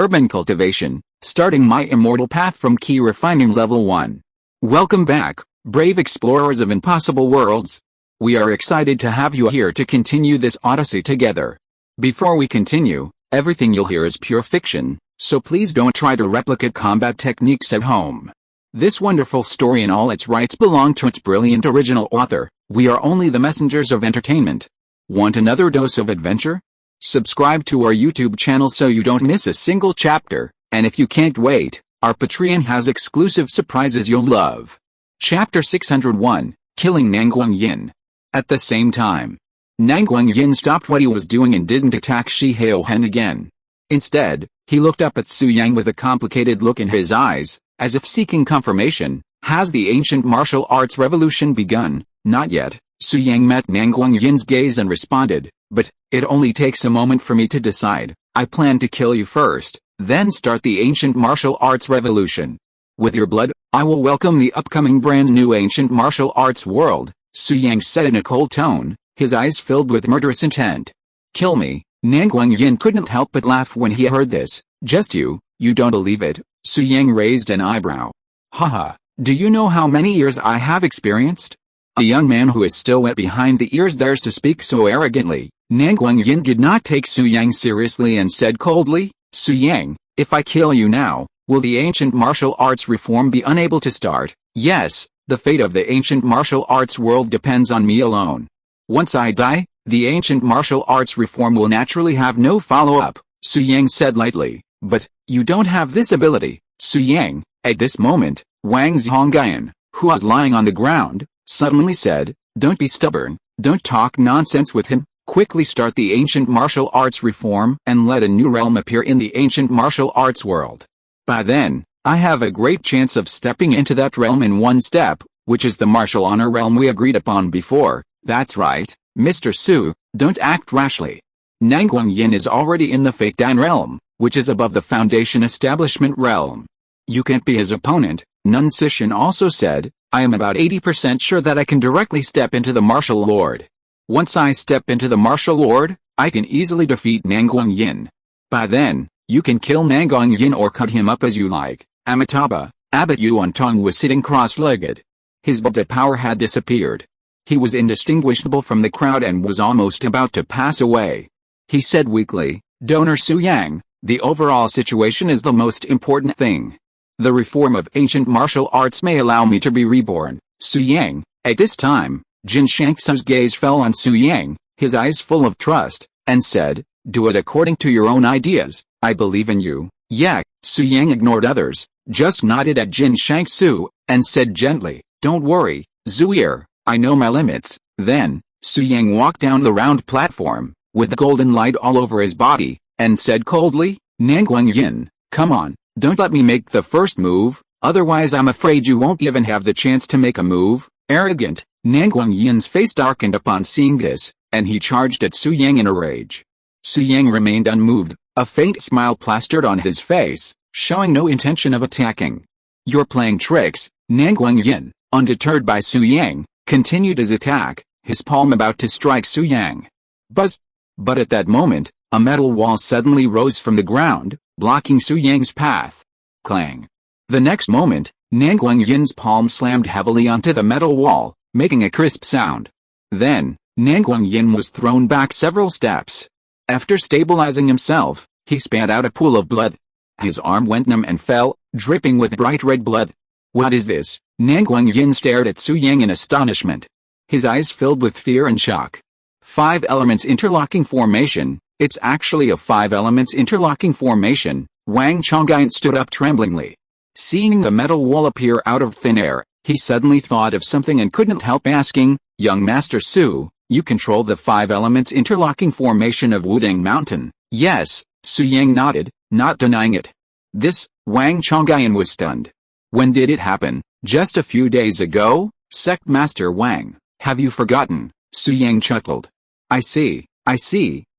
Urban Cultivation, starting my immortal path from key refining level 1. Welcome back, brave explorers of impossible worlds. We are excited to have you here to continue this odyssey together. Before we continue, everything you'll hear is pure fiction, so please don't try to replicate combat techniques at home. This wonderful story and all its rights belong to its brilliant original author. We are only the messengers of entertainment. Want another dose of adventure? Subscribe to our YouTube channel so you don't miss a single chapter, and if you can't wait, our Patreon has exclusive surprises you'll love. Chapter 601, Killing Nanguang-yin. At the same time, Nanguang-yin stopped what he was doing and didn't attack Shi Haohen again. Instead, he looked up at Su Yang with a complicated look in his eyes, as if seeking confirmation. Has the ancient martial arts revolution begun? Not yet. Su Yang met Nanguang-yin's gaze and responded, but it only takes a moment for me to decide. I plan to kill you first, then start the ancient martial arts revolution. With your blood, I will welcome the upcoming brand new ancient martial arts world, Su Yang said in a cold tone, his eyes filled with murderous intent. Kill me? Nanguang-yin couldn't help but laugh when he heard this. Just you don't believe it? Su Yang raised an eyebrow. Haha, do you know how many years I have experienced? A young man who is still wet behind the ears dares to speak so arrogantly. Nanguang-yin did not take Su Yang seriously and said coldly, Su Yang, if I kill you now, will the ancient martial arts reform be unable to start? Yes, the fate of the ancient martial arts world depends on me alone. Once I die, the ancient martial arts reform will naturally have no follow-up, Su Yang said lightly. But, you don't have this ability, Su Yang. At this moment, Wang Zhongyan, who was lying on the ground, suddenly said, don't be stubborn, don't talk nonsense with him, quickly start the ancient martial arts reform and let a new realm appear in the ancient martial arts world. By then, I have a great chance of stepping into that realm in one step, which is the martial honor realm we agreed upon before. That's right, Mr. Su, don't act rashly. Nanguang-yin is already in the Fake Dan realm, which is above the Foundation Establishment realm. You can't be his opponent, Nun Sishan also said. I am about 80% sure that I can directly step into the Martial Lord. Once I step into the Martial Lord, I can easily defeat Nanguang-yin. By then, you can kill Nanguang-yin or cut him up as you like. Amitabha, Abbot Yuantong was sitting cross-legged. His blood power had disappeared. He was indistinguishable from the crowd and was almost about to pass away. He said weakly, Donor Su Yang, the overall situation is the most important thing. The reform of ancient martial arts may allow me to be reborn, Su Yang. At this time, Jin Shangsu's gaze fell on Su Yang, his eyes full of trust, and said, do it according to your own ideas, I believe in you. Yeah, Su Yang ignored others, just nodded at Jin Shangsu, and said gently, don't worry, Zuir, I know my limits. Then, Su Yang walked down the round platform, with the golden light all over his body, and said coldly, Nanguang-yin, come on. Don't let me make the first move, otherwise I'm afraid you won't even have the chance to make a move. Arrogant, Nanguang-yin's face darkened upon seeing this, and he charged at Su Yang in a rage. Su Yang remained unmoved, a faint smile plastered on his face, showing no intention of attacking. You're playing tricks, Nanguang-yin, undeterred by Su Yang, continued his attack, his palm about to strike Su Yang. Buzz! But at that moment, a metal wall suddenly rose from the ground, blocking Su Yang's path. Clang. The next moment, Nanguang-yin's palm slammed heavily onto the metal wall, making a crisp sound. Then, Nanguang-yin was thrown back several steps. After stabilizing himself, he spat out a pool of blood. His arm went numb and fell, dripping with bright red blood. What is this? Nanguang-yin stared at Su Yang in astonishment. His eyes filled with fear and shock. 5 elements interlocking formation. It's actually a 5 elements interlocking formation. Wang Chongyun stood up tremblingly. Seeing the metal wall appear out of thin air, he suddenly thought of something and couldn't help asking, young Master Su, you control the 5 elements interlocking formation of Wudang Mountain? Yes, Su Yang nodded, not denying it. This, Wang Chongyun was stunned. When did it happen? Just a few days ago? Sect Master Wang, have you forgotten? Su Yang chuckled. I see.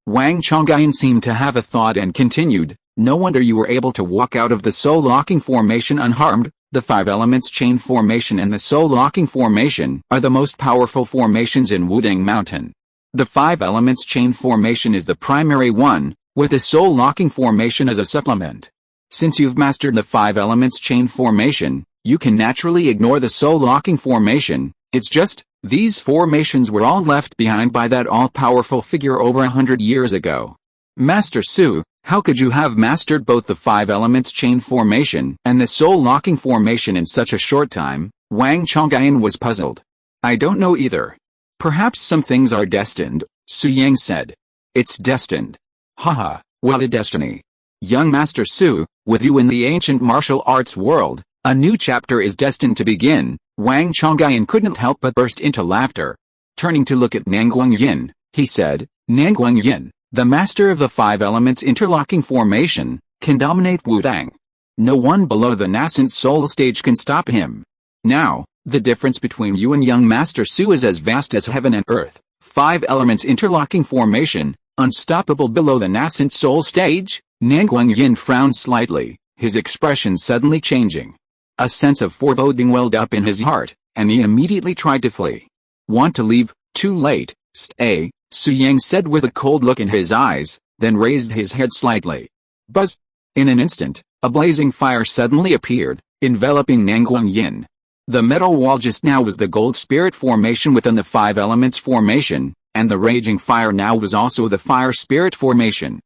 Wang Chongyun seemed to have a thought and continued, no wonder you were able to walk out of the soul-locking formation unharmed. The 5 elements chain formation and the soul-locking formation are the most powerful formations in Wudang Mountain. The 5 elements chain formation is the primary one, with the soul-locking formation as a supplement. Since you've mastered the 5 elements chain formation, you can naturally ignore the soul-locking formation. It's just, these formations were all left behind by that all-powerful figure over 100 years ago. Master Su, how could you have mastered both the 5 elements chain formation and the soul-locking formation in such a short time? Wang Chongyan was puzzled. I don't know either. Perhaps some things are destined, Su Yang said. It's destined. Haha, what a destiny. Young Master Su, with you in the ancient martial arts world, a new chapter is destined to begin. Wang Chongyan couldn't help but burst into laughter. Turning to look at Nanguang Yin, he said, Nanguang Yin, the master of the 5 elements interlocking formation, can dominate Wudang. No one below the nascent soul stage can stop him. Now, the difference between you and young Master Su is as vast as heaven and earth. 5 elements interlocking formation, unstoppable below the nascent soul stage? Nanguang Yin frowned slightly, his expression suddenly changing. A sense of foreboding welled up in his heart, and he immediately tried to flee. Want to leave? Too late. Stay, Su Yang said with a cold look in his eyes, then raised his head slightly. Buzz! In an instant, a blazing fire suddenly appeared, enveloping Nanguang Yin. The metal wall just now was the gold spirit formation within the 5 elements formation, and the raging fire now was also the fire spirit formation.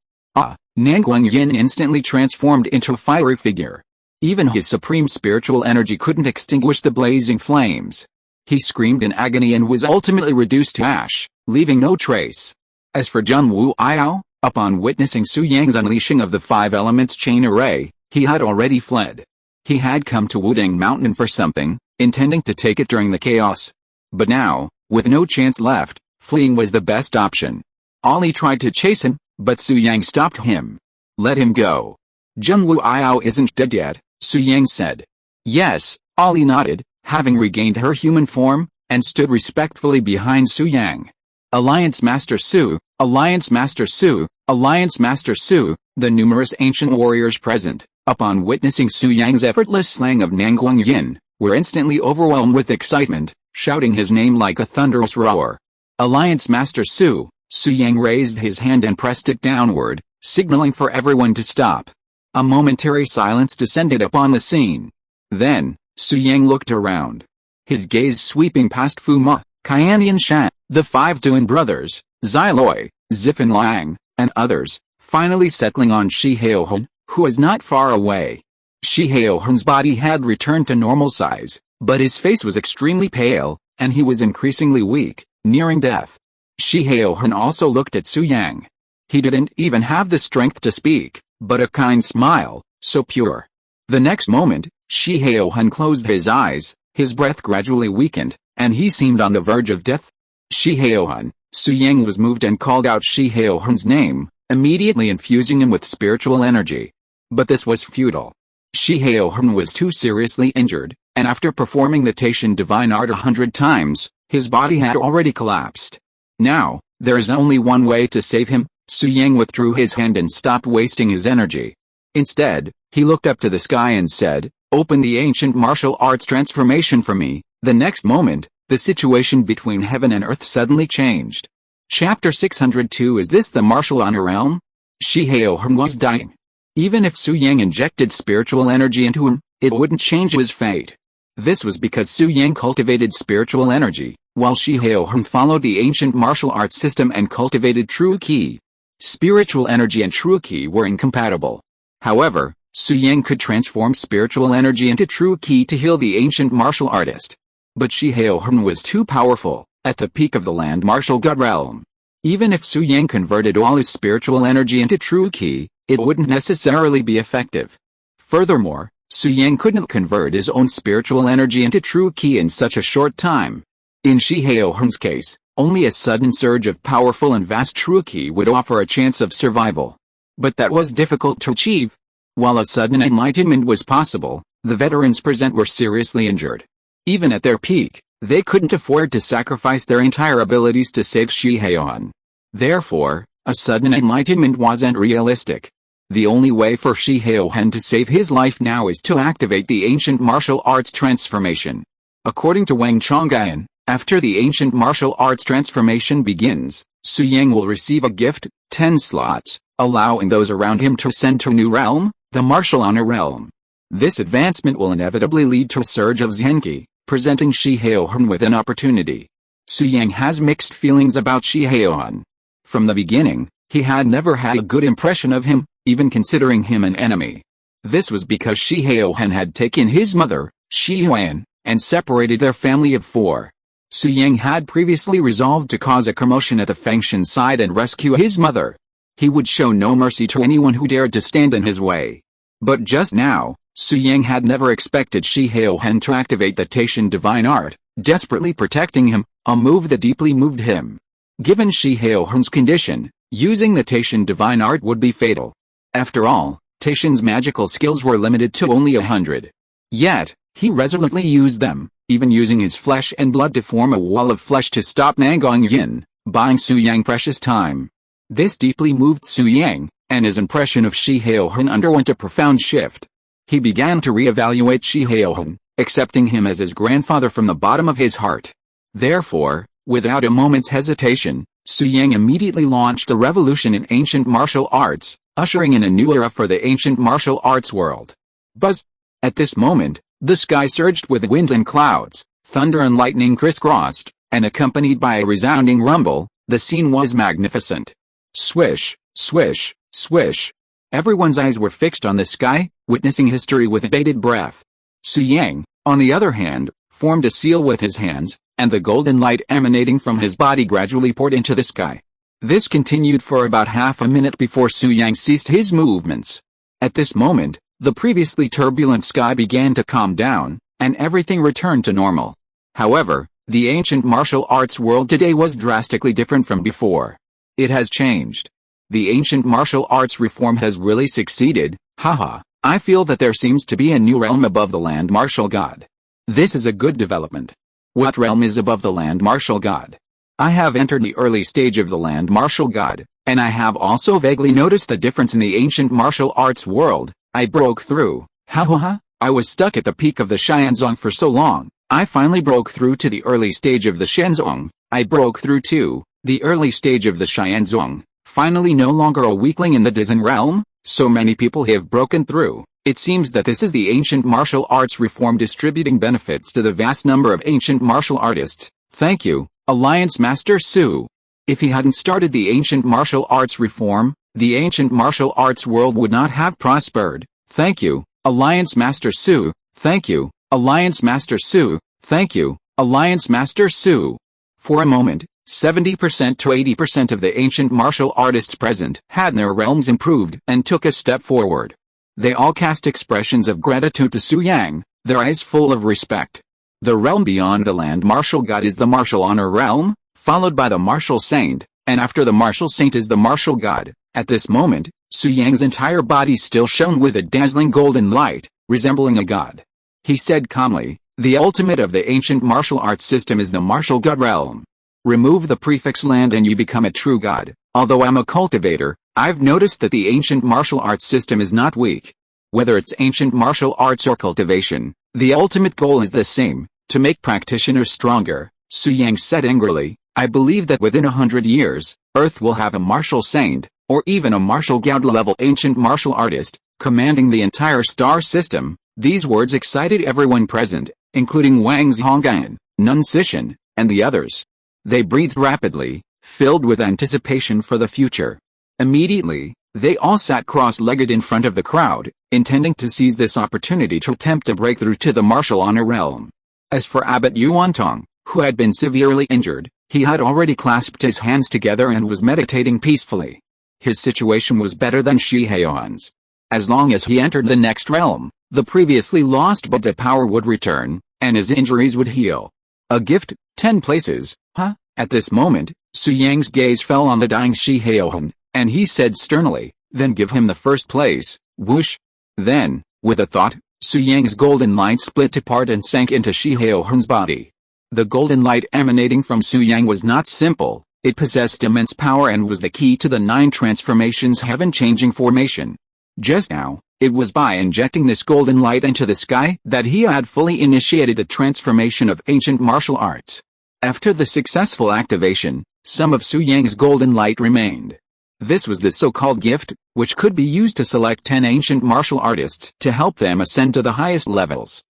Nanguang Yin instantly transformed into a fiery figure. Even his supreme spiritual energy couldn't extinguish the blazing flames. He screamed in agony and was ultimately reduced to ash, leaving no trace. As for Zheng Wu Ayao, upon witnessing Su Yang's unleashing of the 5 elements chain array, he had already fled. He had come to Wudang Mountain for something, intending to take it during the chaos. But now, with no chance left, fleeing was the best option. Ali tried to chase him, but Su Yang stopped him. Let him go. Zheng Wu Ayao isn't dead yet, Su Yang said. Yes, Ali nodded, having regained her human form, and stood respectfully behind Su Yang. Alliance Master Su, Alliance Master Su, Alliance Master Su, the numerous ancient warriors present, upon witnessing Su Yang's effortless slaying of Nanguang Yin, were instantly overwhelmed with excitement, shouting his name like a thunderous roar. Alliance Master Su, Su Yang raised his hand and pressed it downward, signaling for everyone to stop. A momentary silence descended upon the scene. Then, Su Yang looked around. His gaze sweeping past Fu Ma, Qianyan Shan, the 5 twin brothers, Ziloi, Zifan Lang, and others, finally settling on Shi Haohun, who was not far away. Shi Haohun's body had returned to normal size, but his face was extremely pale, and he was increasingly weak, nearing death. Shi Haohun also looked at Su Yang. He didn't even have the strength to speak, but a kind smile, so pure. The next moment, Shi Haohun closed his eyes, his breath gradually weakened, and he seemed on the verge of death. Shi Haohun, Su Yang was moved and called out Shi Haohun's name, immediately infusing him with spiritual energy. But this was futile. Shi Haohun was too seriously injured, and after performing the Taishan divine art 100 times, his body had already collapsed. Now, there is only one way to save him. Su Yang withdrew his hand and stopped wasting his energy. Instead, he looked up to the sky and said, "Open the ancient martial arts transformation for me." The next moment, the situation between heaven and earth suddenly changed. Chapter 602. Is this the martial honor realm? Shi Haohun was dying. Even if Su Yang injected spiritual energy into him, it wouldn't change his fate. This was because Su Yang cultivated spiritual energy, while Shi Haohun followed the ancient martial arts system and cultivated true Qi. Spiritual energy and true Qi were incompatible. However, Su Yang could transform spiritual energy into true Qi to heal the ancient martial artist. But Shi Haohun was too powerful, at the peak of the land martial god realm. Even if Su Yang converted all his spiritual energy into true Qi, it wouldn't necessarily be effective. Furthermore, Su Yang couldn't convert his own spiritual energy into true Qi in such a short time. In Shi Haohun's case, only a sudden surge of powerful and vast true Qi would offer a chance of survival. But that was difficult to achieve. While a sudden enlightenment was possible, the veterans present were seriously injured. Even at their peak, they couldn't afford to sacrifice their entire abilities to save Shi Haohun. Therefore, a sudden enlightenment wasn't realistic. The only way for Shi Haohun to save his life now is to activate the ancient martial arts transformation. According to Wang Chongyan, after the ancient martial arts transformation begins, Su Yang will receive a gift, 10 slots, allowing those around him to ascend to a new realm. The Martial Honor Realm. This advancement will inevitably lead to a surge of Zenki, presenting Shi Haohan with an opportunity. Su Yang has mixed feelings about Shi Haohan. From the beginning, he had never had a good impression of him, even considering him an enemy. This was because Shi Haohan had taken his mother, Shi Yuan, and separated their family of 4. Su Yang had previously resolved to cause a commotion at the Fengshan side and rescue his mother. He would show no mercy to anyone who dared to stand in his way. But just now, Su Yang had never expected Shi Haohan to activate the Taishan divine art, desperately protecting him, a move that deeply moved him. Given Shi Haohan's condition, using the Taishan divine art would be fatal. After all, Taishan's magical skills were limited to only 100. Yet, he resolutely used them, even using his flesh and blood to form a wall of flesh to stop Nangong Yin, buying Su Yang precious time. This deeply moved Su Yang, and his impression of Shi Haohan underwent a profound shift. He began to re-evaluate Shi Haohan, accepting him as his grandfather from the bottom of his heart. Therefore, without a moment's hesitation, Su Yang immediately launched a revolution in ancient martial arts, ushering in a new era for the ancient martial arts world. Buzz! At this moment, the sky surged with wind and clouds, thunder and lightning crisscrossed, and accompanied by a resounding rumble, the scene was magnificent. Swish, swish, swish. Everyone's eyes were fixed on the sky, witnessing history with bated breath. Su Yang, on the other hand, formed a seal with his hands, and the golden light emanating from his body gradually poured into the sky. This continued for about half a minute before Su Yang ceased his movements. At this moment, the previously turbulent sky began to calm down, and everything returned to normal. However, the ancient martial arts world today was drastically different from before. It has changed. The ancient martial arts reform has really succeeded, haha. I feel that there seems to be a new realm above the land martial god. This is a good development. What realm is above the land martial god? I have entered the early stage of the land martial god, and I have also vaguely noticed the difference in the ancient martial arts world. I broke through. Ha. I was stuck at the peak of the Xianzong for so long. I finally broke through to the early stage of the Shenzong. I broke through to the early stage of the Xianzong. Finally no longer a weakling in the Dizan realm. So many people have broken through. It seems that this is the ancient martial arts reform distributing benefits to the vast number of ancient martial artists. Thank you, Alliance Master Su. If he hadn't started the ancient martial arts reform, the ancient martial arts world would not have prospered. Thank you, Alliance Master Su. Thank you, Alliance Master Su. Thank you, Alliance Master Su. For a moment, 70% to 80% of the ancient martial artists present had their realms improved and took a step forward. They all cast expressions of gratitude to Su Yang, their eyes full of respect. The realm beyond the land martial god is the martial honor realm, followed by the martial saint, and after the martial saint is the martial god. At this moment, Su Yang's entire body still shone with a dazzling golden light, resembling a god. He said calmly, "The ultimate of the ancient martial arts system is the martial god realm. Remove the prefix land and you become a true god. Although I'm a cultivator, I've noticed that the ancient martial arts system is not weak. Whether it's ancient martial arts or cultivation, the ultimate goal is the same, to make practitioners stronger." Su Yang said angrily, "I believe that within 100 years, Earth will have a martial saint, or even a martial god-level ancient martial artist, commanding the entire star system." These words excited everyone present, including Wang Zhongyan, Nun Sishan, and the others. They breathed rapidly, filled with anticipation for the future. Immediately, they all sat cross-legged in front of the crowd, intending to seize this opportunity to attempt a breakthrough to the martial honor realm. As for Abbot Yuantong, who had been severely injured, he had already clasped his hands together and was meditating peacefully. His situation was better than Shi Haohan's. As long as he entered the next realm, the previously lost Buddha power would return, and his injuries would heal. A gift, 10 places, huh? At this moment, Su Yang's gaze fell on the dying Shi Haohan, and he said sternly, "Then give him the first place." Whoosh! Then, with a thought, Su Yang's golden light split apart and sank into Shi Haohan's body. The golden light emanating from Su Yang was not simple, it possessed immense power and was the key to the 9 transformations heaven-changing formation. Just now, it was by injecting this golden light into the sky that he had fully initiated the transformation of ancient martial arts. After the successful activation, some of Su Yang's golden light remained. This was the so-called gift, which could be used to select 10 ancient martial artists to help them ascend to the highest levels.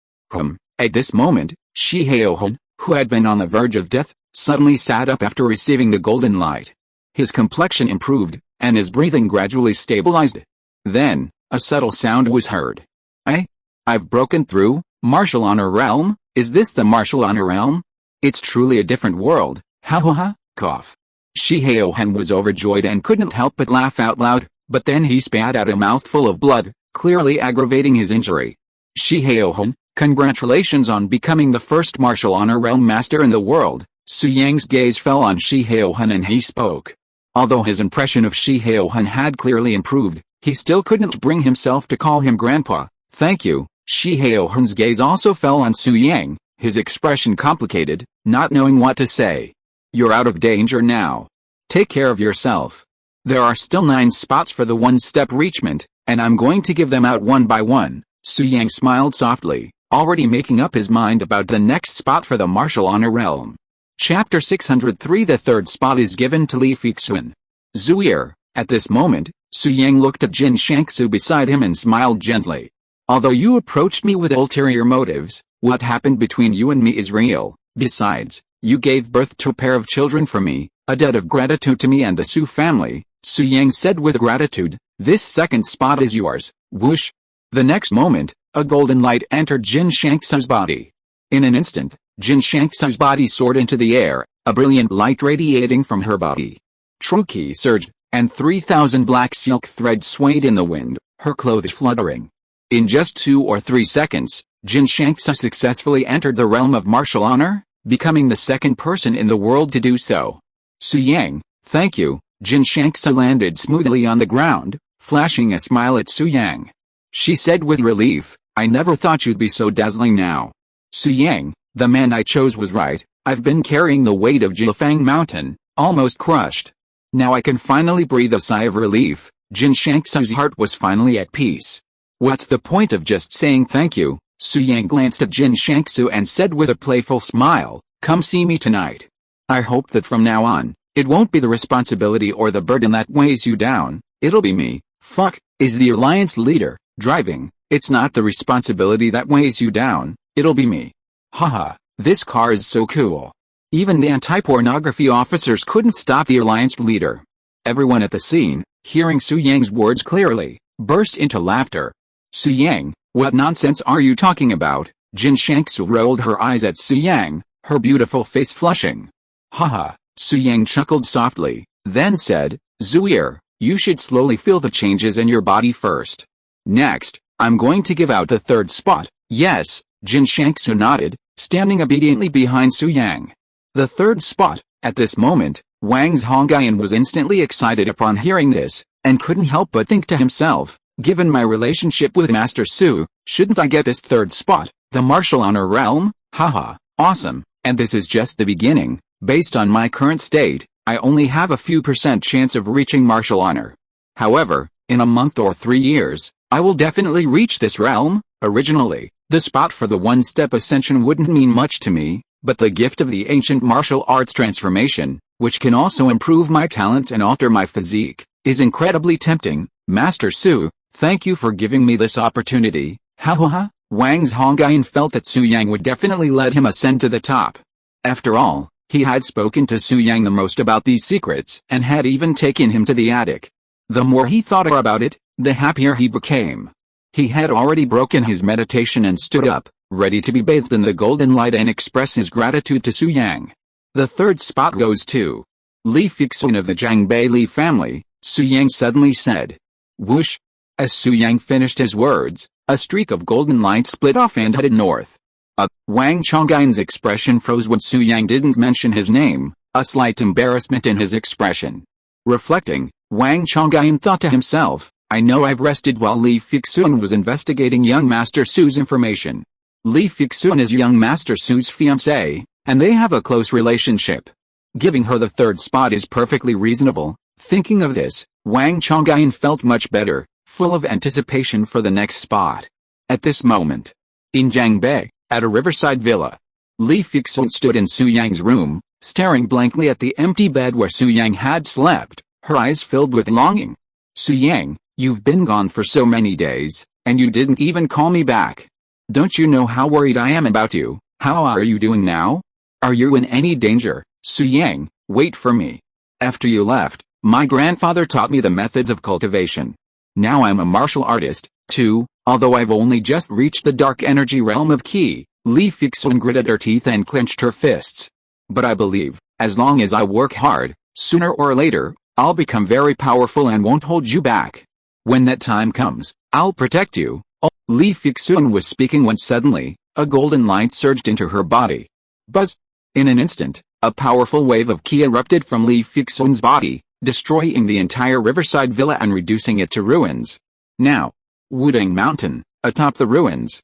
At this moment, Shi Haohan, who had been on the verge of death, suddenly sat up after receiving the golden light. His complexion improved, and his breathing gradually stabilized. Then, a subtle sound was heard. I've broken through, martial honor realm. Is this the martial honor realm? It's truly a different world. Ha ha ha, cough. Shi Haohan was overjoyed and couldn't help but laugh out loud, but then he spat out a mouthful of blood, clearly aggravating his injury. Shi Haohan, congratulations on becoming the first martial honor realm master in the world. Su Yang's gaze fell on Shi Haohan and he spoke. Although his impression of Shi Haohan had clearly improved, he still couldn't bring himself to call him grandpa. Thank you. Shi Haohan's gaze also fell on Su Yang, his expression complicated, not knowing what to say. You're out of danger now. Take care of yourself. There are still 9 spots for the one-step reachment, and I'm going to give them out one by one. Su Yang smiled softly, already making up his mind about the next spot for the martial honor realm. Chapter 603. The third spot is given to Li Fixuan. Zuir. At this moment, Su Yang looked at Jin Shangsu beside him and smiled gently. Although you approached me with ulterior motives, what happened between you and me is real. Besides, you gave birth to a pair of children for me, a debt of gratitude to me and the Su family. Su Yang said with gratitude. This second spot is yours. Whoosh. The next moment, a golden light entered Jin Shangsu's body. In an instant, Jin Shangsu's body soared into the air, a brilliant light radiating from her body. True Qi surged, and 3,000 black silk threads swayed in the wind, her clothes fluttering. In just 2 or 3 seconds, Jin Shangsu successfully entered the realm of martial honor, becoming the second person in the world to do so. Su Yang, thank you. Jin Shangsu landed smoothly on the ground, flashing a smile at Su Yang. She said with relief, I never thought you'd be so dazzling now. Su Yang, the man I chose was right. I've been carrying the weight of Jilfang Mountain, almost crushed. Now I can finally breathe a sigh of relief. Jin Shangsu's heart was finally at peace. What's the point of just saying thank you? Su Yang glanced at Jin Shangsu and said with a playful smile, come see me tonight. I hope that from now on, it won't be the responsibility or the burden that weighs you down, it'll be me. Fuck, is the alliance leader driving? It's not the responsibility that weighs you down, it'll be me. Haha, this car is so cool. Even the anti-pornography officers couldn't stop the alliance leader. Everyone at the scene, hearing Su Yang's words clearly, burst into laughter. Su Yang, what nonsense are you talking about? Jin Shangsu rolled her eyes at Su Yang, her beautiful face flushing. Haha, Su Yang chuckled softly, then said, Zuir, you should slowly feel the changes in your body first. Next, I'm going to give out the third spot. Yes, Jin Shangsu nodded, standing obediently behind Su Yang. The third spot. At this moment, Wang Zhongyan was instantly excited upon hearing this, and couldn't help but think to himself, given my relationship with Master Su, shouldn't I get this third spot, the martial honor realm? Haha, awesome, and this is just the beginning. Based on my current state, I only have a few % chance of reaching martial honor. However, in a month or 3 years, I will definitely reach this realm. Originally, the spot for the one-step ascension wouldn't mean much to me, but the gift of the ancient martial arts transformation, which can also improve my talents and alter my physique, is incredibly tempting. Master Su, thank you for giving me this opportunity. Ha ha ha. Wang Zhongyan felt that Su Yang would definitely let him ascend to the top. After all, he had spoken to Su Yang the most about these secrets and had even taken him to the attic. The more he thought about it, the happier he became. He had already broken his meditation and stood up, ready to be bathed in the golden light and express his gratitude to Su Yang. The third spot goes to Li Fixuan of the Zhangbei Li family, Su Yang suddenly said. Whoosh! As Su Yang finished his words, a streak of golden light split off and headed north. Wang Chongyan's expression froze when Su Yang didn't mention his name, a slight embarrassment in his expression. Reflecting, Wang Chongyan thought to himself, I know I've rested while Li Fixuan was investigating young Master Su's information. Li Fixuan is young Master Su's fiancée, and they have a close relationship. Giving her the third spot is perfectly reasonable. Thinking of this, Wang Chongyan felt much better, full of anticipation for the next spot. At this moment, in Zhangbei, at a riverside villa, Li Fixuan stood in Su Yang's room, staring blankly at the empty bed where Su Yang had slept, her eyes filled with longing. Su Yang, you've been gone for so many days, and you didn't even call me back. Don't you know how worried I am about you? How are you doing now? Are you in any danger? Su Yang, wait for me. After you left, my grandfather taught me the methods of cultivation. Now I'm a martial artist, too, although I've only just reached the dark energy realm of Qi. Li Fixun gritted her teeth and clenched her fists. But I believe, as long as I work hard, sooner or later, I'll become very powerful and won't hold you back. When that time comes, I'll protect you. Oh. Li Fixun was speaking when suddenly, a golden light surged into her body. Buzz! In an instant, a powerful wave of Qi erupted from Li Fixun's body, destroying the entire riverside villa and reducing it to ruins. Now, Wudang Mountain, atop the ruins.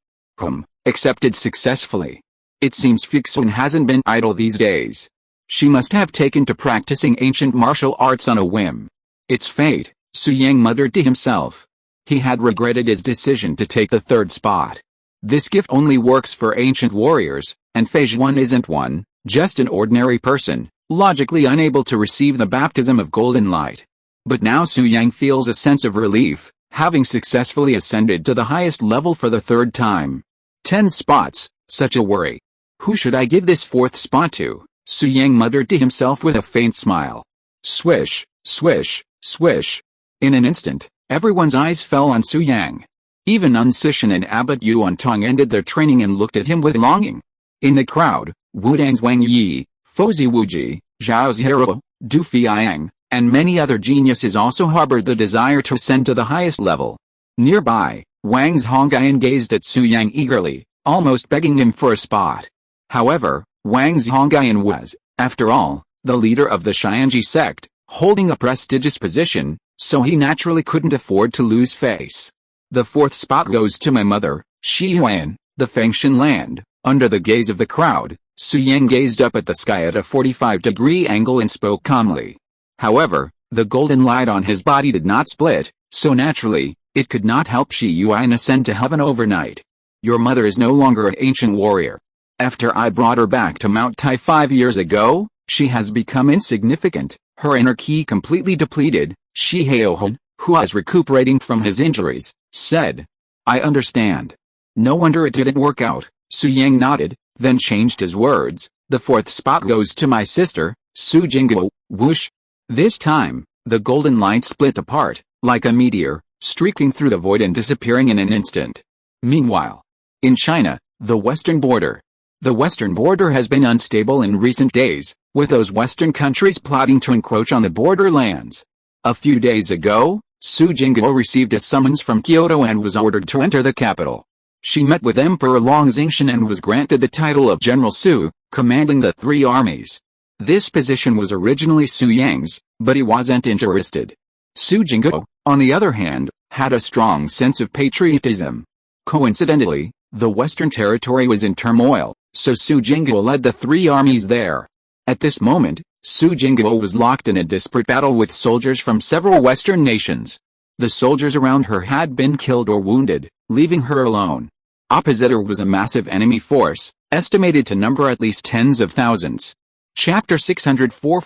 Accepted successfully. It seems Fixun hasn't been idle these days. She must have taken to practicing ancient martial arts on a whim. It's fate, Su Yang muttered to himself. He had regretted his decision to take the third spot. This gift only works for ancient warriors, and Fei Zhuan isn't one, just an ordinary person, logically unable to receive the baptism of golden light. But now Su Yang feels a sense of relief, having successfully ascended to the highest level for the third time. 10 spots, such a worry. Who should I give this fourth spot to? Su Yang muttered to himself with a faint smile. Swish, swish, swish. In an instant, everyone's eyes fell on Su Yang. Even Unsishan and Abbot Yuantong ended their training and looked at him with longing. In the crowd, Wudang's Wang Yi, Fozi Wuji, Zhao Zihiro, Du Fiang, and many other geniuses also harbored the desire to ascend to the highest level. Nearby, Wang's Hongyan gazed at Su Yang eagerly, almost begging him for a spot. However, Wang's Hongyan was, after all, the leader of the Xianji sect, holding a prestigious position, so he naturally couldn't afford to lose face. The fourth spot goes to my mother, Shi Yuan, the Fengshan land. Under the gaze of the crowd, Su Yang gazed up at the sky at a 45-degree angle and spoke calmly. However, the golden light on his body did not split, so naturally, it could not help Shi Yuan ascend to heaven overnight. Your mother is no longer an ancient warrior. After I brought her back to Mount Tai 5 years ago, she has become insignificant, her inner Qi completely depleted. Shi Haohun, who was recuperating from his injuries, said. I understand. No wonder it didn't work out. Su Yang nodded, then changed his words. The fourth spot goes to my sister, Su Jingguo. Whoosh. This time, the golden light split apart, like a meteor, streaking through the void and disappearing in an instant. Meanwhile, in China, the western border. The western border has been unstable in recent days, with those western countries plotting to encroach on the borderlands. A few days ago, Su Jingguo received a summons from Kyoto and was ordered to enter the capital. She met with Emperor Long Xingshan and was granted the title of General Su, commanding the 3 armies. This position was originally Su Yang's, but he wasn't interested. Su Jingguo, on the other hand, had a strong sense of patriotism. Coincidentally, the Western territory was in turmoil, so Su Jingguo led the 3 armies there. At this moment, Su Jingguo was locked in a desperate battle with soldiers from several Western nations. The soldiers around her had been killed or wounded, leaving her alone. Opposite her was a massive enemy force, estimated to number at least tens of thousands. Chapter 604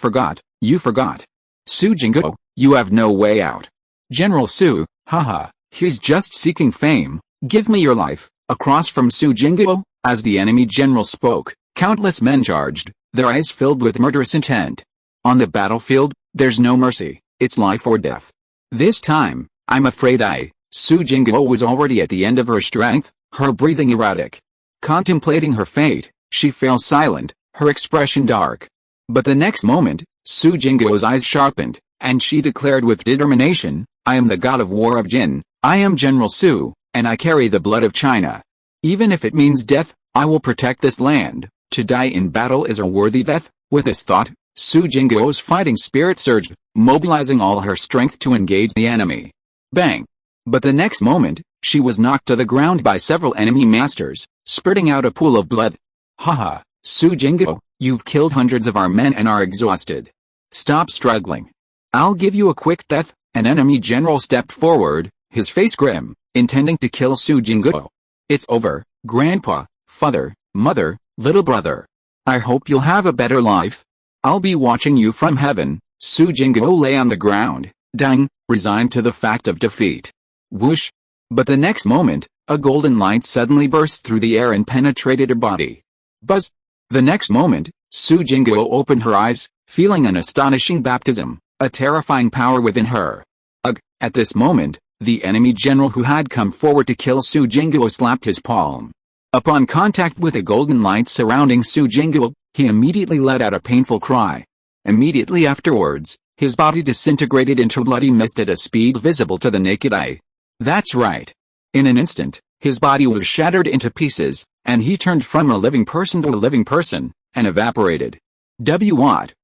You forgot. Su Jingguo, you have no way out. General Su, haha, he's just seeking fame, give me your life. Across from Su Jingguo, as the enemy general spoke, countless men charged, their eyes filled with murderous intent. On the battlefield, there's no mercy, it's life or death. This time, I'm afraid Su Jingguo was already at the end of her strength, her breathing erratic. Contemplating her fate, she fell silent, her expression dark. But the next moment, Su Jingguo's eyes sharpened, and she declared with determination, I am the god of war of Jin, I am General Su, and I carry the blood of China. Even if it means death, I will protect this land. To die in battle is a worthy death. With this thought, Su Jingguo's fighting spirit surged, mobilizing all her strength to engage the enemy. Bang! But the next moment, she was knocked to the ground by several enemy masters, spurting out a pool of blood. Haha, Su Jingguo, you've killed hundreds of our men and are exhausted. Stop struggling. I'll give you a quick death. An enemy general stepped forward, his face grim, intending to kill Su Jingguo. It's over, grandpa, father, mother, little brother. I hope you'll have a better life. I'll be watching you from heaven. Su Jingguo lay on the ground, dying, resigned to the fact of defeat. Whoosh! But the next moment, a golden light suddenly burst through the air and penetrated her body. Buzz! The next moment, Su Jingguo opened her eyes, feeling an astonishing baptism, a terrifying power within her. Ugh! At this moment, the enemy general who had come forward to kill Su Jingguo slapped his palm. Upon contact with the golden light surrounding Su Jingguo, he immediately let out a painful cry. Immediately afterwards, his body disintegrated into bloody mist at a speed visible to the naked eye. That's right. In an instant, his body was shattered into pieces, and he turned from a living person to a living person, and evaporated.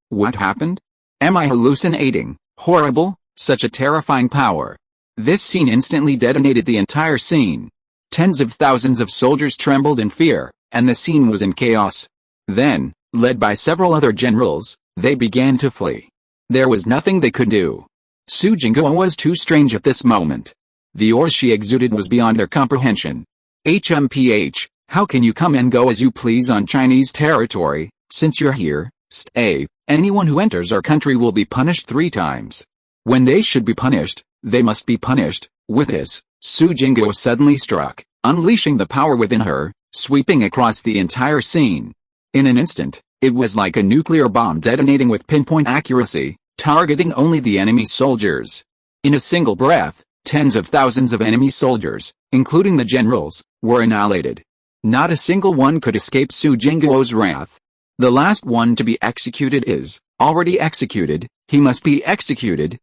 What happened? Am I hallucinating? Horrible, such a terrifying power. This scene instantly detonated the entire scene. Tens of thousands of soldiers trembled in fear, and the scene was in chaos. Then, led by several other generals, they began to flee. There was nothing they could do. Su Jingguo was too strange at this moment. The aura she exuded was beyond their comprehension. HMPH, how can you come and go as you please on Chinese territory? Since you're here, stay. Anyone who enters our country will be punished 3 times. When they should be punished, they must be punished. With this, Su Jingguo suddenly struck, unleashing the power within her, sweeping across the entire scene. In an instant, it was like a nuclear bomb detonating with pinpoint accuracy, targeting only the enemy soldiers. In a single breath, tens of thousands of enemy soldiers, including the generals, were annihilated. Not a single one could escape Su Jingguo's wrath. The last one to be executed is already executed. He must be executed,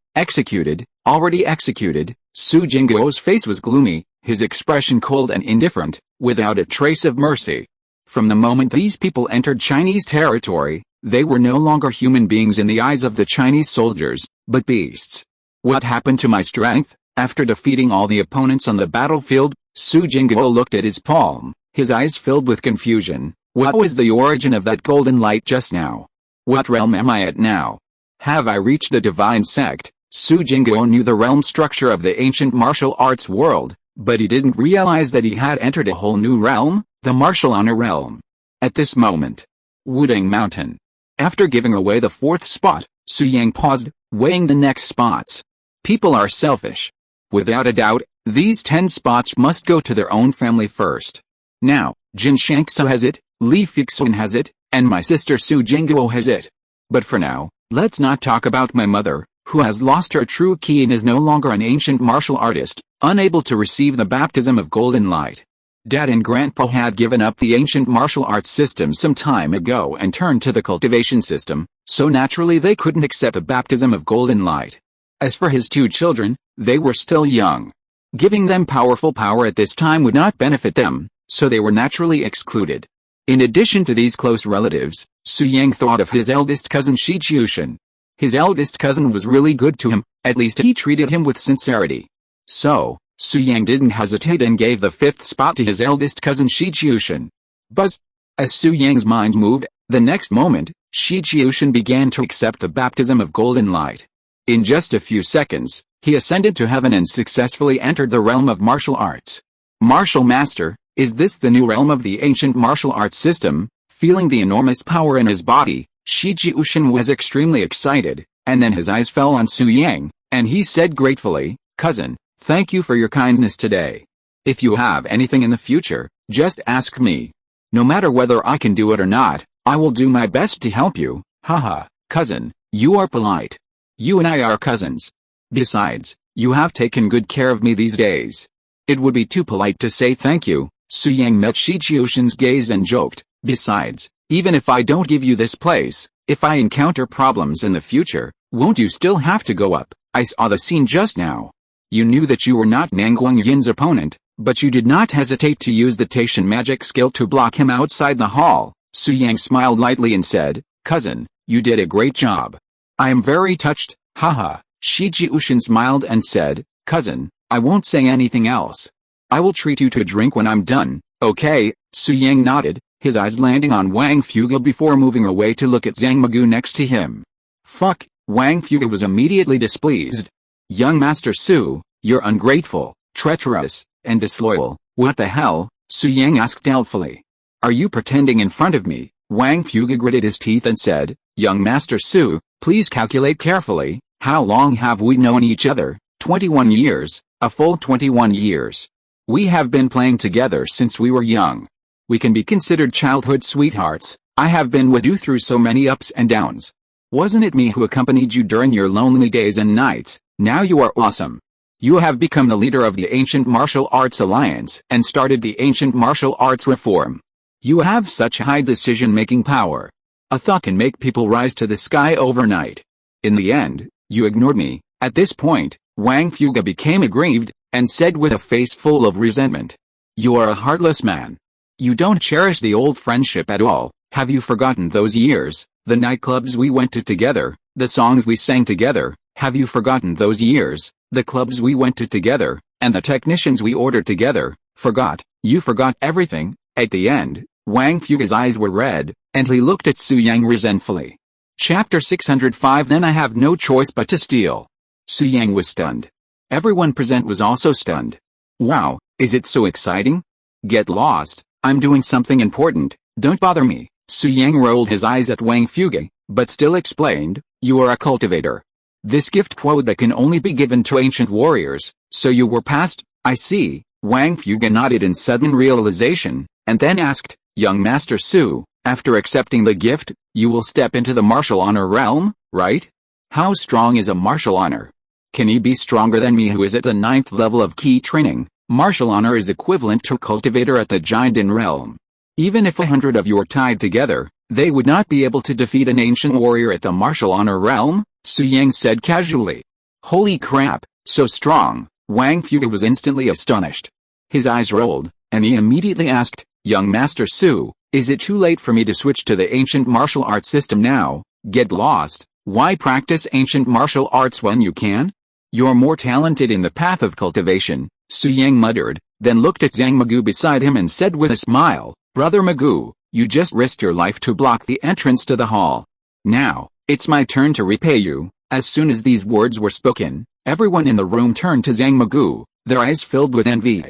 already executed. Su Jingguo's face was gloomy, his expression cold and indifferent, without a trace of mercy. From the moment these people entered Chinese territory, they were no longer human beings in the eyes of the Chinese soldiers, but beasts. What happened to my strength? After defeating all the opponents on the battlefield, Su Jingguo looked at his palm, his eyes filled with confusion. What was the origin of that golden light just now? What realm am I at now? Have I reached the divine sect? Su Jingguo knew the realm structure of the ancient martial arts world, but he didn't realize that he had entered a whole new realm, the martial honor realm. At this moment, Wuding Mountain. After giving away the 4th spot, Su Yang paused, weighing the next spots. People are selfish. Without a doubt, these 10 spots must go to their own family first. Now, Jin Shangsu has it, Li Fixun has it, and my sister Su Jingguo has it. But for now, let's not talk about my mother, who has lost her true ki and is no longer an ancient martial artist, unable to receive the baptism of golden light. Dad and Grandpa had given up the ancient martial arts system some time ago and turned to the cultivation system, so naturally they couldn't accept the baptism of golden light. As for his 2 children, they were still young. Giving them powerful power at this time would not benefit them, so they were naturally excluded. In addition to these close relatives, Su Yang thought of his eldest cousin Shi Qiushan. His eldest cousin was really good to him, at least he treated him with sincerity. So, Su Yang didn't hesitate and gave the 5th spot to his eldest cousin Shi Qiushan. Buzz! As Su Yang's mind moved, the next moment, Shi Qiushan began to accept the baptism of golden light. In just a few seconds, he ascended to heaven and successfully entered the realm of martial arts. Martial Master, is this the new realm of the ancient martial arts system? Feeling the enormous power in his body, Shi Qiushan was extremely excited, and then his eyes fell on Su Yang, and he said gratefully, "Cousin, thank you for your kindness today. If you have anything in the future, just ask me. No matter whether I can do it or not, I will do my best to help you." Haha, cousin, you are polite. You and I are cousins. Besides, you have taken good care of me these days. It would be too polite to say thank you. Su Yang met Shi Qiushan's gaze and joked, "Besides, even if I don't give you this place, if I encounter problems in the future, won't you still have to go up? I saw the scene just now. You knew that you were not Nanguang Yin's opponent, but you did not hesitate to use the Taishan magic skill to block him outside the hall." Su Yang smiled lightly and said, "Cousin, you did a great job. I am very touched." Haha, Shi Qiushan smiled and said, "Cousin, I won't say anything else. I will treat you to a drink when I'm done, okay?" Su Yang nodded, his eyes landing on Wang Fuge before moving away to look at Zhang Magu next to him. Fuck, Wang Fuge was immediately displeased. "Young Master Su, you're ungrateful, treacherous, and disloyal." "What the hell?" Su Yang asked doubtfully. "Are you pretending in front of me?" Wang Fuge gritted his teeth and said, "Young Master Su, Please calculate carefully, how long have we known each other? 21 years, a full 21 years. We have been playing together since we were young. We can be considered childhood sweethearts. I have been with you through so many ups and downs. Wasn't it me who accompanied you during your lonely days and nights? Now you are awesome. You have become the leader of the Ancient Martial Arts Alliance and started the Ancient Martial Arts Reform. You have such high decision-making power. A thought can make people rise to the sky overnight. In the end, you ignored me. At this point, Wang Fuge became aggrieved, and said with a face full of resentment. You are a heartless man. You don't cherish the old friendship at all. Have you forgotten those years, the nightclubs we went to together, the songs we sang together? Have you forgotten those years, the clubs we went to together, and the technicians we ordered together? Forgot? You forgot everything. At the end, Wang Fuge's eyes were red, and he looked at Su Yang resentfully. Chapter 605. Then I have no choice but to steal. Su Yang was stunned. Everyone present was also stunned. Wow, is it so exciting? Get lost, I'm doing something important, don't bother me. Su Yang rolled his eyes at Wang Fuge, but still explained, you are a cultivator. This gift quota can only be given to ancient warriors, so you were passed, I see. Wang Fuge nodded in sudden realization, and then asked, young Master Su, after accepting the gift, you will step into the martial honor realm, right? How strong is a martial honor? Can he be stronger than me, who is at the 9th level of key training? Martial honor is equivalent to cultivator at the Giant realm. Even if 100 of you are tied together, they would not be able to defeat an ancient warrior at the martial honor realm, Su Yang said casually. Holy crap, so strong. Wang Fuge was instantly astonished. His eyes rolled, and he immediately asked, young Master Su, is it too late for me to switch to the ancient martial arts system now? Get lost. Why practice ancient martial arts when you can? You're more talented in the path of cultivation, Su Yang muttered, then looked at Zhang Magoo beside him and said with a smile, Brother Magoo, you just risked your life to block the entrance to the hall. Now, it's my turn to repay you. As soon as these words were spoken, everyone in the room turned to Zhang Magoo, their eyes filled with envy.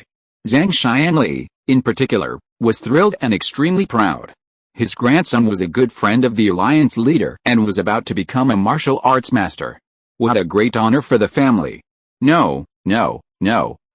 Zhang Xianli, in particular, was thrilled and extremely proud. His grandson was a good friend of the Alliance leader and was about to become a martial arts master. What a great honor for the family. No.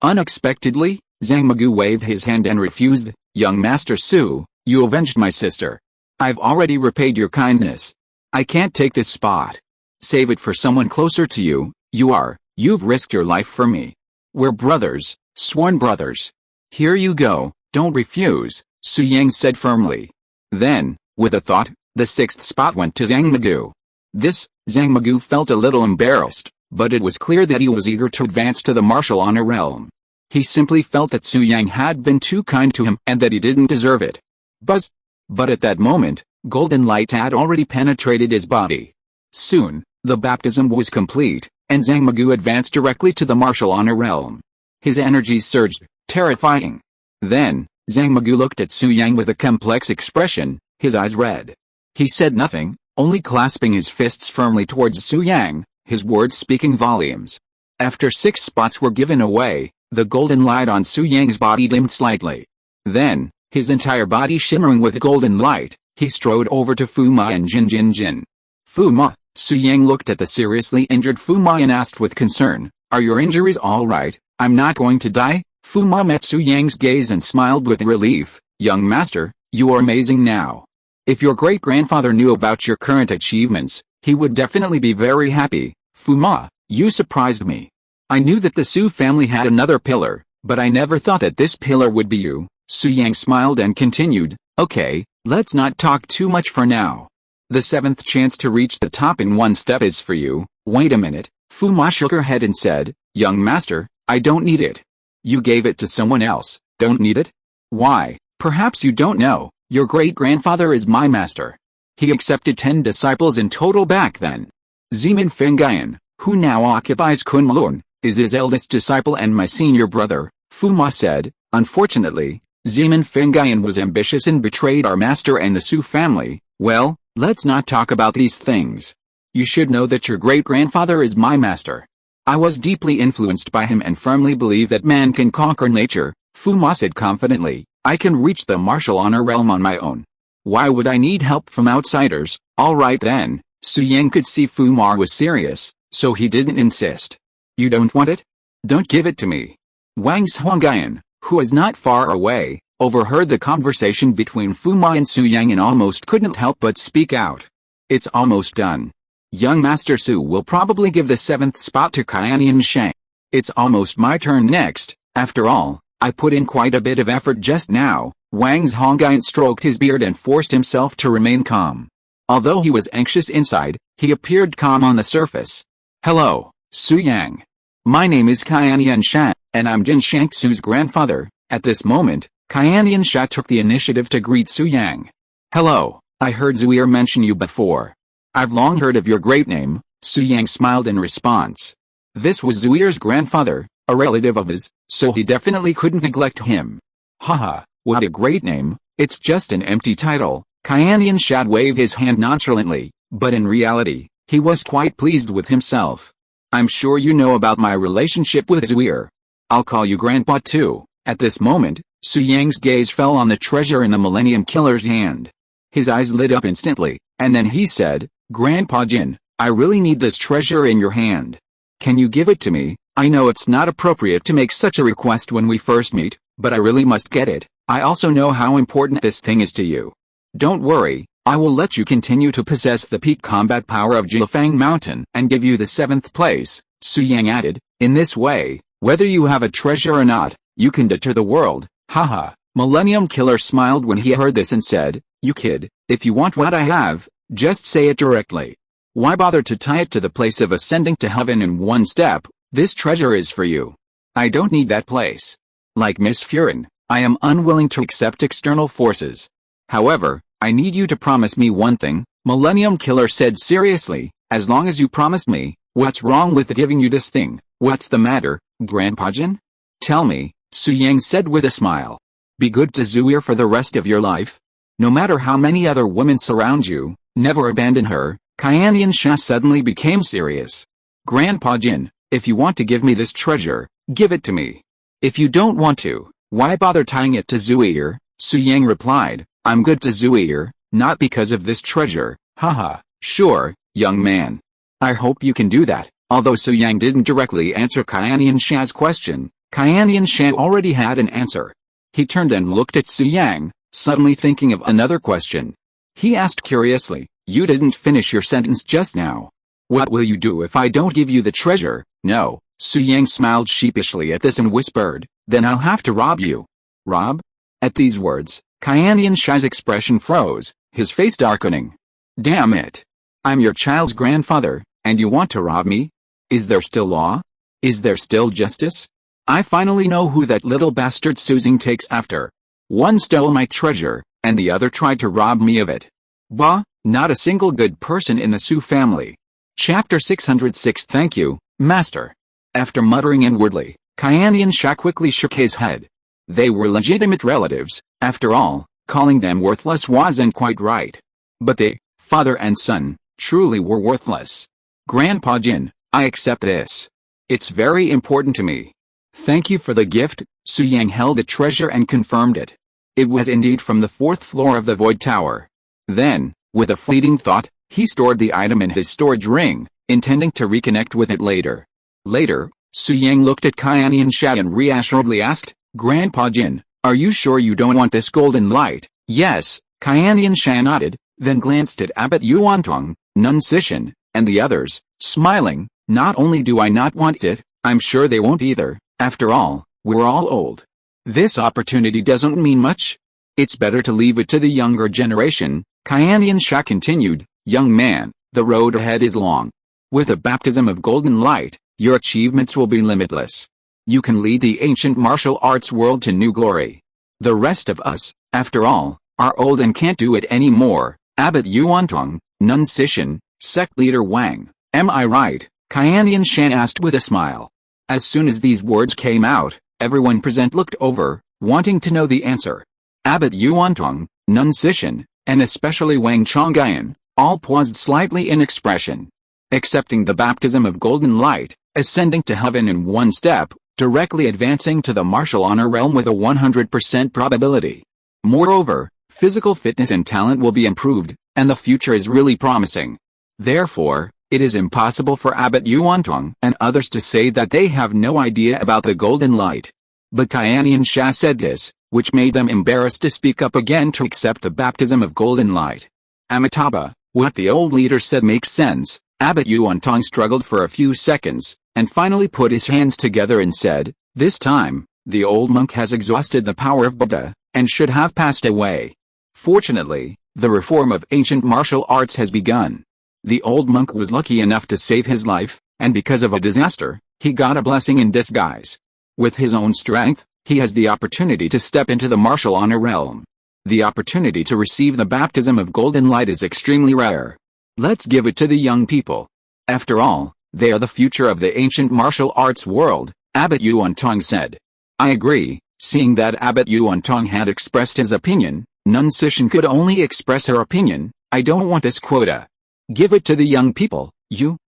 Unexpectedly, Zhang Magoo waved his hand and refused. Young Master Su, you avenged my sister. I've already repaid your kindness. I can't take this spot. Save it for someone closer to you. You've risked your life for me. We're brothers, sworn brothers. Here you go, don't refuse, Su Yang said firmly. Then, with a thought, the 6th spot went to Zhang Magoo. Zhang Magoo felt a little embarrassed, but it was clear that he was eager to advance to the martial honor realm. He simply felt that Su Yang had been too kind to him and that he didn't deserve it. Buzz! But at that moment, golden light had already penetrated his body. Soon, the baptism was complete, and Zhang Magoo advanced directly to the martial honor realm. His energies surged, terrifying. Then, Zhang Magoo looked at Su Yang with a complex expression, his eyes red. He said nothing, only clasping his fists firmly towards Su Yang, his words speaking volumes. After 6 spots were given away, the golden light on Su Yang's body dimmed slightly. Then, his entire body shimmering with golden light, he strode over to Fu Ma and Jin. Fu Ma, Su Yang looked at the seriously injured Fu Ma and asked with concern, are your injuries all right? I'm not going to die? Fu Ma met Su Yang's gaze and smiled with relief. Young master, you are amazing now. If your great-grandfather knew about your current achievements, he would definitely be very happy. Fu Ma, you surprised me. I knew that the Su family had another pillar, but I never thought that this pillar would be you. Su Yang smiled and continued, okay, let's not talk too much for now. The 7th chance to reach the top in one step is for you. Wait a minute, Fu Ma shook her head and said, young master, I don't need it. You gave it to someone else. Don't need it? Why? Perhaps you don't know, your great-grandfather is my master. He accepted 10 disciples in total back then. Zemin Fengyan, who now occupies Kunlun, is his eldest disciple and my senior brother, Fu Ma said. Unfortunately, Zemin Fengyan was ambitious and betrayed our master and the Su family. Well, let's not talk about these things. You should know that your great-grandfather is my master. I was deeply influenced by him and firmly believe that man can conquer nature, Fu Ma said confidently. I can reach the martial honor realm on my own. Why would I need help from outsiders? Alright then, Su Yang could see Fu Ma was serious, so he didn't insist. You don't want it? Don't give it to me. Wang Zhongyan, who was not far away, overheard the conversation between Fu Ma and Su Yang and almost couldn't help but speak out. It's almost done. Young Master Su will probably give the 7th spot to Qianian Shang. It's almost my turn next. After all, I put in quite a bit of effort just now. Wang Zhongyan stroked his beard and forced himself to remain calm. Although he was anxious inside, he appeared calm on the surface. Hello, Su Yang. My name is Qianian Shang, and I'm Jin Shangsu's grandfather. At this moment, Qianian Shang took the initiative to greet Su Yang. Hello, I heard Zuir mention you before. I've long heard of your great name. Su Yang smiled in response. This was Zuir's grandfather, a relative of his, so he definitely couldn't neglect him. Haha, what a great name. It's just an empty title. Qianian Shang waved his hand nonchalantly, but in reality, he was quite pleased with himself. I'm sure you know about my relationship with Zuir. I'll call you Grandpa too. At this moment, Su Yang's gaze fell on the treasure in the Millennium Killer's hand. His eyes lit up instantly, and then he said, Grandpa Jin, I really need this treasure in your hand. Can you give it to me? I know it's not appropriate to make such a request when we first meet, but I really must get it. I also know how important this thing is to you. Don't worry, I will let you continue to possess the peak combat power of Jilfang Mountain and give you the 7th place, Su Yang added. In this way, whether you have a treasure or not, you can deter the world. Haha. Millennium Killer smiled when he heard this and said, You kid, if you want what I have, just say it directly. Why bother to tie it to the place of ascending to heaven in one step? This treasure is for you. I don't need that place. Like Miss Furin, I am unwilling to accept external forces. However, I need you to promise me one thing, Millennium Killer said seriously. As long as you promised me. What's wrong with giving you this thing? What's the matter, Grandpa Jin? Tell me, Su Yang said with a smile. Be good to Zuir for the rest of your life. No matter how many other women surround you, never abandon her. Qianian Shang suddenly became serious. Grandpa Jin, if you want to give me this treasure, give it to me. If you don't want to, why bother tying it to Zuir? Su Yang replied, I'm good to Zuir, not because of this treasure. Haha, sure, young man. I hope you can do that. Although Su Yang didn't directly answer Qianian Shang's question, Qianian Shang already had an answer. He turned and looked at Su Yang, suddenly thinking of another question. He asked curiously, You didn't finish your sentence just now. What will you do if I don't give you the treasure? No. Su Yang smiled sheepishly at this and whispered, Then I'll have to rob you. Rob? At these words, Qianian Shang's expression froze, his face darkening. Damn it. I'm your child's grandfather, and you want to rob me? Is there still law? Is there still justice? I finally know who that little bastard Su Xing takes after. One stole my treasure, and the other tried to rob me of it. Bah, not a single good person in the Su family. Chapter 606 Thank you, Master. After muttering inwardly, Qianian Shang quickly shook his head. They were legitimate relatives, after all, calling them worthless wasn't quite right. But they, father and son, truly were worthless. Grandpa Jin, I accept this. It's very important to me. Thank you for the gift. Su Yang held the treasure and confirmed it. It was indeed from the 4th floor of the Void Tower. Then, with a fleeting thought, he stored the item in his storage ring, intending to reconnect with it later. Later, Su Yang looked at Qianian Shang and reassuredly asked, Grandpa Jin, are you sure you don't want this golden light? Yes, Qianian Shang nodded, then glanced at Abbot Yuantong, Nun Sishan, and the others, smiling. Not only do I not want it, I'm sure they won't either. After all, we're all old. This opportunity doesn't mean much. It's better to leave it to the younger generation. Qianian Shang continued, Young man, the road ahead is long. With a baptism of golden light, your achievements will be limitless. You can lead the ancient martial arts world to new glory. The rest of us, after all, are old and can't do it anymore. Abbot Yuantong, Nun Sishan, Sect Leader Wang, am I right? Qianian Shang asked with a smile. As soon as these words came out, everyone present looked over, wanting to know the answer. Abbot Yuantong, Nun Sishan, and especially Wang Chongyan, all paused slightly in expression. Accepting the baptism of golden light, ascending to heaven in one step, directly advancing to the martial honor realm with a 100% probability. Moreover, physical fitness and talent will be improved, and the future is really promising. Therefore, it is impossible for Abbot Yuantong and others to say that they have no idea about the golden light. But Qianian Sha said this, which made them embarrassed to speak up again to accept the baptism of golden light. Amitabha, what the old leader said makes sense. Abbot Yuantong struggled for a few seconds, and finally put his hands together and said, "This time, the old monk has exhausted the power of Buddha, and should have passed away. Fortunately, the reform of ancient martial arts has begun. The old monk was lucky enough to save his life, and because of a disaster, he got a blessing in disguise. With his own strength, he has the opportunity to step into the martial honor realm. The opportunity to receive the baptism of golden light is extremely rare. Let's give it to the young people. After all, they are the future of the ancient martial arts world," Abbot Yuantong said. I agree. Seeing that Abbot Yuantong had expressed his opinion, Nun Sishan could only express her opinion. "I don't want this quota. Give it to the young people."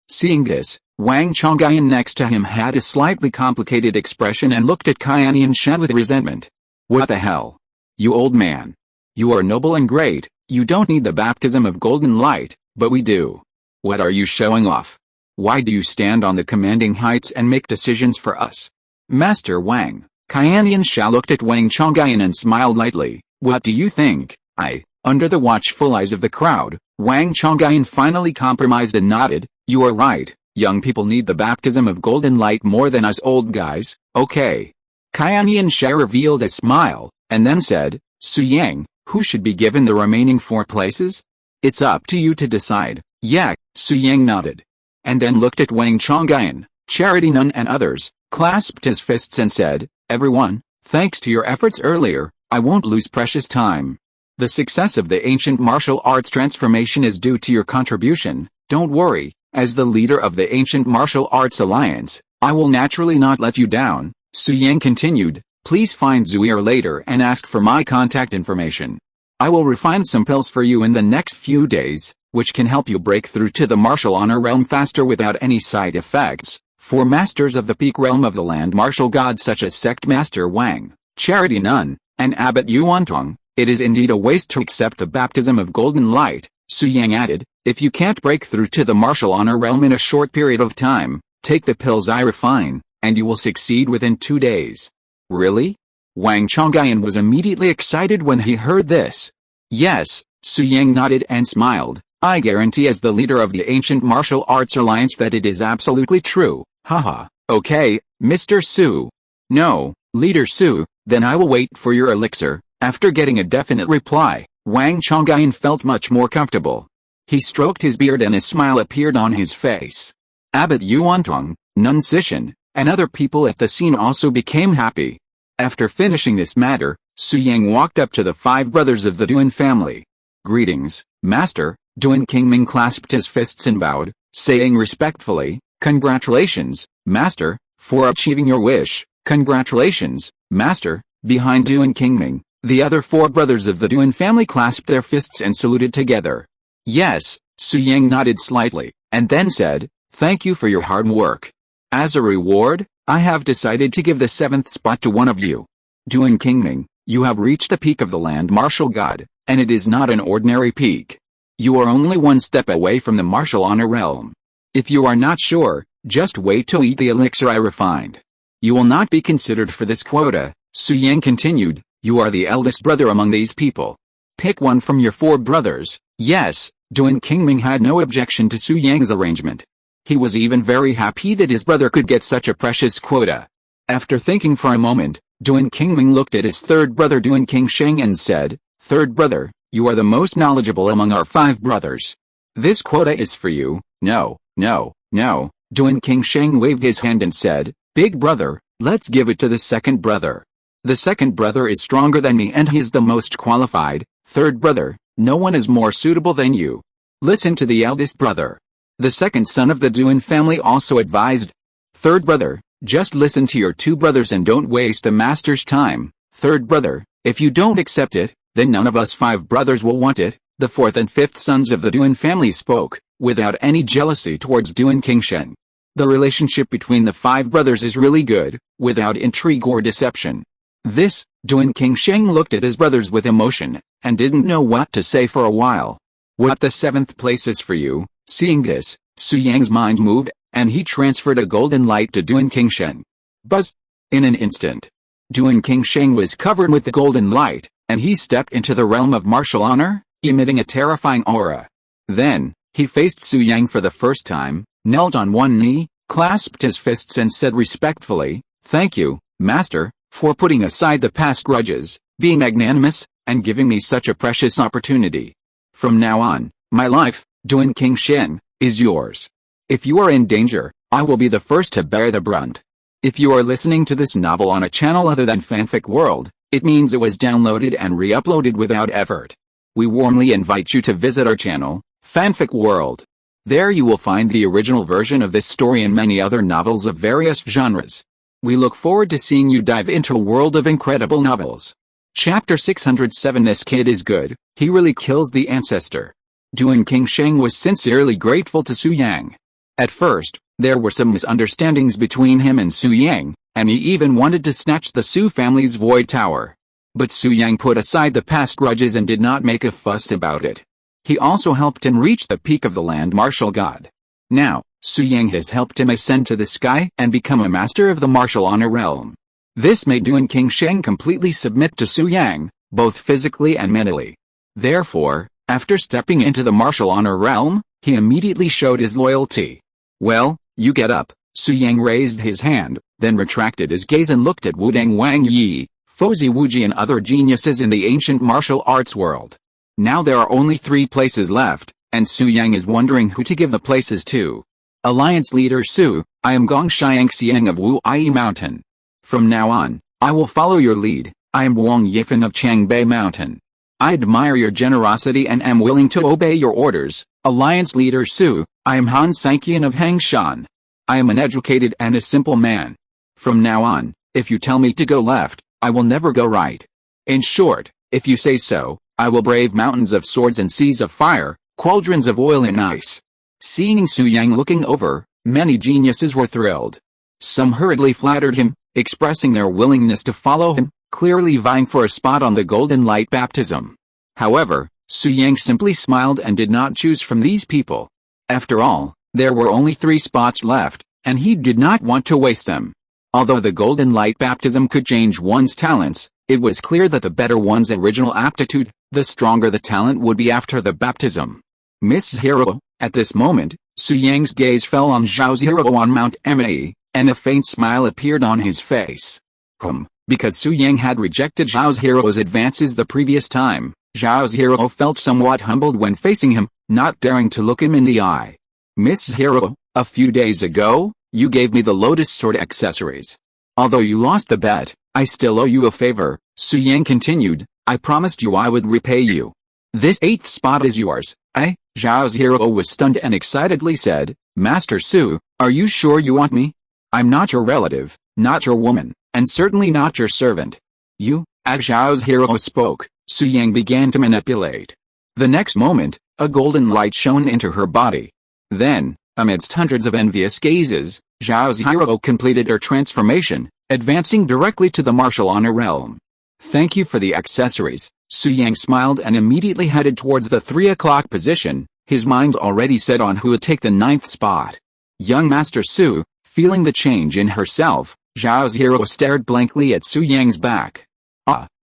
Seeing this, Wang Chongyuan next to him had a slightly complicated expression and looked at Qianian Shan with resentment. "What the hell? You old man. You are noble and great, you don't need the baptism of golden light, but we do. What are you showing off? Why do you stand on the commanding heights and make decisions for us?" "Master Wang," Qianian Sha looked at Wang Chongyuan and smiled lightly. "What do you think?" Under the watchful eyes of the crowd, Wang Chongyuan finally compromised and nodded. "You are right, young people need the baptism of golden light more than us old guys, okay." Qianian Sha revealed a smile, and then said, "Su Yang, who should be given the remaining 4 places? It's up to you to decide." "Yeah," Su Yang nodded. And then looked at Wang Chongyuan, Charity Nun and others, clasped his fists and said, "Everyone, thanks to your efforts earlier, I won't lose precious time. The success of the ancient martial arts transformation is due to your contribution. Don't worry, as the leader of the Ancient Martial Arts Alliance, I will naturally not let you down." Su Yang continued, "Please find Zuir later and ask for my contact information. I will refine some pills for you in the next few days, which can help you break through to the martial honor realm faster without any side effects. For masters of the peak realm of the land martial gods such as Sect Master Wang, Charity Nun, and Abbot Yuantong, it is indeed a waste to accept the baptism of golden light." Su Yang added, "If you can't break through to the martial honor realm in a short period of time, take the pills I refine, and you will succeed within 2 days." "Really?" Wang Chongyuan was immediately excited when he heard this. "Yes," Su Yang nodded and smiled. "I guarantee as the leader of the Ancient Martial Arts Alliance that it is absolutely true." "Haha, okay, Mr. Su." "No, Leader Su, then I will wait for your elixir." After getting a definite reply, Wang Chongyuan felt much more comfortable. He stroked his beard and a smile appeared on his face. Abbot Yuantong, Nun Sishan, and other people at the scene also became happy. After finishing this matter, Su Yang walked up to the 5 brothers of the Duan family. "Greetings, Master." Duan Qingming clasped his fists and bowed, saying respectfully, "Congratulations, Master, for achieving your wish." "Congratulations, Master." Behind Duan Qingming, the other 4 brothers of the Duan family clasped their fists and saluted together. "Yes," Su Yang nodded slightly, and then said, "Thank you for your hard work. As a reward, I have decided to give the 7th spot to one of you. Duan Qingming, you have reached the peak of the land martial god, and it is not an ordinary peak. You are only 1 step away from the martial honor realm. If you are not sure, just wait to eat the elixir I refined. You will not be considered for this quota." Su Yang continued, "You are the eldest brother among these people. Pick one from your 4 brothers." Yes, Duan Qingming had no objection to Su Yang's arrangement. He was even very happy that his brother could get such a precious quota. After thinking for a moment, Duan Qingming looked at his 3rd brother Duan Qingsheng and said, "Third brother, you are the most knowledgeable among our 5 brothers. This quota is for you." "No, no, no." Duan Qingsheng waved his hand and said, "Big brother, let's give it to the 2nd brother. The 2nd brother is stronger than me and he is the most qualified. Third brother, no one is more suitable than you. Listen to the eldest brother." The 2nd son of the Duan family also advised, "Third brother, just listen to your 2 brothers and don't waste the master's time. Third brother, if you don't accept it, then none of us 5 brothers will want it." The 4th and 5th sons of the Duan family spoke, without any jealousy towards Duan Qingsheng. The relationship between the 5 brothers is really good, without intrigue or deception. This, Duan Qingsheng looked at his brothers with emotion, and didn't know what to say for a while. "What the 7th place is for you," Seeing this, Su Yang's mind moved, and he transferred a golden light to Duan Qingsheng. Buzz! In an instant, Duan Qingsheng was covered with the golden light, and he stepped into the realm of martial honor, emitting a terrifying aura. Then, he faced Su Yang for the first time, knelt on one knee, clasped his fists and said respectfully, "Thank you, Master, for putting aside the past grudges, being magnanimous, and giving me such a precious opportunity. From now on, my life, Duan Qingsheng, is yours. If you are in danger, I will be the first to bear the brunt." If you are listening to this novel on a channel other than Fanfic World, it means it was downloaded and re-uploaded without effort. We warmly invite you to visit our channel, Fanfic World. There you will find the original version of this story and many other novels of various genres. We look forward to seeing you dive into a world of incredible novels. Chapter 607. This kid is good, he really kills the ancestor. Duan Qingsheng was sincerely grateful to Su Yang. At first, there were some misunderstandings between him and Su Yang, and he even wanted to snatch the Su family's void tower. But Su Yang put aside the past grudges and did not make a fuss about it. He also helped him reach the peak of the land martial god. Now, Su Yang has helped him ascend to the sky and become a master of the martial honor realm. This made Duan Qingsheng completely submit to Su Yang, both physically and mentally. Therefore, after stepping into the martial honor realm, he immediately showed his loyalty. "Well, you get up." Su Yang raised his hand, then retracted his gaze and looked at Wudang Wang Yi, Fozi Wuji and other geniuses in the ancient martial arts world. Now there are only 3 places left, and Su Yang is wondering who to give the places to. Alliance Leader Su, I am Gong Xiangxiang of Wu Ai Mountain. From now on, I will follow your lead. I am Wang Yifan of Changbei Mountain. I admire your generosity and am willing to obey your orders. Alliance Leader Su, I am Han Sanqian of Hangshan. I am an educated and a simple man. From now on, if you tell me to go left, I will never go right. In short, if you say so, I will brave mountains of swords and seas of fire, cauldrons of oil and ice. Seeing Su Yang looking over, many geniuses were thrilled. Some hurriedly flattered him, expressing their willingness to follow him, clearly vying for a spot on the golden light baptism. However, Su Yang simply smiled and did not choose from these people. After all, there were only 3 spots left, and he did not want to waste them. Although the golden light baptism could change one's talents, it was clear that the better one's original aptitude, the stronger the talent would be after the baptism. Miss Hero, at this moment, Su Yang's gaze fell on Zhao's hero on Mount Emei, and a faint smile appeared on his face. Because Su Yang had rejected Zhao's hero's advances the previous time, Zhao's hero felt somewhat humbled when facing him, not daring to look him in the eye. Miss Hero, a few days ago, you gave me the lotus sword accessories. Although you lost the bet, I still owe you a favor, Su Yang continued. I promised you I would repay you. This 8th spot is yours. Zhao's hero was stunned and excitedly said, Master Su, are you sure you want me? I'm not your relative, not your woman, and certainly not your servant. You, as Zhao's hero spoke, Su Yang began to manipulate. The next moment, a golden light shone into her body. Then, amidst hundreds of envious gazes, Zhao's hero completed her transformation, advancing directly to the martial honor realm. Thank you for the accessories. Su Yang smiled and immediately headed towards the 3 o'clock position, his mind already set on who would take the 9th spot. Young Master Su, feeling the change in herself, Zhao's hero stared blankly at Su Yang's back.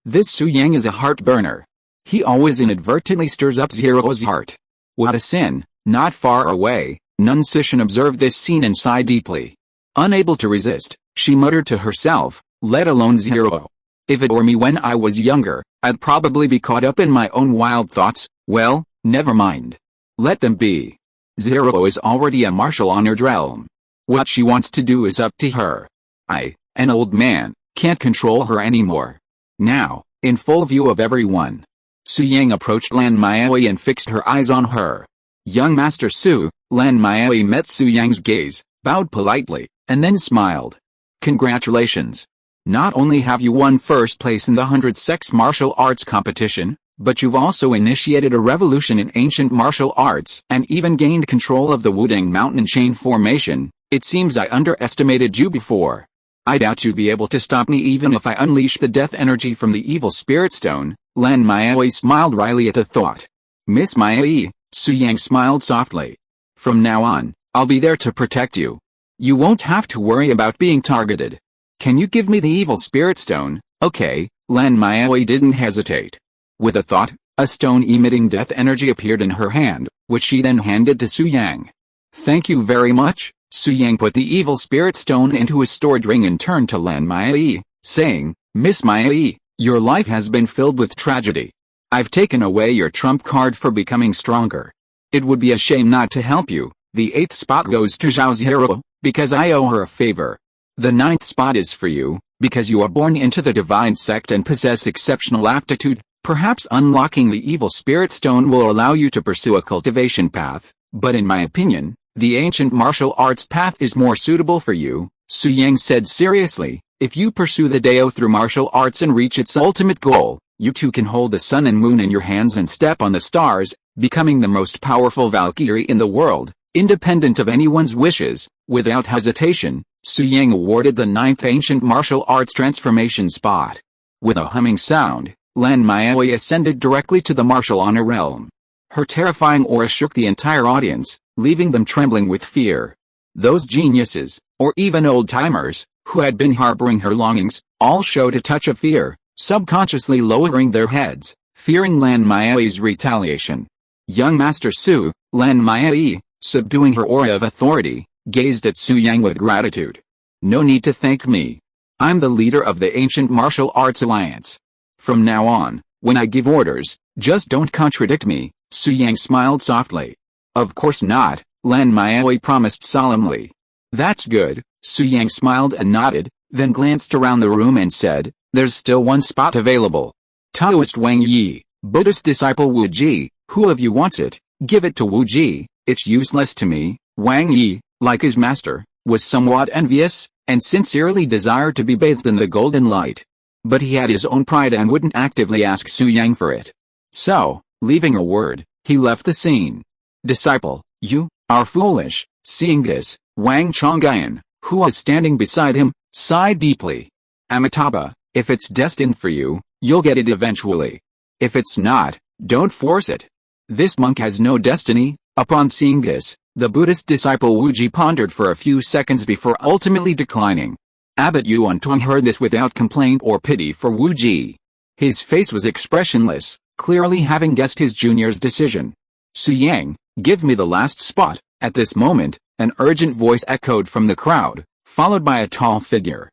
This Su Yang is a heart burner. He always inadvertently stirs up Zero's heart. What a sin. Not far away, Nun Sishan observed this scene and sighed deeply. Unable to resist, she muttered to herself, let alone Zero. If it were me when I was younger, I'd probably be caught up in my own wild thoughts. Well, never mind. Let them be. Zero is already a martial honored realm. What she wants to do is up to her. I, an old man, can't control her anymore. Now, in full view of everyone, Su Yang approached Lan Maui and fixed her eyes on her. Young Master Su, Lan Maui met Su Yang's gaze, bowed politely, and then smiled. Congratulations. Not only have you won first place in the 100 sex martial arts competition, but you've also initiated a revolution in ancient martial arts and even gained control of the Wudang mountain chain formation. It seems I underestimated you before. I doubt you'd be able to stop me even if I unleash the death energy from the evil spirit stone. Lan Maui smiled wryly at the thought. Miss Maui, Su Yang smiled softly. From now on, I'll be there to protect you. You won't have to worry about being targeted. Can you give me the evil spirit stone? Okay, Lan Maui didn't hesitate. With a thought, a stone emitting death energy appeared in her hand, which she then handed to Su Yang. Thank you very much. Su Yang put the evil spirit stone into his storage ring and turned to Lan Maui, saying, Miss Maui, your life has been filled with tragedy. I've taken away your trump card for becoming stronger. It would be a shame not to help you. The 8th spot goes to Zhao Zhiro, because I owe her a favor. The 9th spot is for you, because you are born into the divine sect and possess exceptional aptitude. Perhaps unlocking the evil spirit stone will allow you to pursue a cultivation path, but in my opinion, the ancient martial arts path is more suitable for you, Su Yang said seriously. If you pursue the Dao through martial arts and reach its ultimate goal, you too can hold the sun and moon in your hands and step on the stars, becoming the most powerful Valkyrie in the world, independent of anyone's wishes. Without hesitation, Su Yang awarded the 9th ancient martial arts transformation spot. With a humming sound, Lan Maui ascended directly to the martial honor realm. Her terrifying aura shook the entire audience, leaving them trembling with fear. Those geniuses, or even old-timers, who had been harboring her longings, all showed a touch of fear, subconsciously lowering their heads, fearing Lan Maui's retaliation. Young Master Su, Lan Maui, subduing her aura of authority, gazed at Su Yang with gratitude. No need to thank me. I'm the leader of the Ancient Martial Arts Alliance. From now on, when I give orders, just don't contradict me, Su Yang smiled softly. Of course not, Lan Maui promised solemnly. That's good, Su Yang smiled and nodded, then glanced around the room and said, there's still one spot available. Taoist Wang Yi, Buddhist disciple Wu Ji, who of you wants it? Give it to Wu Ji, it's useless to me. Wang Yi, like his master, was somewhat envious, and sincerely desired to be bathed in the golden light. But he had his own pride and wouldn't actively ask Su Yang for it. So, leaving a word, he left the scene. Disciple, you are foolish. Seeing this, Wang Chongyan, who was standing beside him, sighed deeply. Amitabha, if it's destined for you, you'll get it eventually. If it's not, don't force it. This monk has no destiny. Upon seeing this, the Buddhist disciple Wuji pondered for a few seconds before ultimately declining. Abbot Yuantong heard this without complaint or pity for Wuji. His face was expressionless, clearly having guessed his junior's decision. Su Yang, give me the last spot. At this moment, an urgent voice echoed from the crowd, followed by a tall figure.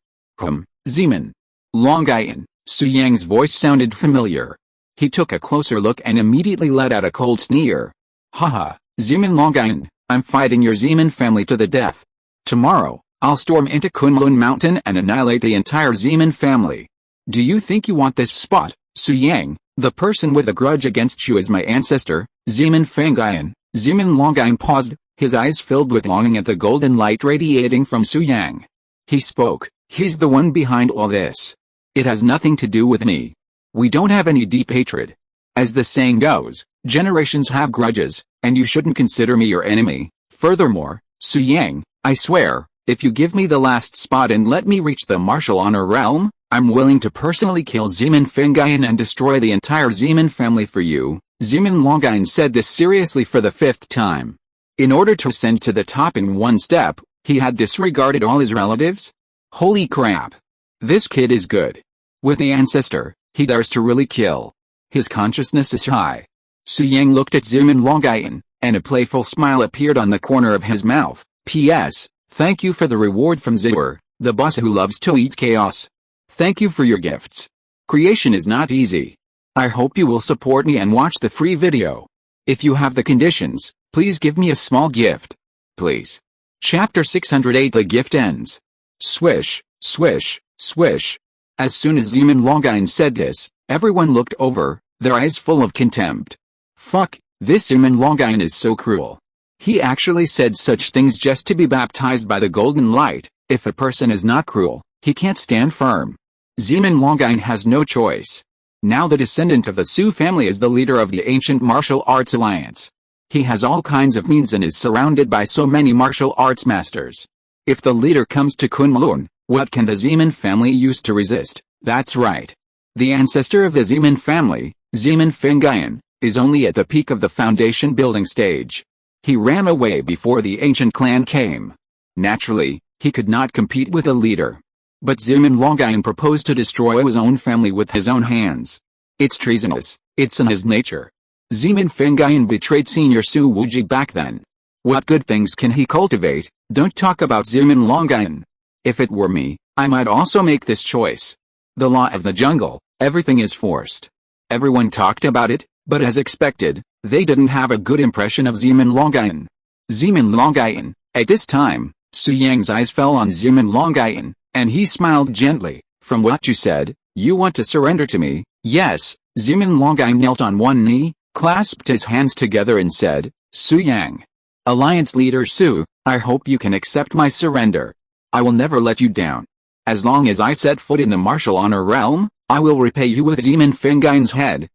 Zeman. Longian. Su Yang's voice sounded familiar. He took a closer look and immediately let out a cold sneer. Haha, Zeman Longian, I'm fighting your Zeman family to the death. Tomorrow, I'll storm into Kunlun Mountain and annihilate the entire Zeman family. Do you think you want this spot, Su Yang? The person with a grudge against you is my ancestor, Zeman Fangian. Zeman Longian paused, his eyes filled with longing at the golden light radiating from Su Yang. He spoke, he's the one behind all this. It has nothing to do with me. We don't have any deep hatred. As the saying goes, generations have grudges, and you shouldn't consider me your enemy. Furthermore, Su Yang, I swear, if you give me the last spot and let me reach the martial honor realm, I'm willing to personally kill Zeman Fangian and destroy the entire Zeman family for you. Zeman Longian said this seriously for the 5th time. In order to ascend to the top in one step, he had disregarded all his relatives? Holy crap. This kid is good. With the ancestor, he dares to really kill. His consciousness is high. Su Yang looked at Zeman Longian, and a playful smile appeared on the corner of his mouth. P.S. Thank you for the reward from Ziwer, the boss who loves to eat chaos. Thank you for your gifts. Creation is not easy. I hope you will support me and watch the free video. If you have the conditions, please give me a small gift. Please. Chapter 608 The gift ends. Swish, swish, swish. As soon as Zeman Longian said this, everyone looked over, their eyes full of contempt. Fuck, this Zeman Longian is so cruel. He actually said such things just to be baptized by the golden light. If a person is not cruel, he can't stand firm. Zeman Longian has no choice. Now the descendant of the Su family is the leader of the Ancient Martial Arts Alliance. He has all kinds of means and is surrounded by so many martial arts masters. If the leader comes to Kunlun, what can the Zeman family use to resist? That's right. The ancestor of the Zeman family, Zeman Fangian, is only at the peak of the foundation building stage. He ran away before the ancient clan came. Naturally, he could not compete with a leader. But Zimin Longyuan proposed to destroy his own family with his own hands. It's treasonous, it's in his nature. Zimin Longyuan betrayed Senior Su Wuji back then. What good things can he cultivate? Don't talk about Zimin Longyuan. If it were me, I might also make this choice. The law of the jungle, everything is forced. Everyone talked about it, but as expected, they didn't have a good impression of Zimin Longyuan. Zimin Longyuan, at this time, Su Yang's eyes fell on Zimin Longyuan, and he smiled gently. From what you said, you want to surrender to me? Yes. Zimin Longyuan knelt on one knee, clasped his hands together and said, Su Yang. Alliance leader Su, I hope you can accept my surrender. I will never let you down. As long as I set foot in the martial honor realm, I will repay you with Zimin Longyuan's head.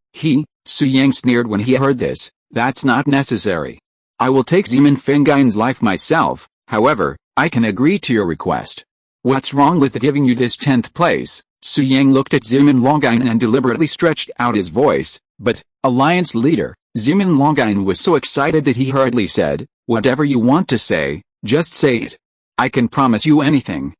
Su Yang sneered when he heard this. That's not necessary. I will take Zimin Longyuan's life myself. However, I can agree to your request. What's wrong with giving you this 10th place? Su Yang looked at Zimin Longyuan and deliberately stretched out his voice, but, Alliance leader, Zimin Longyuan was so excited that he hurriedly said, whatever you want to say, just say it. I can promise you anything.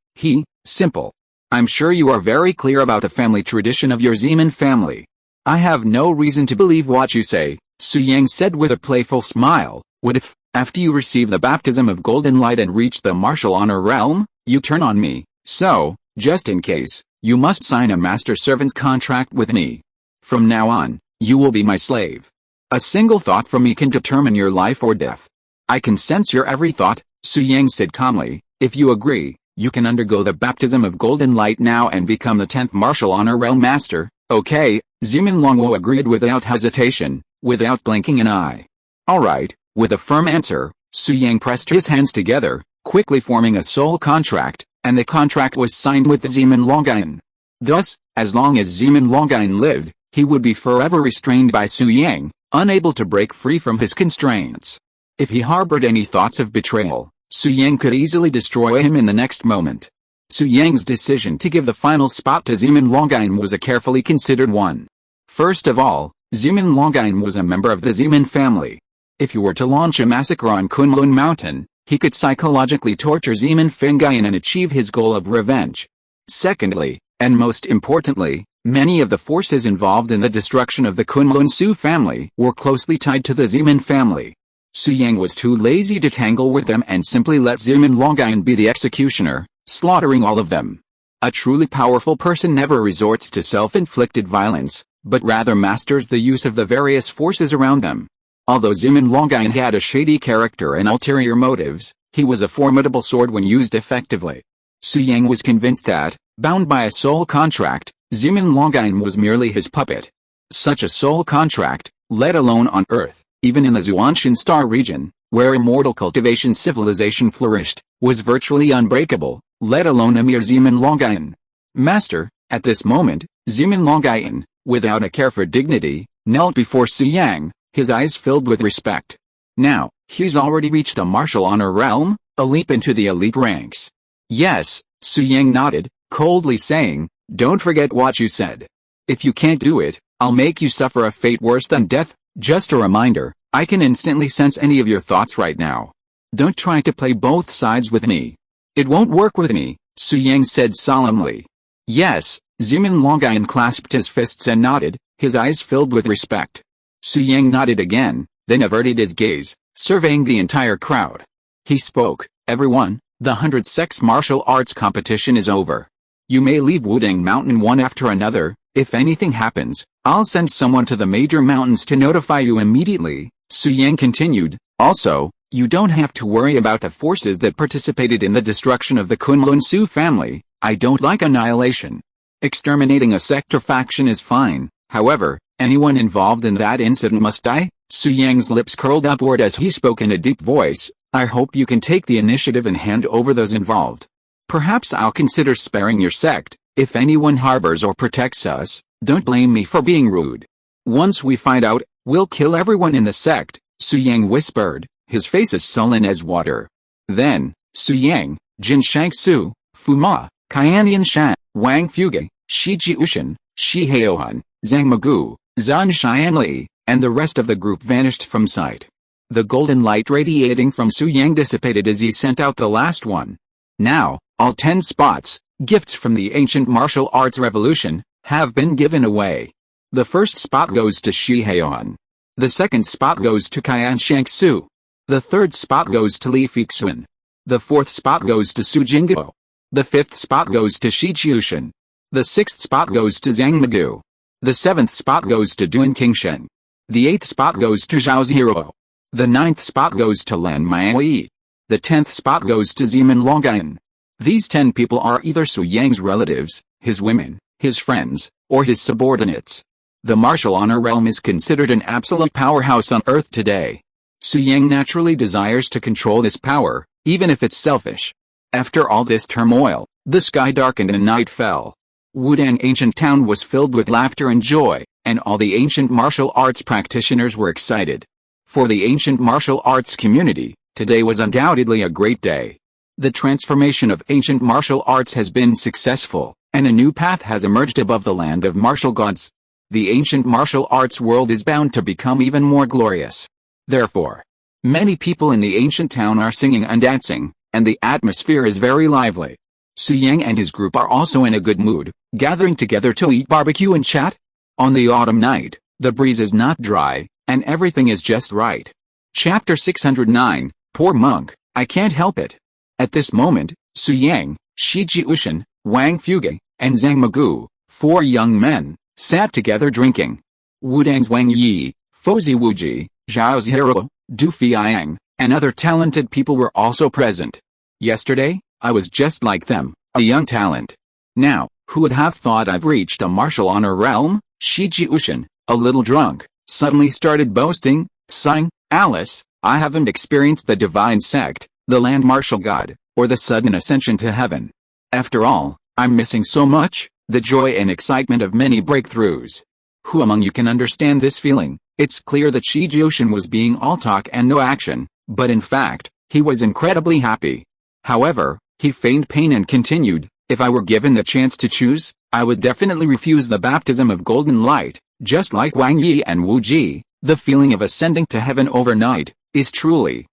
Simple. I'm sure you are very clear about the family tradition of your Zimin family. I have no reason to believe what you say, Su Yang said with a playful smile. What if, after you receive the baptism of golden light and reach the martial honor realm, you turn on me? So, just in case, you must sign a master-servant's contract with me. From now on, you will be my slave. A single thought from me can determine your life or death. I can sense your every thought, Su Yang said calmly. If you agree, you can undergo the baptism of golden light now and become the 10th martial honor realm master. Okay, Zimin Longyuan agreed without hesitation, without blinking an eye. Alright, with a firm answer, Su Yang pressed his hands together, quickly forming a soul contract, and the contract was signed with Zimin Longyuan. Thus, as long as Zimin Longyuan lived, he would be forever restrained by Su Yang, unable to break free from his constraints. If he harbored any thoughts of betrayal, Su Yang could easily destroy him in the next moment. Su Yang's decision to give the final spot to Zimin Longyuan was a carefully considered one. First of all, Zimin Longyuan was a member of the Zimin family. If he were to launch a massacre on Kunlun Mountain, he could psychologically torture Zimin Longyuan and achieve his goal of revenge. Secondly, and most importantly, many of the forces involved in the destruction of the Kunlun Su family were closely tied to the Zimin family. Su Yang was too lazy to tangle with them and simply let Zimin Longyuan be the executioner, slaughtering all of them. A truly powerful person never resorts to self-inflicted violence, but rather masters the use of the various forces around them. Although Zimin Longyuan had a shady character and ulterior motives, he was a formidable sword when used effectively. Su Yang was convinced that, bound by a soul contract, Zimin Longyuan was merely his puppet. Such a soul contract, let alone on Earth, even in the Xuantian star region, where immortal cultivation civilization flourished, was virtually unbreakable, let alone a mere Zimin Longyuan. Master, at this moment, Zimin Longyuan, without a care for dignity, knelt before Su Yang, his eyes filled with respect. Now, he's already reached the martial honor realm, a leap into the elite ranks. Yes, Su Yang nodded, coldly saying, don't forget what you said. If you can't do it, I'll make you suffer a fate worse than death. Just a reminder, I can instantly sense any of your thoughts right now. Don't try to play both sides with me. It won't work with me, Su Yang said solemnly. Yes, Zimin Longyuan clasped his fists and nodded, his eyes filled with respect. Su Yang nodded again, then averted his gaze, surveying the entire crowd. He spoke, everyone, the 100-sex martial arts competition is over. You may leave Wudang Mountain one after another. If anything happens, I'll send someone to the major mountains to notify you immediately, Su Yang continued. Also, you don't have to worry about the forces that participated in the destruction of the Kunlun Su family. I don't like annihilation. Exterminating a sect or faction is fine, however, anyone involved in that incident must die. Su Yang's lips curled upward as he spoke in a deep voice. I hope you can take the initiative and hand over those involved. Perhaps I'll consider sparing your sect. If anyone harbors or protects us, don't blame me for being rude. Once we find out, we'll kill everyone in the sect, Su Yang whispered, his face as sullen as water. Then, Su Yang, Jin Shangsu, Fu Ma, Qianian Shan, Wang Fuge, Shi Jiushan, Shi Heohan, Zhang Magu, Zhan Xianli, and the rest of the group vanished from sight. The golden light radiating from Su Yang dissipated as he sent out the last one. Now, all 10 spots, gifts from the ancient martial arts revolution, have been given away. The first spot goes to Shi Heian. The second spot goes to Qian Shangsu. The third spot goes to Li Fixuan. The fourth spot goes to Su Jingguo. The fifth spot goes to Shi Qiushan. The sixth spot goes to Zhang Megu. The seventh spot goes to Duan Qingshen. The eighth spot goes to Zhao Zihiro. The ninth spot goes to Lan Maiyi. The 10th spot goes to Zeman Longyan. These 10 people are either Su Yang's relatives, his women, his friends, or his subordinates. The martial honor realm is considered an absolute powerhouse on Earth today. Su Yang naturally desires to control this power, even if it's selfish. After all this turmoil, the sky darkened and night fell. Wudang ancient town was filled with laughter and joy, and all the ancient martial arts practitioners were excited. For the ancient martial arts community, today was undoubtedly a great day. The transformation of ancient martial arts has been successful, and a new path has emerged above the land of martial gods. The ancient martial arts world is bound to become even more glorious. Therefore, many people in the ancient town are singing and dancing, and the atmosphere is very lively. Su Yang and his group are also in a good mood, gathering together to eat barbecue and chat. On the autumn night, the breeze is not dry, and everything is just right. Chapter 609, Poor Monk, I Can't Help It. At this moment, Su Yang, Shi Qiushan, Wang Fuge, and Zhang Megu, 4 young men, sat together drinking. Wudang's Wang Yi, Fozi Wuji, Zhao Zihiro, Du Fiang, and other talented people were also present. Yesterday, I was just like them, a young talent. Now, who would have thought I've reached a martial honor realm? Shi Qiushan, a little drunk, suddenly started boasting, sighing, Alice, I haven't experienced the divine sect, the land martial god, or the sudden ascension to heaven. After all, I'm missing so much, the joy and excitement of many breakthroughs. Who among you can understand this feeling? It's clear that Shi Qiushan was being all talk and no action, but in fact, he was incredibly happy. However, he feigned pain and continued, if I were given the chance to choose, I would definitely refuse the baptism of golden light. Just like Wang Yi and Wu Ji, the feeling of ascending to heaven overnight is truly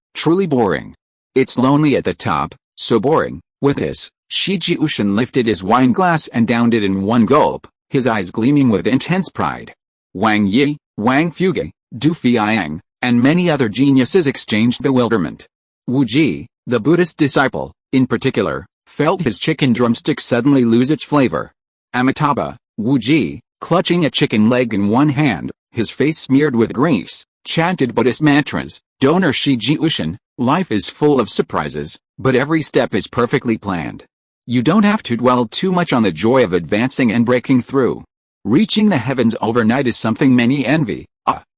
boring. It's lonely at the top, so boring. With this, Shi Qiushan lifted his wine glass and downed it in one gulp, his eyes gleaming with intense pride. Wang Yi, Wang Fuge, Du Fiang, and many other geniuses exchanged bewilderment. Wu Ji, the Buddhist disciple, in particular, felt his chicken drumstick suddenly lose its flavor. Amitabha, Wu Ji, clutching a chicken leg in one hand, his face smeared with grease, chanted Buddhist mantras. Donor Shi Qiushan, life is full of surprises, but every step is perfectly planned. You don't have to dwell too much on the joy of advancing and breaking through. Reaching the heavens overnight is something many envy.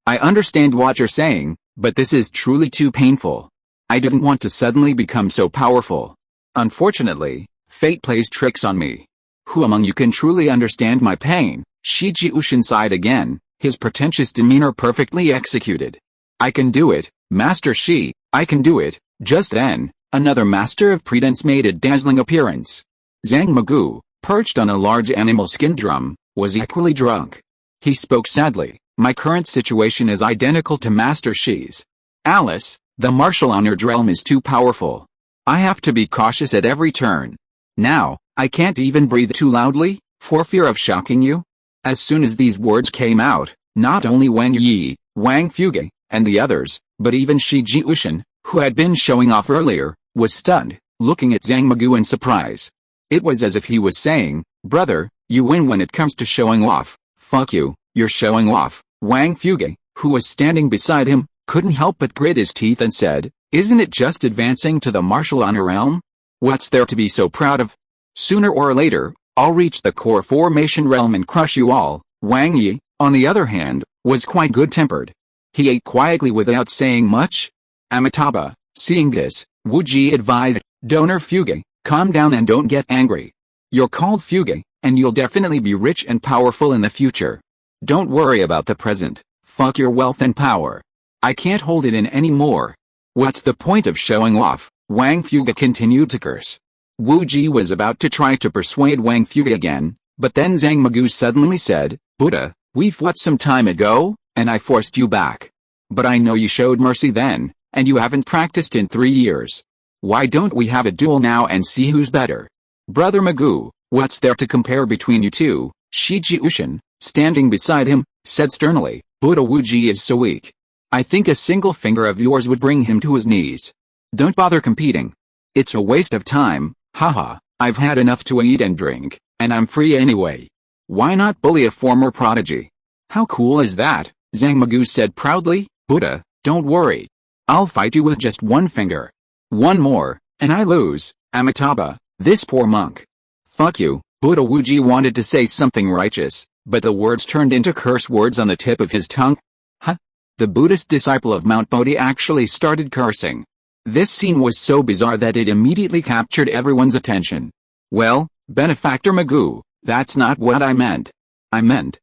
I understand what you're saying, but this is truly too painful. I didn't want to suddenly become so powerful. Unfortunately, fate plays tricks on me. Who among you can truly understand my pain? Shi Qiushan sighed again, his pretentious demeanor perfectly executed. I can do it, Master Shi, I can do it. Just then, another master of pretense made a dazzling appearance. Zhang Megu, perched on a large animal skin drum, was equally drunk. He spoke sadly, my current situation is identical to Master Shi's. Alice, the martial honored realm is too powerful. I have to be cautious at every turn. Now, I can't even breathe too loudly, for fear of shocking you. As soon as these words came out, not only Wang Yi, Wang Fuge, and the others, but even Shi Qiushan, who had been showing off earlier, was stunned, looking at Zhang Megu in surprise. It was as if he was saying, brother, you win when it comes to showing off. Fuck you, you're showing off. Wang Fuge, who was standing beside him, couldn't help but grit his teeth and said, isn't it just advancing to the martial honor realm? What's there to be so proud of? Sooner or later, I'll reach the core formation realm and crush you all. Wang Yi, on the other hand, was quite good-tempered. He ate quietly without saying much. Amitabha, seeing this, Wu Ji advised, Donor Fuge, calm down and don't get angry. You're called Fuge, and you'll definitely be rich and powerful in the future. Don't worry about the present. Fuck your wealth and power. I can't hold it in anymore. What's the point of showing off? Wang Fuge continued to curse. Wu Ji was about to try to persuade Wang Fuge again, but then Zhang Megu suddenly said, Buddha, we fought some time ago, and I forced you back. But I know you showed mercy then, and you haven't practiced in 3 years. Why don't we have a duel now and see who's better? Brother Magoo, what's there to compare between you two? Shiji Ushin, standing beside him, said sternly, Buddha Wuji is so weak. I think a single finger of yours would bring him to his knees. Don't bother competing. It's a waste of time, haha, I've had enough to eat and drink, and I'm free anyway. Why not bully a former prodigy? How cool is that? Zhang Magoo said proudly. Buddha, don't worry. I'll fight you with just one finger. One more, and I lose, Amitabha, this poor monk. Fuck you. Buddha Wuji wanted to say something righteous, but the words turned into curse words on the tip of his tongue. Huh? The Buddhist disciple of Mount Bodhi actually started cursing. This scene was so bizarre that it immediately captured everyone's attention. Well, Benefactor Magoo, that's not what I meant. I meant,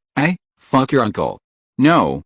fuck your uncle. No,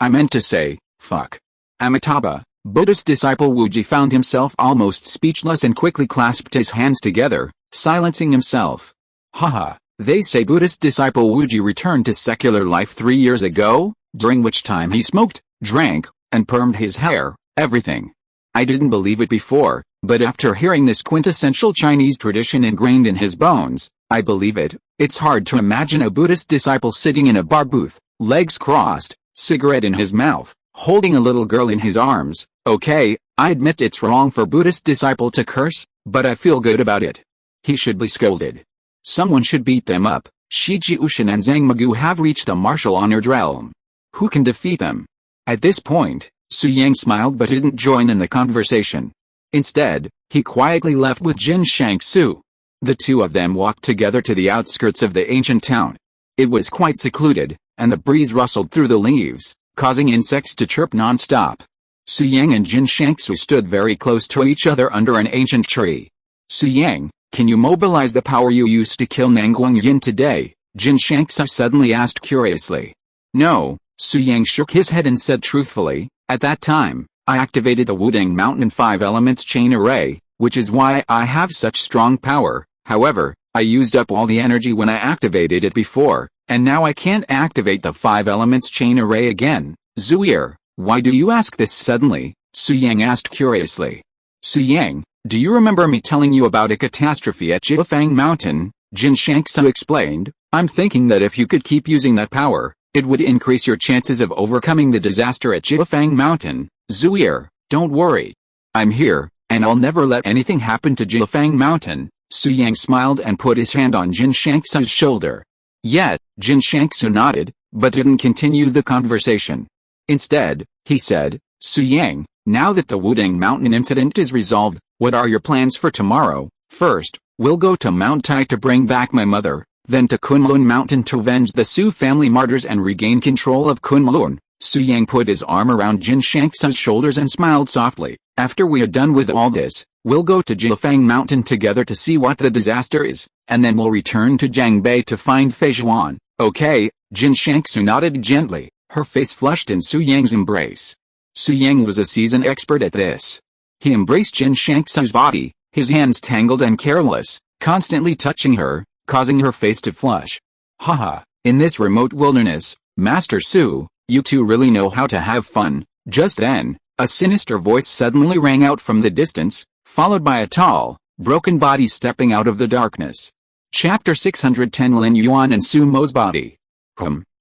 I meant to say, fuck. Amitabha, Buddhist disciple Wuji found himself almost speechless and quickly clasped his hands together, silencing himself. Haha, they say Buddhist disciple Wuji returned to secular life 3 years ago, during which time he smoked, drank, and permed his hair, everything. I didn't believe it before, but after hearing this quintessential Chinese tradition ingrained in his bones, I believe it. It's hard to imagine a Buddhist disciple sitting in a bar booth, legs crossed, cigarette in his mouth, holding a little girl in his arms. Okay, I admit it's wrong for Buddhist disciple to curse, but I feel good about it. He should be scolded. Someone should beat them up. Shiji Ushin and Zhang Magoo have reached the martial honored realm. Who can defeat them? At this point, Su Yang smiled but didn't join in the conversation. Instead, he quietly left with Jin Shangsu. The two of them walked together to the outskirts of the ancient town. It was quite secluded, and the breeze rustled through the leaves, causing insects to chirp non-stop. Su Yang and Jin Shangsu stood very close to each other under an ancient tree. Su Yang, can you mobilize the power you used to kill Nanguang Yin today? Jin Shangsu suddenly asked curiously. No, Su Yang shook his head and said truthfully, at that time, I activated the Wudang Mountain 5 elements chain array, which is why I have such strong power. However, I used up all the energy when I activated it before, and now I can't activate the 5 elements chain array again. Zuir, why do you ask this suddenly? Su Yang asked curiously. Su Yang, do you remember me telling you about a catastrophe at Jifang Mountain? Jin Shangsu explained. I'm thinking that if you could keep using that power, it would increase your chances of overcoming the disaster at Jifang Mountain. Zuir, don't worry. I'm here, and I'll never let anything happen to Jifang Mountain. Su Yang smiled and put his hand on Jin Shangsu's shoulder. Yet, Jin Shangsu nodded, but didn't continue the conversation. Instead, he said, Su Yang, now that the Wudang Mountain incident is resolved, what are your plans for tomorrow? First, we'll go to Mount Tai to bring back my mother, then to Kunlun Mountain to avenge the Su family martyrs and regain control of Kunlun. Su Yang put his arm around Jin Shangsu's shoulders and smiled softly. After we are done with all this, we'll go to Jifang Mountain together to see what the disaster is, and then we'll return to Jiangbei to find Fei Zhuan. Okay, Jin Shangsu nodded gently, her face flushed in Su Yang's embrace. Su Yang was a seasoned expert at this. He embraced Jin Shangsu's body, his hands tangled and careless, constantly touching her, causing her face to flush. Haha, in this remote wilderness, Master Su, you two really know how to have fun. Just then, a sinister voice suddenly rang out from the distance, followed by a tall, broken body stepping out of the darkness. Chapter 610 Lin Yuan and Su Mo's body.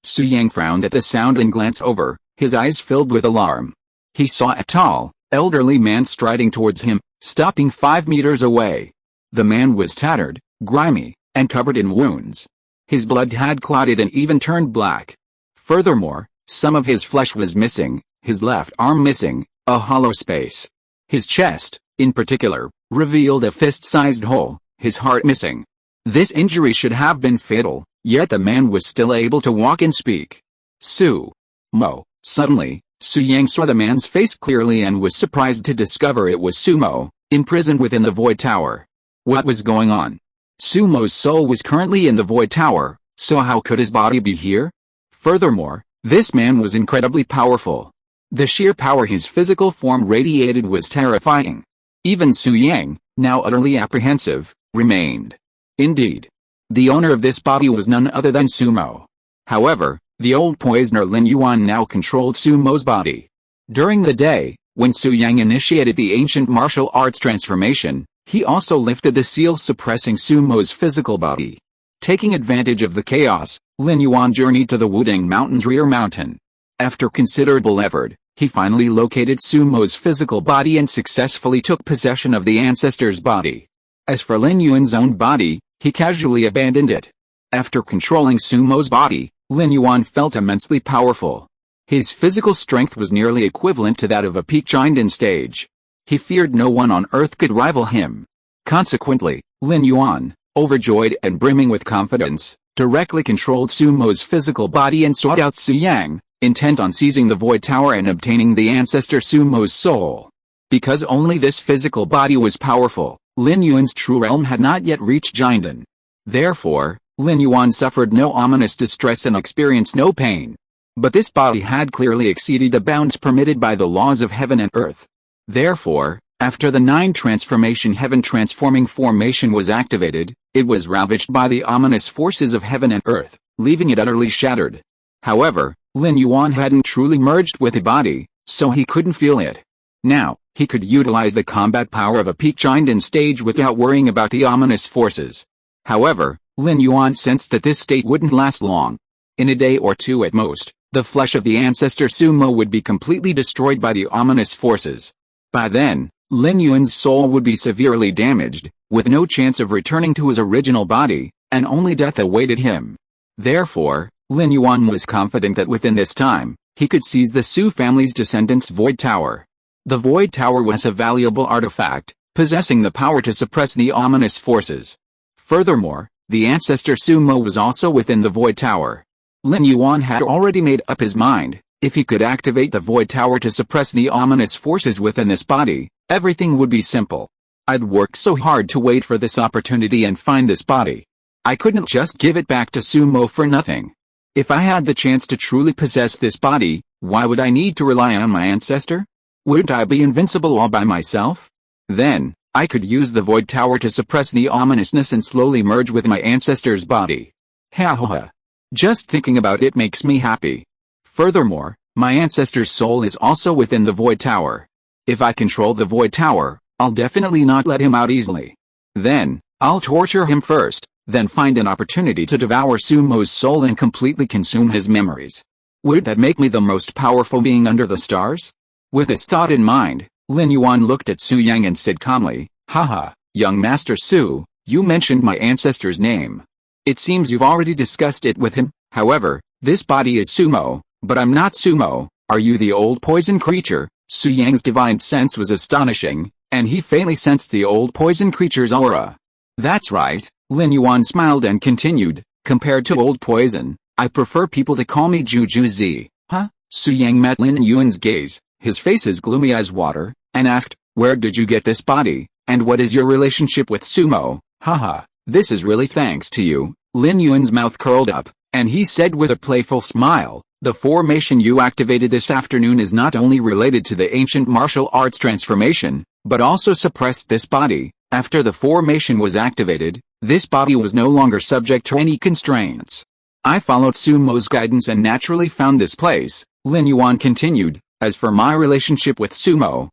Su Yang frowned at the sound and glanced over, his eyes filled with alarm. He saw a tall, elderly man striding towards him, stopping 5 meters away. The man was tattered, grimy, and covered in wounds. His blood had clotted and even turned black. Furthermore, some of his flesh was missing, his left arm missing, a hollow space. His chest, in particular, revealed a fist-sized hole, his heart missing. This injury should have been fatal, yet the man was still able to walk and speak. Su Mo. Suddenly, Su Yang saw the man's face clearly and was surprised to discover it was Su Mo, imprisoned within the Void Tower. What was going on? Su Mo's soul was currently in the Void Tower, so how could his body be here? Furthermore, this man was incredibly powerful. The sheer power his physical form radiated was terrifying. Even Su Yang, now utterly apprehensive, remained. Indeed, the owner of this body was none other than Su Mo. However, The old poisoner Lin Yuan now controlled Sumo's body. During the day, when Su Yang initiated the ancient martial arts transformation, he also lifted the seal suppressing Sumo's physical body. Taking advantage of the chaos, Lin Yuan journeyed to the Wuding Mountain's rear mountain. After considerable effort, he finally located Sumo's physical body and successfully took possession of the ancestor's body. As for Lin Yuan's own body, he casually abandoned it. After controlling Sumo's body, Lin Yuan felt immensely powerful. His physical strength was nearly equivalent to that of a peak giant in stage. He feared no one on earth could rival him. Consequently, Lin Yuan, overjoyed and brimming with confidence, directly controlled Sumo's physical body and sought out Su Yang, intent on seizing the Void Tower and obtaining the ancestor Sumo's soul. Because only this physical body was powerful, Lin Yuan's true realm had not yet reached Jinden. Therefore, Lin Yuan suffered no ominous distress and experienced no pain. But this body had clearly exceeded the bounds permitted by the laws of heaven and earth. Therefore, after the 9 transformation heaven transforming formation was activated, it was ravaged by the ominous forces of heaven and earth, leaving it utterly shattered. However, Lin Yuan hadn't truly merged with the body, so he couldn't feel it. Now, he could utilize the combat power of a peak giant in stage without worrying about the ominous forces. However, Lin Yuan sensed that this state wouldn't last long. In a day or two at most, the flesh of the ancestor Sumo would be completely destroyed by the ominous forces. By then, Lin Yuan's soul would be severely damaged, with no chance of returning to his original body, and only death awaited him. Therefore, Lin Yuan was confident that within this time, he could seize the Su family's descendants' Void Tower. The Void Tower was a valuable artifact, possessing the power to suppress the ominous forces. Furthermore, the ancestor Sumo was also within the Void Tower. Lin Yuan had already made up his mind, if he could activate the Void Tower to suppress the ominous forces within this body, everything would be simple. I'd worked so hard to wait for this opportunity and find this body. I couldn't just give it back to Sumo for nothing. If I had the chance to truly possess this body, why would I need to rely on my ancestor? Wouldn't I be invincible all by myself? Then, I could use the Void Tower to suppress the ominousness and slowly merge with my ancestor's body. Ha ha ha. Just thinking about it makes me happy. Furthermore, my ancestor's soul is also within the Void Tower. If I control the Void Tower, I'll definitely not let him out easily. Then, I'll torture him first, then find an opportunity to devour Sumo's soul and completely consume his memories. Would that make me the most powerful being under the stars? With this thought in mind, Lin Yuan looked at Su Yang and said calmly, "Haha, young Master Su, you mentioned my ancestor's name. It seems you've already discussed it with him. However, this body is Sumo, but I'm not Sumo. Are you the old poison creature?" Su Yang's divine sense was astonishing, and he faintly sensed the old poison creature's aura. "That's right," Lin Yuan smiled and continued, "compared to old poison, I prefer people to call me Juju Z." Huh? Su Yang met Lin Yuan's gaze, his face as gloomy as water, and asked, "Where did you get this body, and what is your relationship with Sumo?" "Haha, this is really thanks to you." Lin Yuan's mouth curled up, and he said with a playful smile, "The formation you activated this afternoon is not only related to the ancient martial arts transformation, but also suppressed this body. After the formation was activated, this body was no longer subject to any constraints. I followed Sumo's guidance and naturally found this place." Lin Yuan continued, "As for my relationship with Sumo,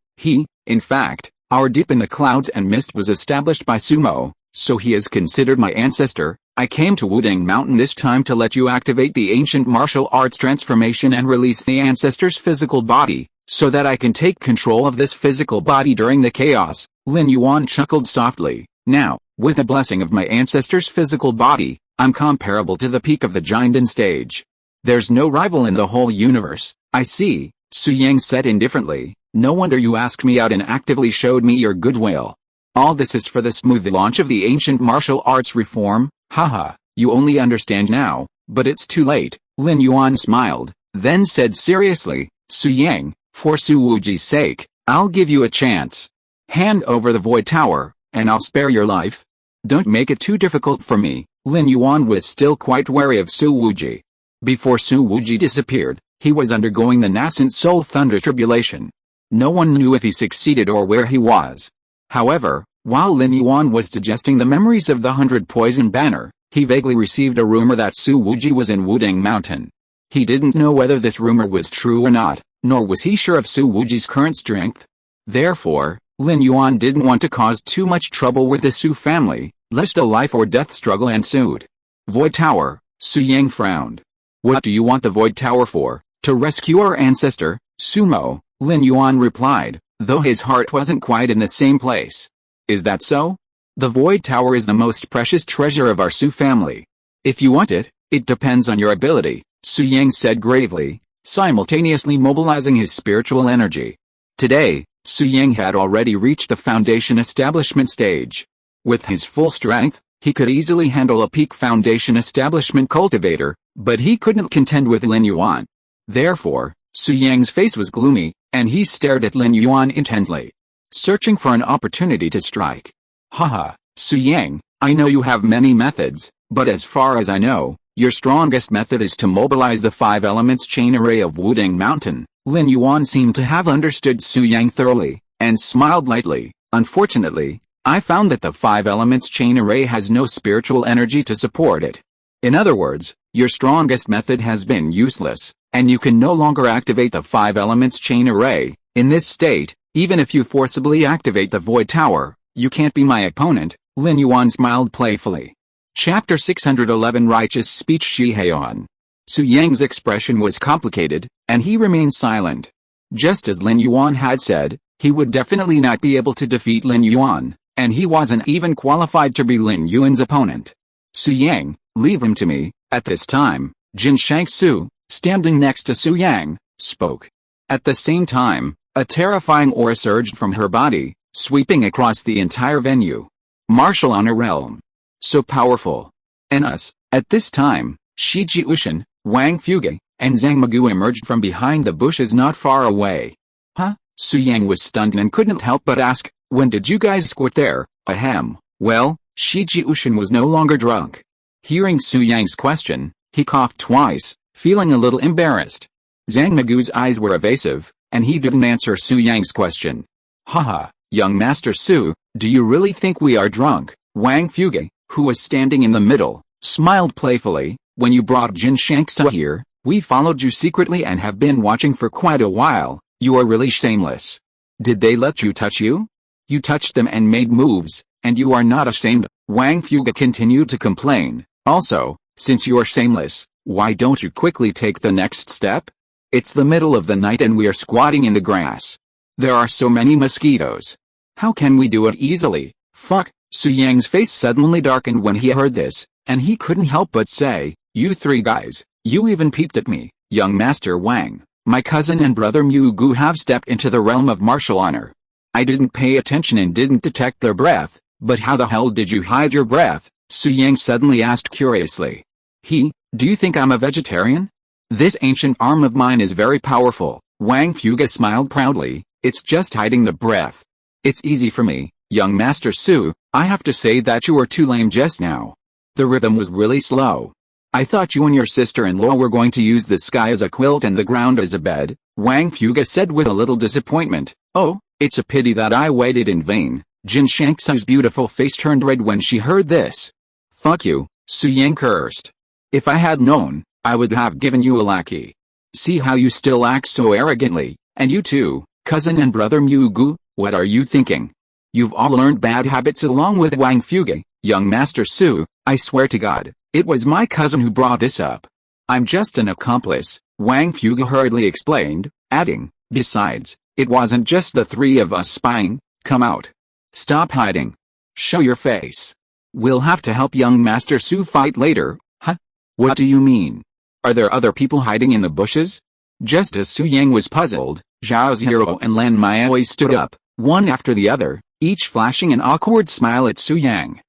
in fact, our dip in the clouds and mist was established by Sumo, so he is considered my ancestor. I came to Wuding Mountain this time to let you activate the ancient martial arts transformation and release the ancestor's physical body, so that I can take control of this physical body during the chaos." Lin Yuan chuckled softly. "Now, with the blessing of my ancestor's physical body, I'm comparable to the peak of the Jinden stage. There's no rival in the whole universe." "I see," Su Yang said indifferently. "No wonder you asked me out and actively showed me your goodwill. All this is for the smooth launch of the ancient martial arts reform. Haha, you only understand now, but it's too late." Lin Yuan smiled, then said seriously, "Su Yang, for Su Wuji's sake, I'll give you a chance. Hand over the Void Tower, and I'll spare your life. Don't make it too difficult for me." Lin Yuan was still quite wary of Su Wuji. Before Su Wuji disappeared, he was undergoing the nascent soul thunder tribulation. No one knew if he succeeded or where he was. However, while Lin Yuan was digesting the memories of the 100 Poison Banner, he vaguely received a rumor that Su Wuji was in Wuding Mountain. He didn't know whether this rumor was true or not, nor was he sure of Su Wuji's current strength. Therefore, Lin Yuan didn't want to cause too much trouble with the Su family, lest a life-or-death struggle ensued. Void Tower, Su Yang frowned. What do you want the Void Tower for? To rescue our ancestor, Sumo, Lin Yuan replied, though his heart wasn't quite in the same place. Is that so? The Void Tower is the most precious treasure of our Su family. If you want it, it depends on your ability, Su Yang said gravely, simultaneously mobilizing his spiritual energy. Today, Su Yang had already reached the foundation establishment stage. With his full strength, he could easily handle a peak foundation establishment cultivator, but he couldn't contend with Lin Yuan. Therefore, Su Yang's face was gloomy, and he stared at Lin Yuan intently, searching for an opportunity to strike. Haha, Su Yang, I know you have many methods, but as far as I know, your strongest method is to mobilize the 5 elements chain array of Wuding Mountain. Lin Yuan seemed to have understood Su Yang thoroughly, and smiled lightly. Unfortunately, I found that the 5 elements chain array has no spiritual energy to support it. In other words, your strongest method has been useless, and you can no longer activate the 5 elements chain array. In this state, even if you forcibly activate the Void Tower, you can't be my opponent, Lin Yuan smiled playfully. Chapter 611 Righteous Speech Shiheon. Su Yang's expression was complicated, and he remained silent. Just as Lin Yuan had said, he would definitely not be able to defeat Lin Yuan, and he wasn't even qualified to be Lin Yuan's opponent. Su Yang, leave him to me. At this time, Jin Shangsu, standing next to Su Yang, spoke. At the same time, a terrifying aura surged from her body, sweeping across the entire venue. Martial honor realm. So powerful. And us. At this time, Shi Jiushan, Wang Fuge, and Zhang Magu emerged from behind the bushes not far away. Huh? Su Yang was stunned and couldn't help but ask, when did you guys squirt there? Ahem. Well, Shi Jiushan was no longer drunk. Hearing Su Yang's question, he coughed twice, feeling a little embarrassed. Zhang Magu's eyes were evasive, and he didn't answer Su Yang's question. Haha, young Master Su, do you really think we are drunk? Wang Fuge, who was standing in the middle, smiled playfully. When you brought Jin Shangsu here, we followed you secretly and have been watching for quite a while. You are really shameless. Did they let you touch you? You touched them and made moves, and you are not ashamed. Wang Fuge continued to complain. Also, since you are shameless, why don't you quickly take the next step? It's the middle of the night and we are squatting in the grass. There are so many mosquitoes. How can we do it easily? Fuck. Su Yang's face suddenly darkened when he heard this, and he couldn't help but say, you 3 guys, you even peeped at me. Young Master Wang, my cousin and brother Mu Gu have stepped into the realm of martial honor. I didn't pay attention and didn't detect their breath, but how the hell did you hide your breath? Su Yang suddenly asked curiously. Do you think I'm a vegetarian? This ancient arm of mine is very powerful. Wang Fuge smiled proudly. It's just hiding the breath. It's easy for me, young Master Su. I have to say that you were too lame just now. The rhythm was really slow. I thought you and your sister-in-law were going to use the sky as a quilt and the ground as a bed, Wang Fuge said with a little disappointment. Oh, it's a pity that I waited in vain. Jin Shangsu's beautiful face turned red when she heard this. Fuck you, Su Yang cursed. If I had known, I would have given you a lackey. See how you still act so arrogantly, and you too, cousin and brother Mu Gu, what are you thinking? You've all learned bad habits along with Wang Fuge, young Master Su. I swear to God, it was my cousin who brought this up. I'm just an accomplice, Wang Fuge hurriedly explained, adding, besides, it wasn't just the 3 of us spying. Come out. Stop hiding. Show your face. We'll have to help young Master Su fight later. Huh? What do you mean? Are there other people hiding in the bushes? Just as Su Yang was puzzled, Zhao Zero and Lan Maoi stood up, one after the other, each flashing an awkward smile at Su Yang.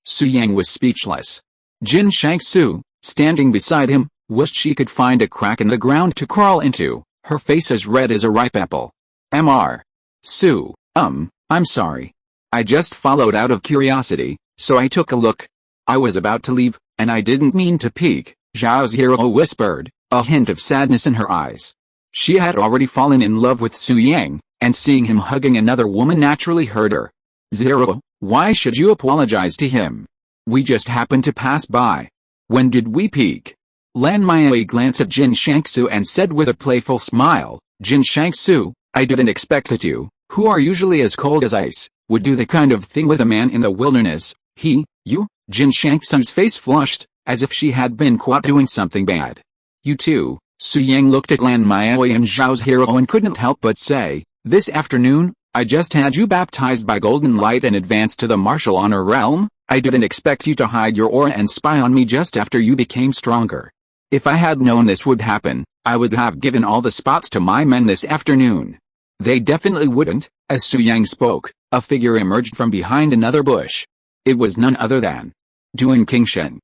Su Yang was speechless. Jin Shangsu, standing beside him, wished she could find a crack in the ground to crawl into, her face as red as a ripe apple. Mr. Su, I'm sorry. I just followed out of curiosity, so I took a look. I was about to leave, and I didn't mean to peek, Zhao Zero whispered, a hint of sadness in her eyes. She had already fallen in love with Su Yang, and seeing him hugging another woman naturally hurt her. Zero, why should you apologize to him? We just happened to pass by. When did we peek? Lan Miaoyi glanced at Jin Shangsu and said with a playful smile, Jin Shangsu, I didn't expect that you, who are usually as cold as ice, would do the kind of thing with a man in the wilderness. You? Jin Shangsu's face flushed, as if she had been caught doing something bad. You too. Su Yang looked at Lan Miaoyi and Zhao's hero and couldn't help but say, this afternoon, I just had you baptized by golden light and advanced to the martial honor realm. I didn't expect you to hide your aura and spy on me just after you became stronger. If I had known this would happen, I would have given all the spots to my men this afternoon. They definitely wouldn't. As Su Yang spoke, a figure emerged from behind another bush. It was none other than Duan Qingsheng.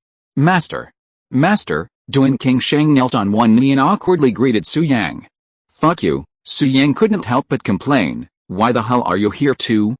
Master. Duan Qingsheng knelt on one knee and awkwardly greeted Su Yang. Fuck you. Su Yang couldn't help but complain. Why the hell are you here too?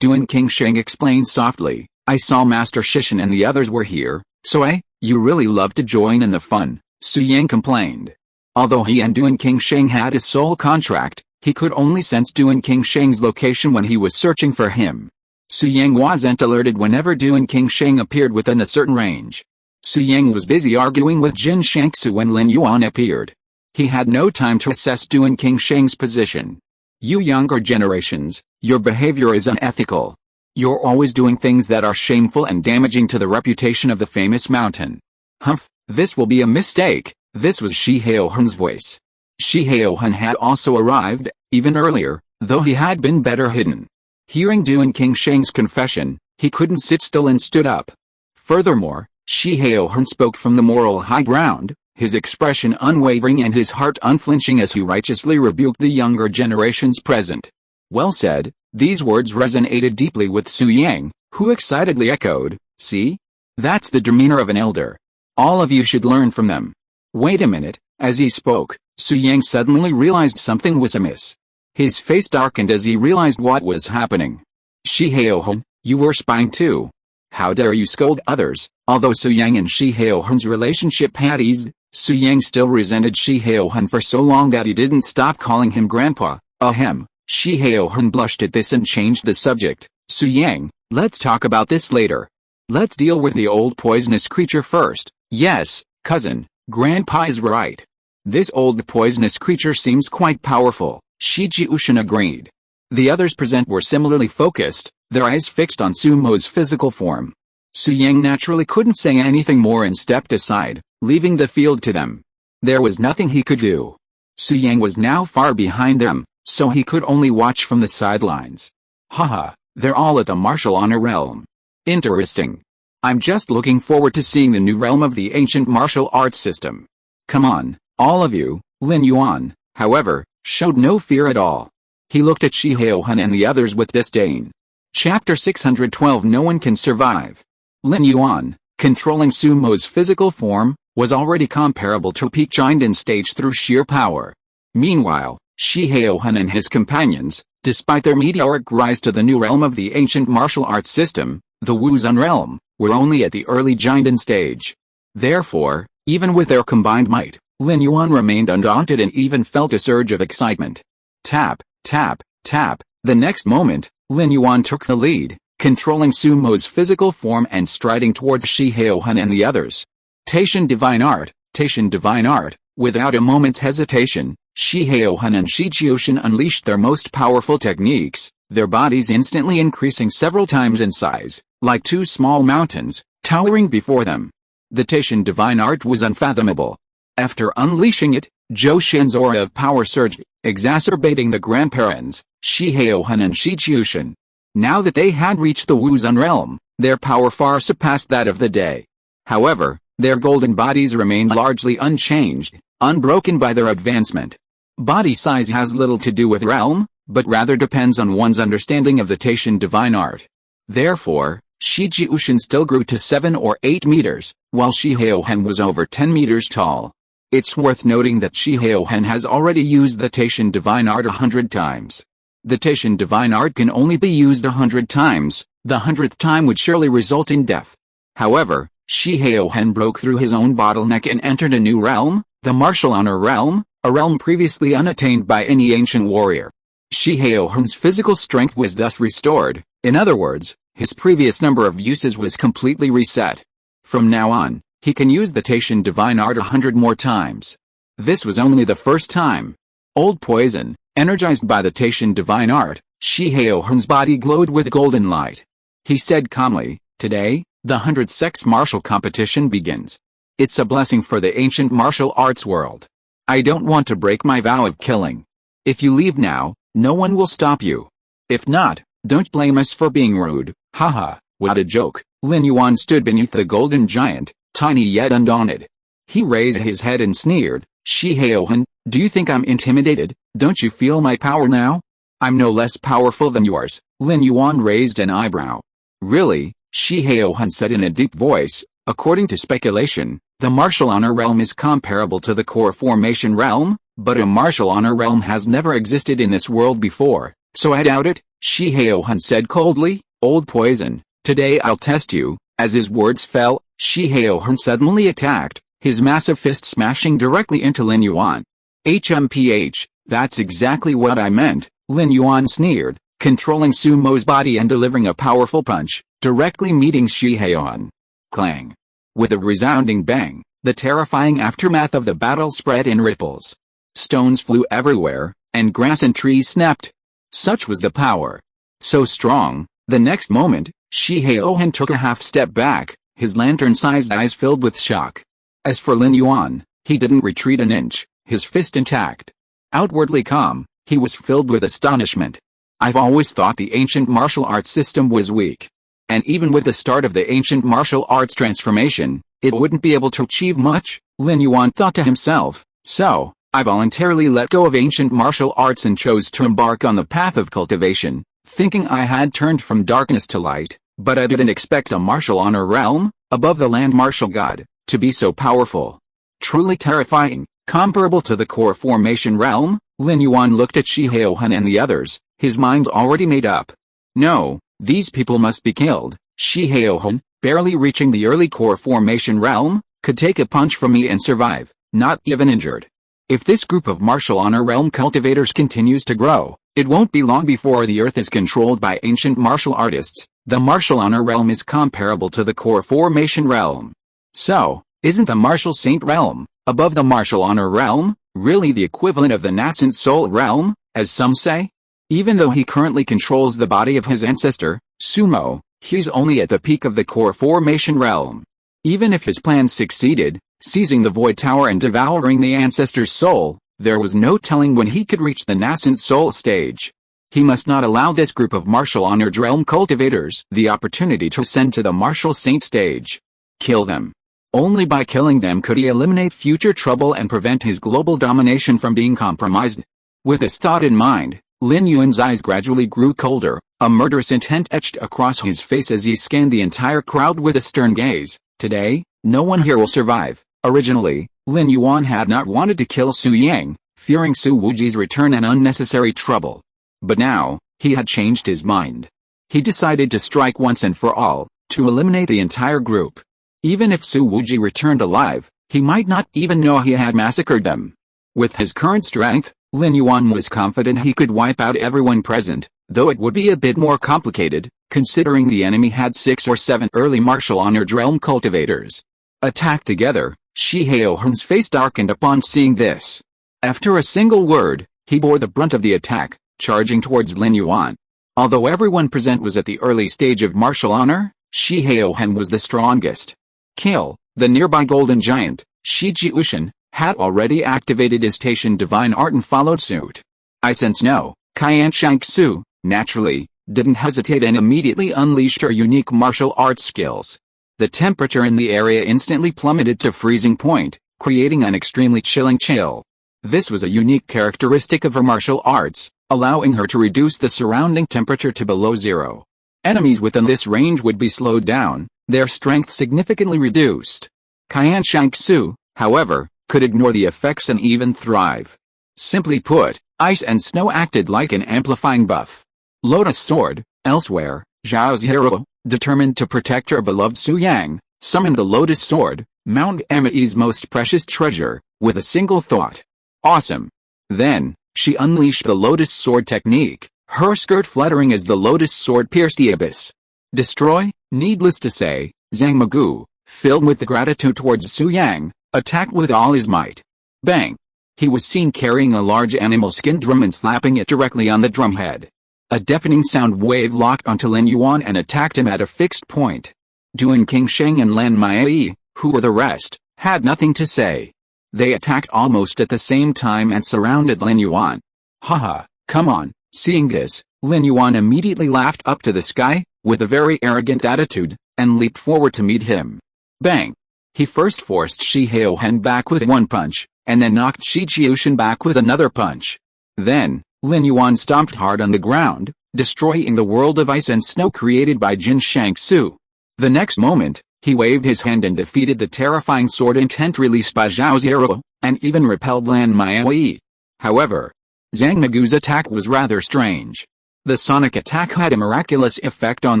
Duan Qingsheng explained softly. I saw Master Shishin and the others were here, so you really love to join in the fun, Su Yang complained. Although he and Duan Qingsheng had a soul contract, he could only sense Duan Qingsheng's location when he was searching for him. Su Yang wasn't alerted whenever Duan Qingsheng appeared within a certain range. Su Yang was busy arguing with Jin Shangsu when Lin Yuan appeared. He had no time to assess Duan Qingsheng's position. You younger generations, your behavior is unethical. You're always doing things that are shameful and damaging to the reputation of the famous mountain. Humph, this will be a mistake. This was Shi Haohun's voice. Shi Haohun had also arrived, even earlier, though he had been better hidden. Hearing Duan Qingsheng's confession, he couldn't sit still and stood up. Furthermore, Shi Haohun spoke from the moral high ground, his expression unwavering and his heart unflinching as he righteously rebuked the younger generations present. Well said. These words resonated deeply with Su Yang, who excitedly echoed, see? That's the demeanor of an elder. All of you should learn from them. Wait a minute. As he spoke, Su Yang suddenly realized something was amiss. His face darkened as he realized what was happening. Shi Haohun, you were spying too. How dare you scold others? Although Su Yang and Shi Haohun's relationship had eased, Su Yang still resented Shi Haohun for so long that he didn't stop calling him grandpa. Ahem. Shi Haohun blushed at this and changed the subject. Su Yang, let's talk about this later. Let's deal with the old poisonous creature first. Yes, cousin, grandpa is right. This old poisonous creature seems quite powerful, Shi Jiushan agreed. The others present were similarly focused, their eyes fixed on Sumo's physical form. Su Yang naturally couldn't say anything more and stepped aside, leaving the field to them. There was nothing he could do. Su Yang was now far behind them, so he could only watch from the sidelines. Haha, they're all at the martial honor realm. Interesting. I'm just looking forward to seeing the new realm of the ancient martial arts system. Come on, all of you. Lin Yuan, however, showed no fear at all. He looked at Shi Haohun and the others with disdain. Chapter 612 No one can survive. Lin Yuan, controlling Sumo's physical form, was already comparable to a peak giant in stage through sheer power. Meanwhile, Shi Haohun and his companions, despite their meteoric rise to the new realm of the ancient martial arts system, the Wuzun realm, were only at the early Jinden stage. Therefore, even with their combined might, Lin Yuan remained undaunted and even felt a surge of excitement. Tap, tap, tap. The next moment, Lin Yuan took the lead, controlling Sumo's physical form and striding towards Shi Haohun and the others. Taishan divine art, Taishan divine art. Without a moment's hesitation, Shi Haohun and Shi Jiushan unleashed their most powerful techniques, their bodies instantly increasing several times in size, like two small mountains, towering before them. The Taishan divine art was unfathomable. After unleashing it, Zhou Shen's aura of power surged, exacerbating the grandparents, Shi Haohun and Shi Jiushan. Now that they had reached the Wuzun realm, their power far surpassed that of the day. However, their golden bodies remained largely unchanged, unbroken by their advancement. Body size has little to do with realm, but rather depends on one's understanding of the Taishan divine art. Therefore, Shi Jiushan still grew to 7 or 8 meters, while Shi Haohun was over 10 meters tall. It's worth noting that Shi Haohun has already used the Taishan divine art 100 times. The Taishan divine art can only be used 100 times, the 100th time would surely result in death. However, Shi Haohun broke through his own bottleneck and entered a new realm, the martial honor realm, a realm previously unattained by any ancient warrior. Shi Haohun's physical strength was thus restored, in other words, his previous number of uses was completely reset. From now on, he can use the Taishan divine art 100 more times. This was only the first time. Old Poison, energized by the Taishan divine art, Shi Heohun's body glowed with golden light. He said calmly, "Today, the 100 sex martial competition begins. It's a blessing for the ancient martial arts world. I don't want to break my vow of killing. If you leave now, no one will stop you. If not, don't blame us for being rude." Haha, what a joke. Lin Yuan stood beneath the golden giant, tiny yet undaunted. He raised his head and sneered, "Shi Heohun, do you think I'm intimidated? Don't you feel my power now? I'm no less powerful than yours." Lin Yuan raised an eyebrow. "Really?" Shi Heohun said in a deep voice. "According to speculation, the martial honor realm is comparable to the core formation realm, but a martial honor realm has never existed in this world before, so I doubt it." Shi Heohun said coldly, "Old Poison, today I'll test you." As his words fell, Shi Heohun suddenly attacked, his massive fist smashing directly into Lin Yuan. "HMPH, that's exactly what I meant," Lin Yuan sneered, controlling Sumo's body and delivering a powerful punch, directly meeting Shi Heohun. Clang! With a resounding bang, the terrifying aftermath of the battle spread in ripples. Stones flew everywhere, and grass and trees snapped. Such was the power. So strong, the next moment, Shi Heohun took a half step back, his lantern-sized eyes filled with shock. As for Lin Yuan, he didn't retreat an inch, his fist intact. Outwardly calm, he was filled with astonishment. "I've always thought the ancient martial arts system was weak. And even with the start of the ancient martial arts transformation, it wouldn't be able to achieve much," Lin Yuan thought to himself. "So, I voluntarily let go of ancient martial arts and chose to embark on the path of cultivation, thinking I had turned from darkness to light, but I didn't expect a martial honor realm, above the land martial god, to be so powerful. Truly terrifying, comparable to the core formation realm." Lin Yuan looked at Shi Heohun and the others, his mind already made up. "No, these people must be killed." Shi Heohun, barely reaching the early core formation realm, could take a punch from me and survive, not even injured. If this group of martial honor realm cultivators continues to grow, it won't be long before the earth is controlled by ancient martial artists. The martial honor realm is comparable to the core formation realm. So, isn't the martial saint realm, above the martial honor realm, really the equivalent of the nascent soul realm, as some say? Even though he currently controls the body of his ancestor, Sumo, he's only at the peak of the core formation realm. Even if his plan succeeded, seizing the void tower and devouring the ancestor's soul, there was no telling when he could reach the nascent soul stage. He must not allow this group of martial honored realm cultivators the opportunity to ascend to the martial saint stage. Kill them. Only by killing them could he eliminate future trouble and prevent his global domination from being compromised. With this thought in mind, Lin Yuan's eyes gradually grew colder, a murderous intent etched across his face as he scanned the entire crowd with a stern gaze. "Today, no one here will survive." Originally, Lin Yuan had not wanted to kill Su Yang, fearing Su Wuji's return and unnecessary trouble. But now, he had changed his mind. He decided to strike once and for all, to eliminate the entire group. Even if Su Wuji returned alive, he might not even know he had massacred them. With his current strength, Lin Yuan was confident he could wipe out everyone present, though it would be a bit more complicated, considering the enemy had 6 or 7 early martial honored realm cultivators. Attacked together, Shi Heohun's face darkened upon seeing this. After a single word, he bore the brunt of the attack, charging towards Lin Yuan. Although everyone present was at the early stage of martial honor, Shi Heohun was the strongest. Kill. The nearby golden giant, Shi Jiushan, had already activated his Taishan divine art and followed suit. I sense no. Qian Shangsu, naturally, didn't hesitate and immediately unleashed her unique martial arts skills. The temperature in the area instantly plummeted to freezing point, creating an extremely chilling chill. This was a unique characteristic of her martial arts, allowing her to reduce the surrounding temperature to below zero. Enemies within this range would be slowed down, their strength significantly reduced. Qian Shangsu, however, could ignore the effects and even thrive. Simply put, ice and snow acted like an amplifying buff. Lotus Sword. Elsewhere, Zhao Zihiro, determined to protect her beloved Su Yang, summoned the Lotus Sword, Mount Ami's most precious treasure, with a single thought. Awesome. Then, she unleashed the Lotus Sword technique, her skirt fluttering as the Lotus Sword pierced the abyss. Destroy? Needless to say, Zhang Magu, filled with gratitude towards Su Yang, attacked with all his might. Bang! He was seen carrying a large animal skin drum and slapping it directly on the drumhead. A deafening sound wave locked onto Lin Yuan and attacked him at a fixed point. Duan Qingsheng and Lan Maiyi, who were the rest, had nothing to say. They attacked almost at the same time and surrounded Lin Yuan. Haha, come on. Seeing this, Lin Yuan immediately laughed up to the sky, with a very arrogant attitude, and leaped forward to meet him. Bang! He first forced Shi Haohan back with one punch, and then knocked Shi Qiushan back with another punch. Then, Lin Yuan stomped hard on the ground, destroying the world of ice and snow created by Jin Shangsu. The next moment, he waved his hand and defeated the terrifying sword intent released by Zhao Zero, and even repelled Lan Maiyi. However, Zhang Magu's attack was rather strange. The sonic attack had a miraculous effect on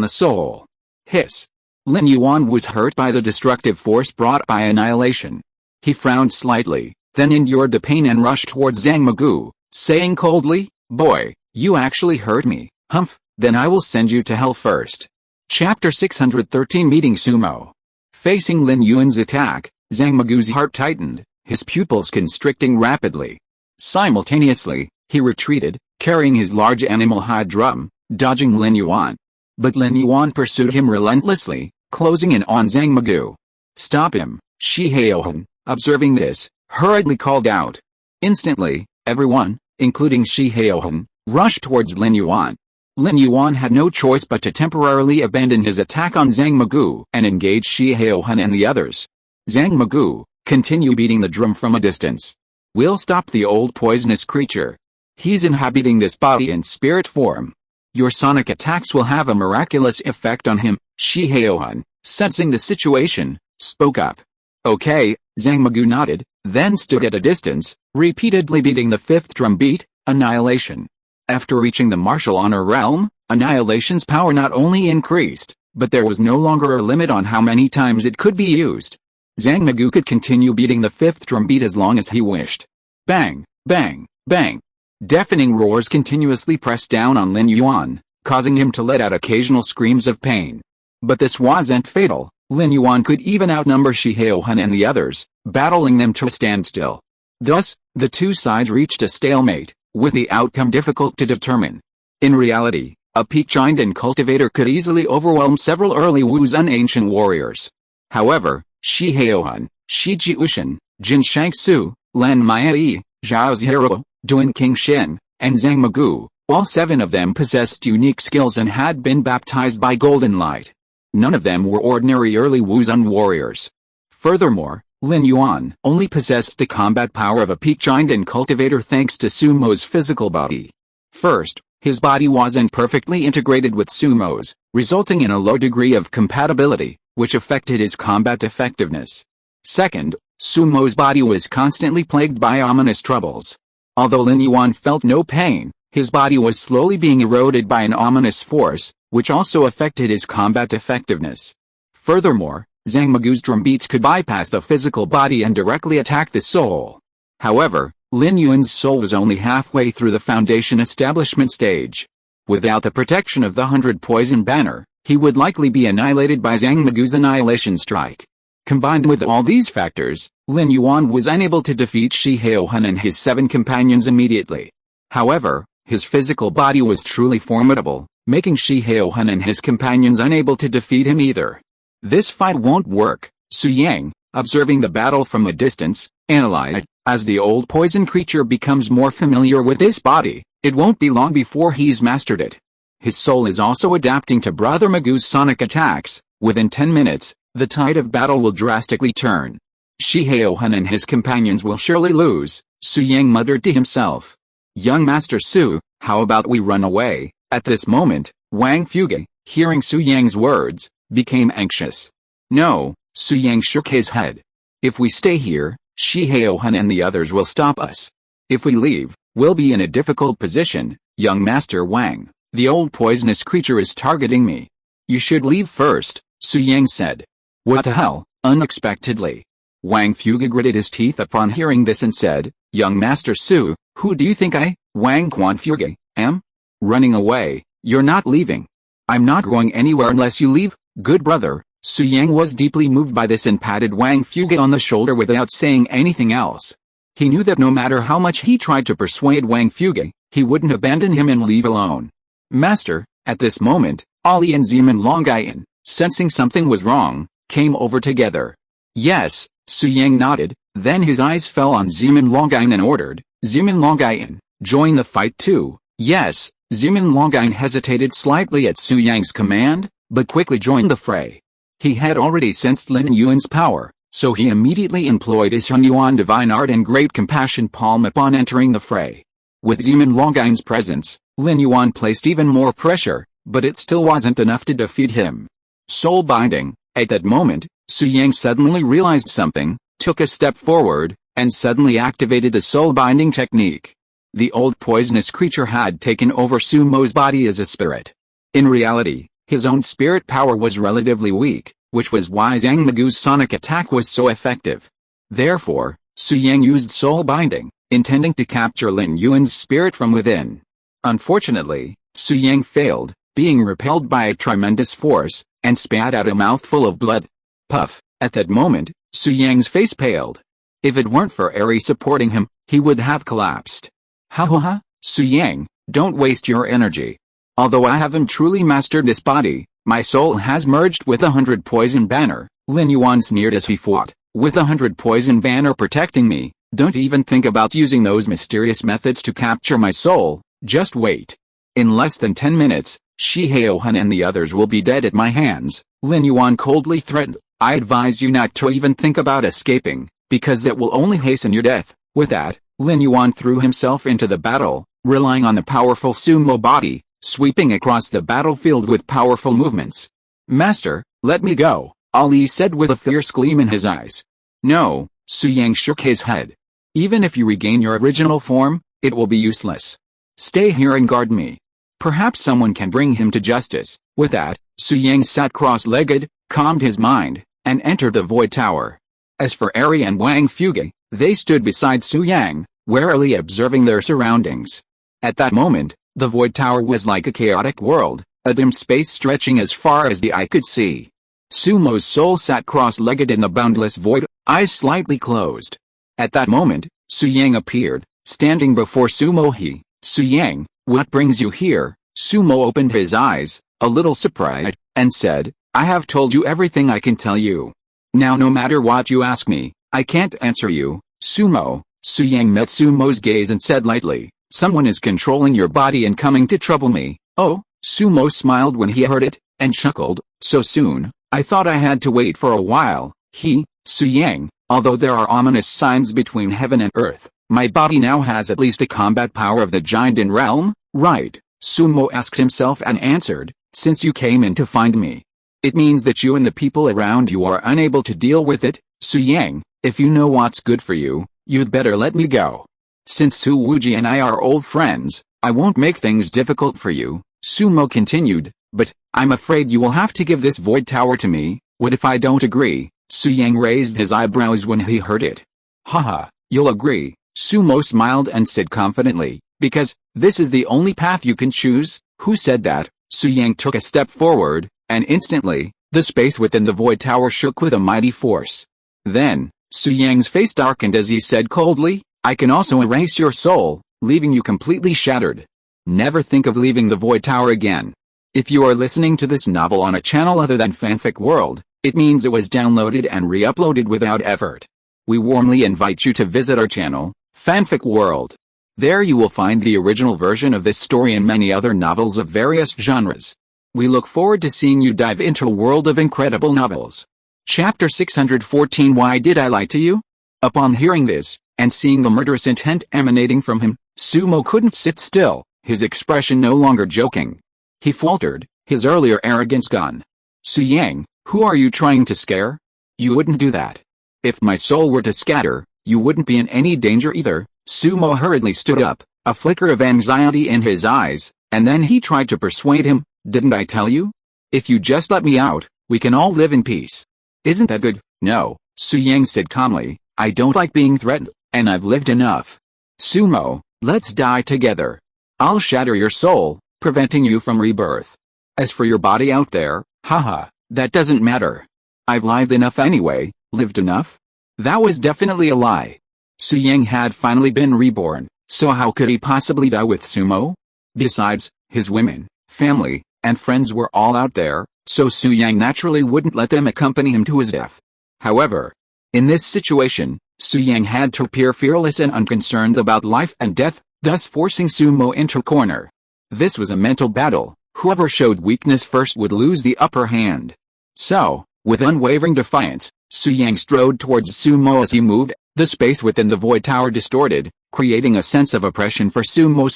the soul. Hiss! Lin Yuan was hurt by the destructive force brought by annihilation. He frowned slightly, then endured the pain and rushed towards Zhang Magu, saying coldly, "Boy, you actually hurt me, humph, then I will send you to hell first." Chapter 613 Meeting Sumo. Facing Lin Yuan's attack, Zhang Magu's heart tightened, his pupils constricting rapidly. Simultaneously, he retreated, carrying his large animal hide drum, dodging Lin Yuan. But Lin Yuan pursued him relentlessly, closing in on Zhang Magu. "Stop him!" Shi Haohan, observing this, hurriedly called out. Instantly, everyone, including Shi Haohan, rushed towards Lin Yuan. Lin Yuan had no choice but to temporarily abandon his attack on Zhang Magu and engage Shi Haohan and the others. "Zhang Magu, continue beating the drum from a distance. We'll stop the old poisonous creature. He's inhabiting this body in spirit form. Your sonic attacks will have a miraculous effect on him." Shi Haohan, sensing the situation, spoke up. "Okay," Zhang Magu nodded, then stood at a distance, repeatedly beating the fifth drum beat, Annihilation. After reaching the martial honor realm, Annihilation's power not only increased, but there was no longer a limit on how many times it could be used. Zhang Magu could continue beating the fifth drum beat as long as he wished. Bang, bang, bang. Deafening roars continuously pressed down on Lin Yuan, causing him to let out occasional screams of pain. But this wasn't fatal. Lin Yuan could even outnumber Shi Haohan and the others, battling them to a standstill. Thus, the two sides reached a stalemate, with the outcome difficult to determine. In reality, a peak giant and cultivator could easily overwhelm several early Wuzhen ancient warriors. However, Shi Haohan, Shi Qiushan, Jin Shangsu, Lan Maiyi, Zhao Zero, Duan Qingsheng, and Zhang Magu, all seven of them possessed unique skills and had been baptized by golden light. None of them were ordinary early Wuzhen warriors. Furthermore, Lin Yuan only possessed the combat power of a peak giant and cultivator thanks to Sumo's physical body. First, his body wasn't perfectly integrated with Sumo's, resulting in a low degree of compatibility, which affected his combat effectiveness. Second, Sumo's body was constantly plagued by ominous troubles. Although Lin Yuan felt no pain, his body was slowly being eroded by an ominous force, which also affected his combat effectiveness. Furthermore, Zhang Magu's drum beats could bypass the physical body and directly attack the soul. However, Lin Yuan's soul was only halfway through the foundation establishment stage. Without the protection of the 100 Poison Banner, he would likely be annihilated by Zhang Magu's annihilation strike. Combined with all these factors, Lin Yuan was unable to defeat Shi Haohan and his 7 companions immediately. However, his physical body was truly formidable, making Shi Haohan and his companions unable to defeat him either. "This fight won't work," Su Yang, observing the battle from a distance, analyzed. "As the old poison creature becomes more familiar with this body, it won't be long before he's mastered it. His soul is also adapting to Brother Magu's sonic attacks. Within 10 minutes, the tide of battle will drastically turn. Shi Haohan and his companions will surely lose," Su Yang muttered to himself. "Young Master Su, how about we run away?" At this moment, Wang Fuge, hearing Su Yang's words, became anxious. "No," Su Yang shook his head. "If we stay here, Shi Haohan and the others will stop us. If we leave, we'll be in a difficult position. Young Master Wang, the old poisonous creature is targeting me." "You should leave first," Su Yang said. "What the hell?" Unexpectedly, Wang Fuge gritted his teeth upon hearing this and said, "Young Master Su, who do you think I, Wang Fuge, am? Running away? You're not leaving." "I'm not going anywhere unless you leave, good brother," Su Yang was deeply moved by this and patted Wang Fuge on the shoulder without saying anything else. He knew that no matter how much he tried to persuade Wang Fuge, he wouldn't abandon him and leave alone. Master, at this moment, Ali and Zeman Longian, sensing something was wrong, came over together. Yes, Su Yang nodded, then his eyes fell on Zeman Longian and ordered, Zeman Longian, join the fight too. Yes, Zeman Longian hesitated slightly at Su Yang's command, but quickly joined the fray. He had already sensed Lin Yuan's power, so he immediately employed his Hun Yuan divine art and great compassion palm upon entering the fray. With Zeman Longian's presence, Lin Yuan placed even more pressure, but it still wasn't enough to defeat him. Soul binding. At that moment, Su Yang suddenly realized something, took a step forward, and suddenly activated the soul binding technique. The old poisonous creature had taken over Sumo's body as a spirit. In reality, his own spirit power was relatively weak, which was why Zhang Magu's sonic attack was so effective. Therefore, Su Yang used soul binding, intending to capture Lin Yuan's spirit from within. Unfortunately, Su Yang failed, being repelled by a tremendous force, and spat out a mouthful of blood. Puff. At that moment, Su Yang's face paled. If it weren't for Eri supporting him, he would have collapsed. Ha ha ha, Su Yang, don't waste your energy. Although I haven't truly mastered this body, my soul has merged with 100 poison banner, Lin Yuan sneered as he fought. With 100 poison banner protecting me, don't even think about using those mysterious methods to capture my soul, just wait. In less than 10 minutes, Shi Haohan and the others will be dead at my hands, Lin Yuan coldly threatened. I advise you not to even think about escaping, because that will only hasten your death. With that, Lin Yuan threw himself into the battle, relying on the powerful sumo body, sweeping across the battlefield with powerful movements. Master, let me go, Ali said with a fierce gleam in his eyes. No, Su Yang shook his head. Even if you regain your original form, it will be useless. Stay here and guard me. Perhaps someone can bring him to justice. With that, Su Yang sat cross-legged, calmed his mind, and entered the Void Tower. As for Eri and Wang Fuge, they stood beside Su Yang, warily observing their surroundings. At that moment, the Void Tower was like a chaotic world, a dim space stretching as far as the eye could see. Sumo's soul sat cross-legged in the boundless void, eyes slightly closed. At that moment, Su Yang appeared, standing before Sumo. He, Su Yang, what brings you here? Sumo opened his eyes, a little surprised, and said, I have told you everything I can tell you. Now no matter what you ask me, I can't answer you, Sumo. Su Yang met Sumo's gaze and said lightly, someone is controlling your body and coming to trouble me. Oh, Sumo smiled when he heard it, and chuckled, so soon, I thought I had to wait for a while. He, Su Yang, although there are ominous signs between heaven and earth, my body now has at least a combat power of the giant in realm, right? Sumo asked himself and answered, since you came in to find me. It means that you and the people around you are unable to deal with it, Su Yang, if you know what's good for you, you'd better let me go. Since Su Wuji and I are old friends, I won't make things difficult for you, Sumo continued, but, I'm afraid you will have to give this Void Tower to me. What if I don't agree? Su Yang raised his eyebrows when he heard it. Haha, you'll agree, Sumo smiled and said confidently, because, this is the only path you can choose. Who said that? Su Yang took a step forward, and instantly, the space within the Void Tower shook with a mighty force. Then, Su Yang's face darkened as he said coldly, I can also erase your soul, leaving you completely shattered. Never think of leaving the Void Tower again. If you are listening to this novel on a channel other than Fanfic World, it means it was downloaded and re-uploaded without effort. We warmly invite you to visit our channel, Fanfic World. There you will find the original version of this story and many other novels of various genres. We look forward to seeing you dive into a world of incredible novels. Chapter 614 Why Did I Lie to You? Upon hearing this, and seeing the murderous intent emanating from him, Sumo couldn't sit still, his expression no longer joking. He faltered, his earlier arrogance gone. Su Yang, who are you trying to scare? You wouldn't do that. If my soul were to scatter, you wouldn't be in any danger either. Sumo hurriedly stood up, a flicker of anxiety in his eyes, and then he tried to persuade him, didn't I tell you? If you just let me out, we can all live in peace. Isn't that good? No, Su Yang said calmly, I don't like being threatened, and I've lived enough. Sumo, let's die together. I'll shatter your soul, preventing you from rebirth. As for your body out there, haha, that doesn't matter. I've lived enough anyway. Lived enough? That was definitely a lie. Su Yang had finally been reborn, so how could he possibly die with Sumo? Besides, his women, family, and friends were all out there, so Su Yang naturally wouldn't let them accompany him to his death. However, in this situation, Su Yang had to appear fearless and unconcerned about life and death, thus forcing Sumo into a corner. This was a mental battle. Whoever showed weakness first would lose the upper hand. So, with unwavering defiance, Su Yang strode towards Sumo. As he moved, the space within the void tower distorted, creating a sense of oppression for Sumo.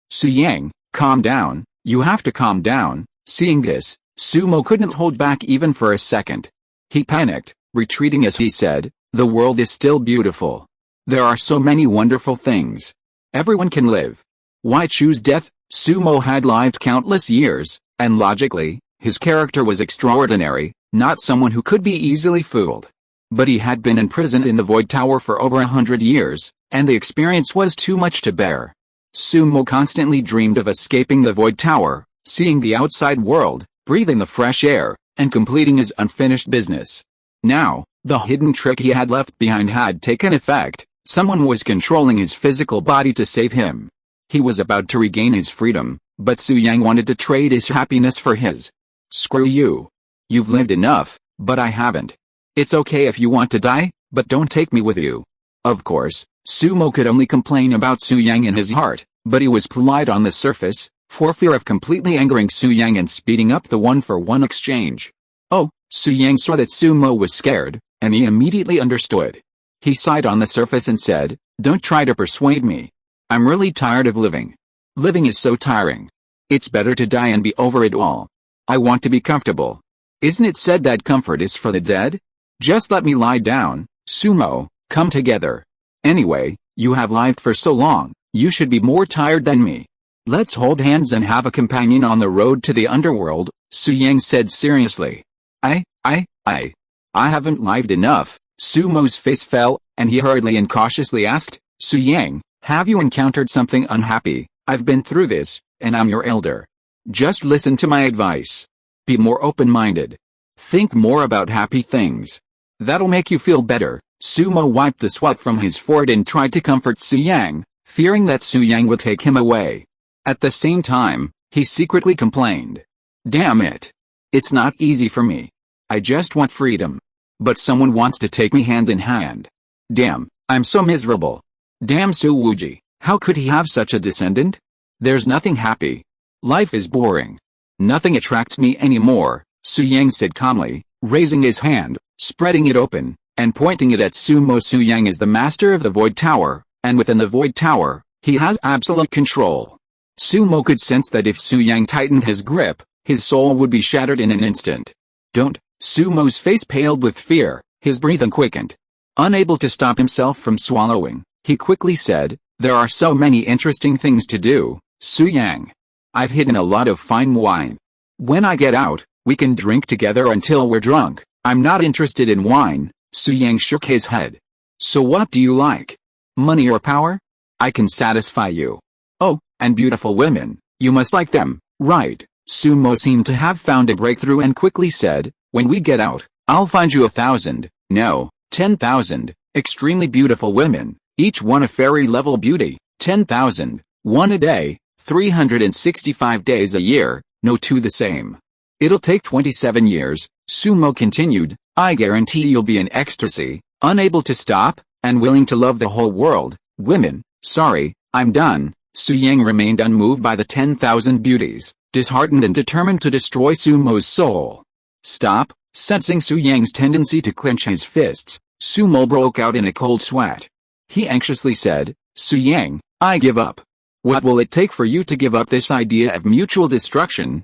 Su Yang, calm down, you have to calm down. Seeing this, Sumo couldn't hold back even for a second. He panicked, retreating as he said, the world is still beautiful. There are so many wonderful things. Everyone can live. Why choose death? Sumo had lived countless years, and logically, his character was extraordinary, not someone who could be easily fooled. But he had been imprisoned in the Void Tower for over 100 years, and the experience was too much to bear. Sumo constantly dreamed of escaping the Void Tower, seeing the outside world, breathing the fresh air, and completing his unfinished business. Now, the hidden trick he had left behind had taken effect. Someone was controlling his physical body to save him. He was about to regain his freedom, but Su Yang wanted to trade his happiness for his. Screw you. You've lived enough, but I haven't. It's okay if you want to die, but don't take me with you. Of course, Sumo could only complain about Su Yang in his heart, but he was polite on the surface, for fear of completely angering Su Yang and speeding up the one-for-one exchange. Oh, Su Yang saw that Sumo was scared, and he immediately understood. He sighed on the surface and said, don't try to persuade me. I'm really tired of living. Living is so tiring. It's better to die and be over it all. I want to be comfortable. Isn't it said that comfort is for the dead? Just let me lie down. Sumo, come together. Anyway, you have lived for so long, you should be more tired than me. Let's hold hands and have a companion on the road to the underworld, Su Yang said seriously. I haven't lived enough. Sumo's face fell, and he hurriedly and cautiously asked, Su Yang, have you encountered something unhappy? I've been through this, and I'm your elder. Just listen to my advice. Be more open-minded. Think more about happy things. That'll make you feel better. Sumo wiped the sweat from his forehead and tried to comfort Su Yang, fearing that Su Yang would take him away. At the same time, he secretly complained. Damn it. It's not easy for me. I just want freedom. But someone wants to take me hand in hand. Damn, I'm so miserable. Damn Su Wuji, how could he have such a descendant? There's nothing happy. Life is boring. Nothing attracts me anymore, Su Yang said calmly, raising his hand, spreading it open, and pointing it at Sumo. Su Yang is the master of the Void Tower, and within the Void Tower, he has absolute control. Sumo could sense that if Su Yang tightened his grip, his soul would be shattered in an instant. Don't. Sumo's face paled with fear, his breathing quickened. Unable to stop himself from swallowing, he quickly said, there are so many interesting things to do, Su Yang. I've hidden a lot of fine wine. When I get out, we can drink together until we're drunk. I'm not interested in wine, Su Yang shook his head. So what do you like? Money or power? I can satisfy you. Oh, and beautiful women, you must like them, right? Sumo seemed to have found a breakthrough and quickly said, when we get out, I'll find you 1,000, no, 10,000, extremely beautiful women, each one a fairy-level beauty, 10,000, one a day, 365 days a year, no two the same. It'll take 27 years, Sumo continued, I guarantee you'll be in ecstasy, unable to stop, and willing to love the whole world. Women, sorry, I'm done. Su Yang remained unmoved by the 10,000 beauties, disheartened and determined to destroy Sumo's soul. Stop, sensing Su Yang's tendency to clench his fists, Sumo broke out in a cold sweat. He anxiously said, Su Yang, I give up. What will it take for you to give up this idea of mutual destruction?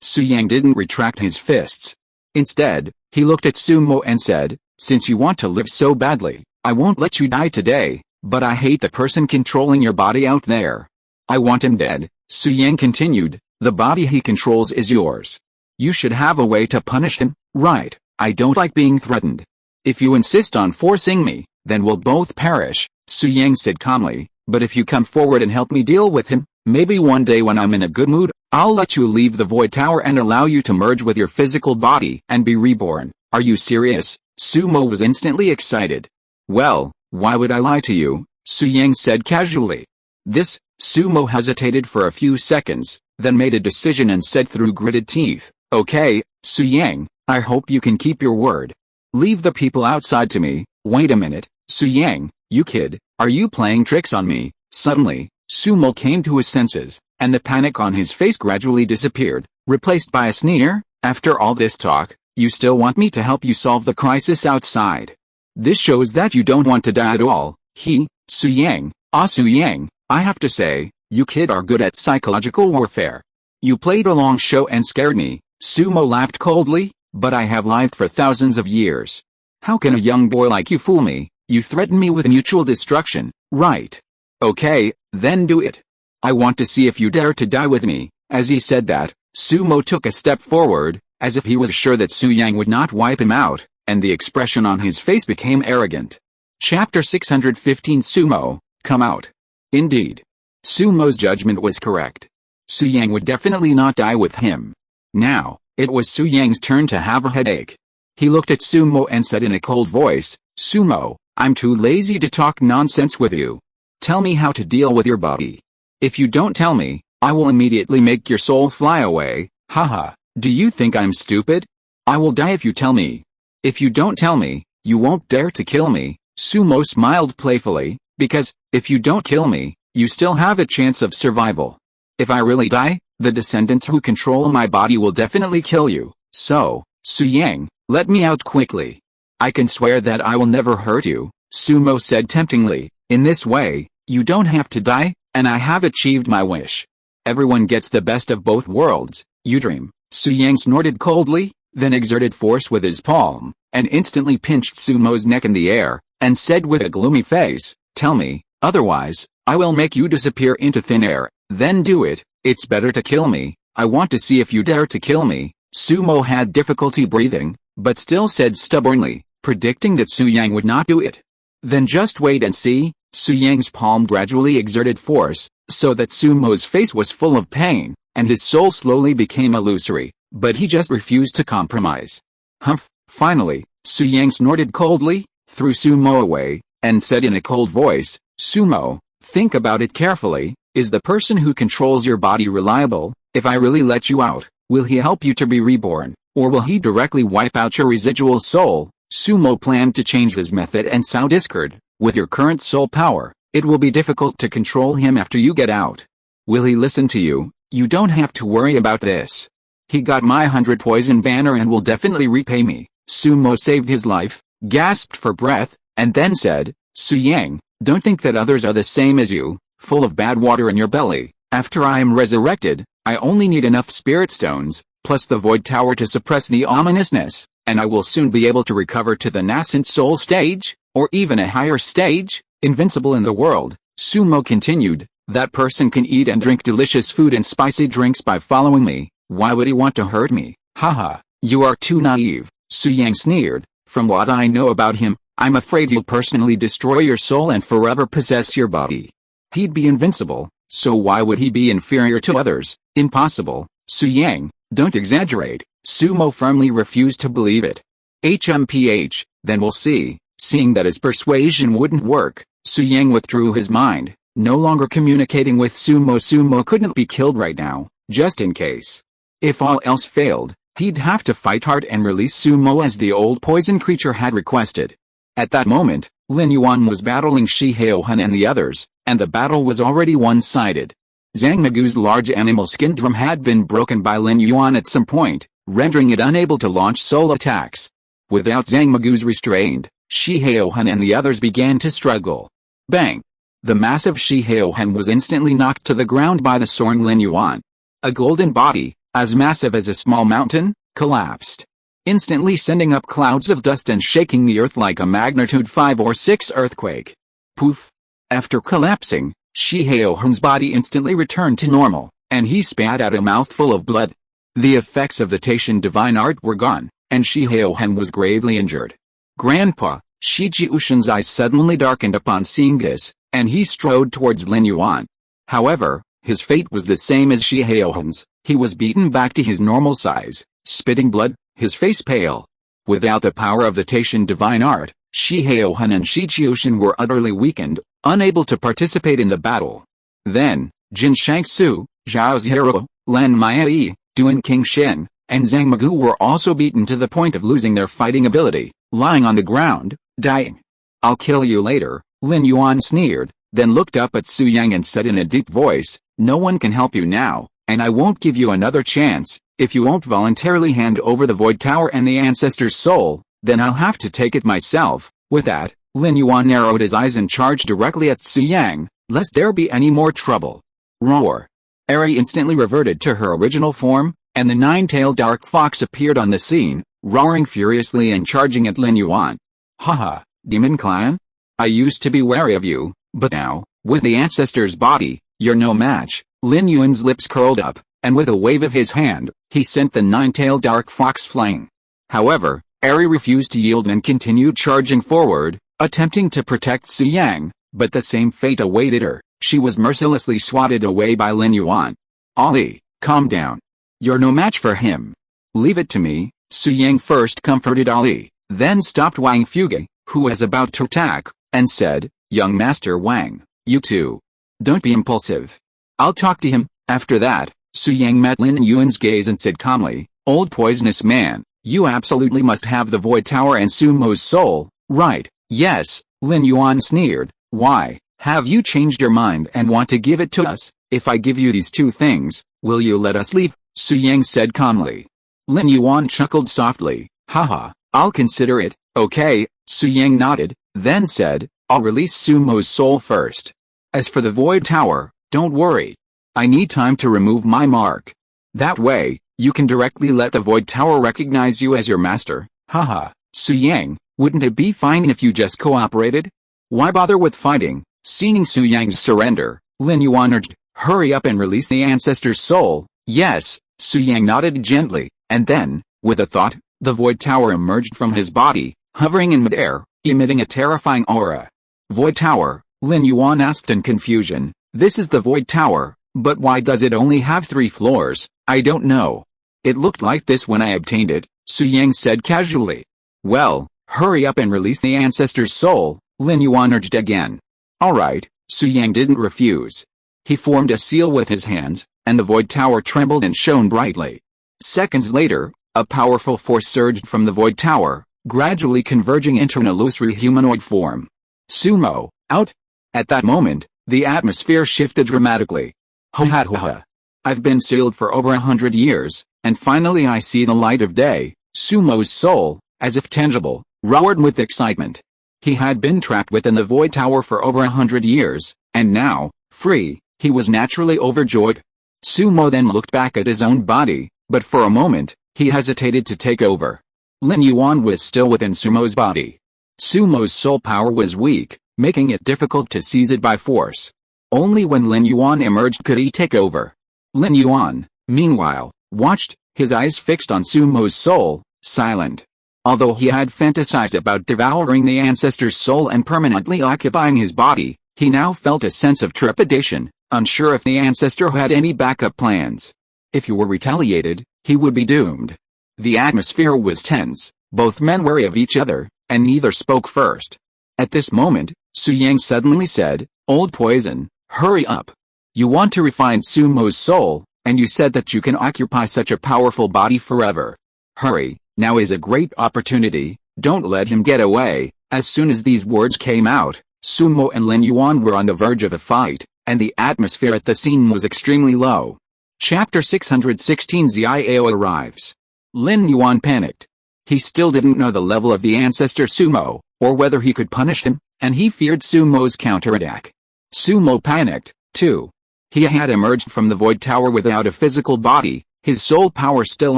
Su Yang didn't retract his fists. Instead, he looked at Sumo and said, since you want to live so badly, I won't let you die today, but I hate the person controlling your body out there. I want him dead, Su Yang continued, the body he controls is yours. You should have a way to punish him, right? I don't like being threatened. If you insist on forcing me, then we'll both perish, Su Yang said calmly, but if you come forward and help me deal with him, maybe one day when I'm in a good mood, I'll let you leave the Void Tower and allow you to merge with your physical body and be reborn. Are you serious? Sumo was instantly excited. Well, why would I lie to you? Su Yang said casually. This, Sumo hesitated for a few seconds, then made a decision and said through gritted teeth, okay, Su Yang, I hope you can keep your word. Leave the people outside to me. Wait a minute, Su Yang, you kid, are you playing tricks on me? Suddenly, Sumo came to his senses, and the panic on his face gradually disappeared, replaced by a sneer. After all this talk, you still want me to help you solve the crisis outside? This shows that you don't want to die at all. Su Yang, Su Yang, I have to say, you kid are good at psychological warfare. You played a long show and scared me. Sumo laughed coldly, but I have lived for thousands of years. How can a young boy like you fool me? You threaten me with mutual destruction, right? Okay, then do it. I want to see if you dare to die with me. As he said that, Sumo took a step forward, as if he was sure that Su Yang would not wipe him out, and the expression on his face became arrogant. Chapter 615 Sumo, come out. Indeed. Sumo's judgment was correct. Su Yang would definitely not die with him. Now, it was Su Yang's turn to have a headache. He looked at Sumo and said in a cold voice, Sumo, I'm too lazy to talk nonsense with you. Tell me how to deal with your body. If you don't tell me, I will immediately make your soul fly away. Haha, do you think I'm stupid? I will die if you tell me. If you don't tell me, you won't dare to kill me. Sumo smiled playfully, because, if you don't kill me, you still have a chance of survival. If I really die, the descendants who control my body will definitely kill you. So, Su Yang, let me out quickly. I can swear that I will never hurt you, Sumo said temptingly. In this way, you don't have to die, and I have achieved my wish. Everyone gets the best of both worlds. You dream. Su Yang snorted coldly, then exerted force with his palm, and instantly pinched Sumo's neck in the air, and said with a gloomy face, tell me, otherwise, I will make you disappear into thin air. Then do it. It's better to kill me. I want to see if you dare to kill me. Sumo had difficulty breathing, but still said stubbornly, predicting that Su Yang would not do it. Then just wait and see. Su Yang's palm gradually exerted force, so that Sumo's face was full of pain, and his soul slowly became illusory, but he just refused to compromise. Humph! Finally, Su Yang snorted coldly, threw Sumo away, and said in a cold voice, Sumo, think about it carefully. Is the person who controls your body reliable? If I really let you out, will he help you to be reborn, or will he directly wipe out your residual soul? Sumo planned to change his method and sound discord. With your current soul power, it will be difficult to control him after you get out. Will he listen to you? You don't have to worry about this. He got my 100 poison banner and will definitely repay me. Sumo saved his life, gasped for breath, and then said, Su Yang, don't think that others are the same as you, full of bad water in your belly. After I am resurrected, I only need enough spirit stones, plus the void tower to suppress the ominousness, and I will soon be able to recover to the nascent soul stage, or even a higher stage, invincible in the world. Sumo continued, that person can eat and drink delicious food and spicy drinks by following me. Why would he want to hurt me? Haha, you are too naive, Su Yang sneered. From what I know about him, I'm afraid he'll personally destroy your soul and forever possess your body. He'd be invincible, so why would he be inferior to others? Impossible. Su Yang, don't exaggerate. Sumo firmly refused to believe it. HMPH, then we'll see. Seeing that his persuasion wouldn't work, Su Yang withdrew his mind, no longer communicating with Sumo. Sumo couldn't be killed right now, just in case. If all else failed, he'd have to fight hard and release Sumo as the old poison creature had requested. At that moment, Lin Yuan was battling Shi Haohan and the others, and the battle was already one-sided. Zhang Magu's large animal skin drum had been broken by Lin Yuan at some point, rendering it unable to launch soul attacks. Without Zhang Magu's restraint, Shi Haohan and the others began to struggle. Bang! The massive Shi Haohan was instantly knocked to the ground by the soaring Lin Yuan. A golden body, as massive as a small mountain, collapsed, instantly sending up clouds of dust and shaking the earth like a magnitude 5 or 6 earthquake. Poof! After collapsing, Shi Haohan's body instantly returned to normal, and he spat out a mouthful of blood. The effects of the Taishan divine art were gone, and Shi Haohan was gravely injured. Grandpa, Shi Jiushan's eyes suddenly darkened upon seeing this, and he strode towards Lin Yuan. However, his fate was the same as Shi Haohan's. He was beaten back to his normal size, spitting blood, his face pale. Without the power of the Taishan divine art, Shi Heohun and Shi Qiushan were utterly weakened, unable to participate in the battle. Then, Jin Shangsu, Zhao Zihiro, Lan Maiyi, Duan Qingshen, and Zhang Magu were also beaten to the point of losing their fighting ability, lying on the ground, dying. "I'll kill you later," Lin Yuan sneered, then looked up at Su Yang and said in a deep voice, "No one can help you now, and I won't give you another chance. If you won't voluntarily hand over the Void Tower and the Ancestor's soul, then I'll have to take it myself." With that, Lin Yuan narrowed his eyes and charged directly at Su Yang, lest there be any more trouble. Roar! Eri instantly reverted to her original form, and the nine-tailed dark fox appeared on the scene, roaring furiously and charging at Lin Yuan. "Haha, Demon Clan? I used to be wary of you, but now, with the Ancestor's body, you're no match." Lin Yuan's lips curled up, and with a wave of his hand, he sent the nine-tailed dark fox flying. However, Eri refused to yield and continued charging forward, attempting to protect Su Yang, but the same fate awaited her. She was mercilessly swatted away by Lin Yuan. "Ali, calm down. You're no match for him. Leave it to me." Su Yang first comforted Ali, then stopped Wang Fuge, who was about to attack, and said, "Young Master Wang, you too. Don't be impulsive. I'll talk to him." After that, Su Yang met Lin Yuan's gaze and said calmly, "Old poisonous man, you absolutely must have the Void Tower and Sumo's soul, right?" "Yes," Lin Yuan sneered. "Why, have you changed your mind and want to give it to us? If I give you these two things, will you let us leave?" Su Yang said calmly. Lin Yuan chuckled softly. "Haha, I'll consider it." "Okay," Su Yang nodded, then said, "I'll release Sumo's soul first. As for the Void Tower, don't worry. I need time to remove my mark. That way, you can directly let the Void Tower recognize you as your master." "Haha, Su Yang, wouldn't it be fine if you just cooperated? Why bother with fighting?" Seeing Su Yang's surrender, Lin Yuan urged, "Hurry up and release the Ancestor's soul." "Yes," Su Yang nodded gently, and then, with a thought, the Void Tower emerged from his body, hovering in midair, emitting a terrifying aura. "Void Tower?" Lin Yuan asked in confusion. "This is the Void Tower, but why does it only have 3 floors? I don't know. It looked like this when I obtained it," Su Yang said casually. "Well, hurry up and release the Ancestor's soul," Lin Yuan urged again. "Alright," Su Yang didn't refuse. He formed a seal with his hands, and the Void Tower trembled and shone brightly. Seconds later, a powerful force surged from the Void Tower, gradually converging into an illusory humanoid form. "Sumo, out!" At that moment, the atmosphere shifted dramatically. "Ho-ha-ho-ha. I've been sealed for over 100 years, and finally I see the light of day." Sumo's soul, as if tangible, roared with excitement. He had been trapped within the Void Tower for over 100 years, and now, free, he was naturally overjoyed. Sumo then looked back at his own body, but for a moment, he hesitated to take over. Lin Yuan was still within Sumo's body. Sumo's soul power was weak, making it difficult to seize it by force. Only when Lin Yuan emerged could he take over. Lin Yuan, meanwhile, watched, his eyes fixed on Sumo's soul, silent. Although he had fantasized about devouring the Ancestor's soul and permanently occupying his body, he now felt a sense of trepidation, unsure if the Ancestor had any backup plans. If he were retaliated, he would be doomed. The atmosphere was tense, both men wary of each other, and neither spoke first. At this moment, Su Yang suddenly said, "Old poison, hurry up. You want to refine Sumo's soul, and you said that you can occupy such a powerful body forever. Hurry, now is a great opportunity, don't let him get away." As soon as these words came out, Sumo and Lin Yuan were on the verge of a fight, and the atmosphere at the scene was extremely low. Chapter 616 Xiao arrives. Lin Yuan panicked. He still didn't know the level of the Ancestor Sumo, or whether he could punish him, and he feared Sumo's counterattack. Sumo panicked, too. He had emerged from the Void Tower without a physical body, his soul power still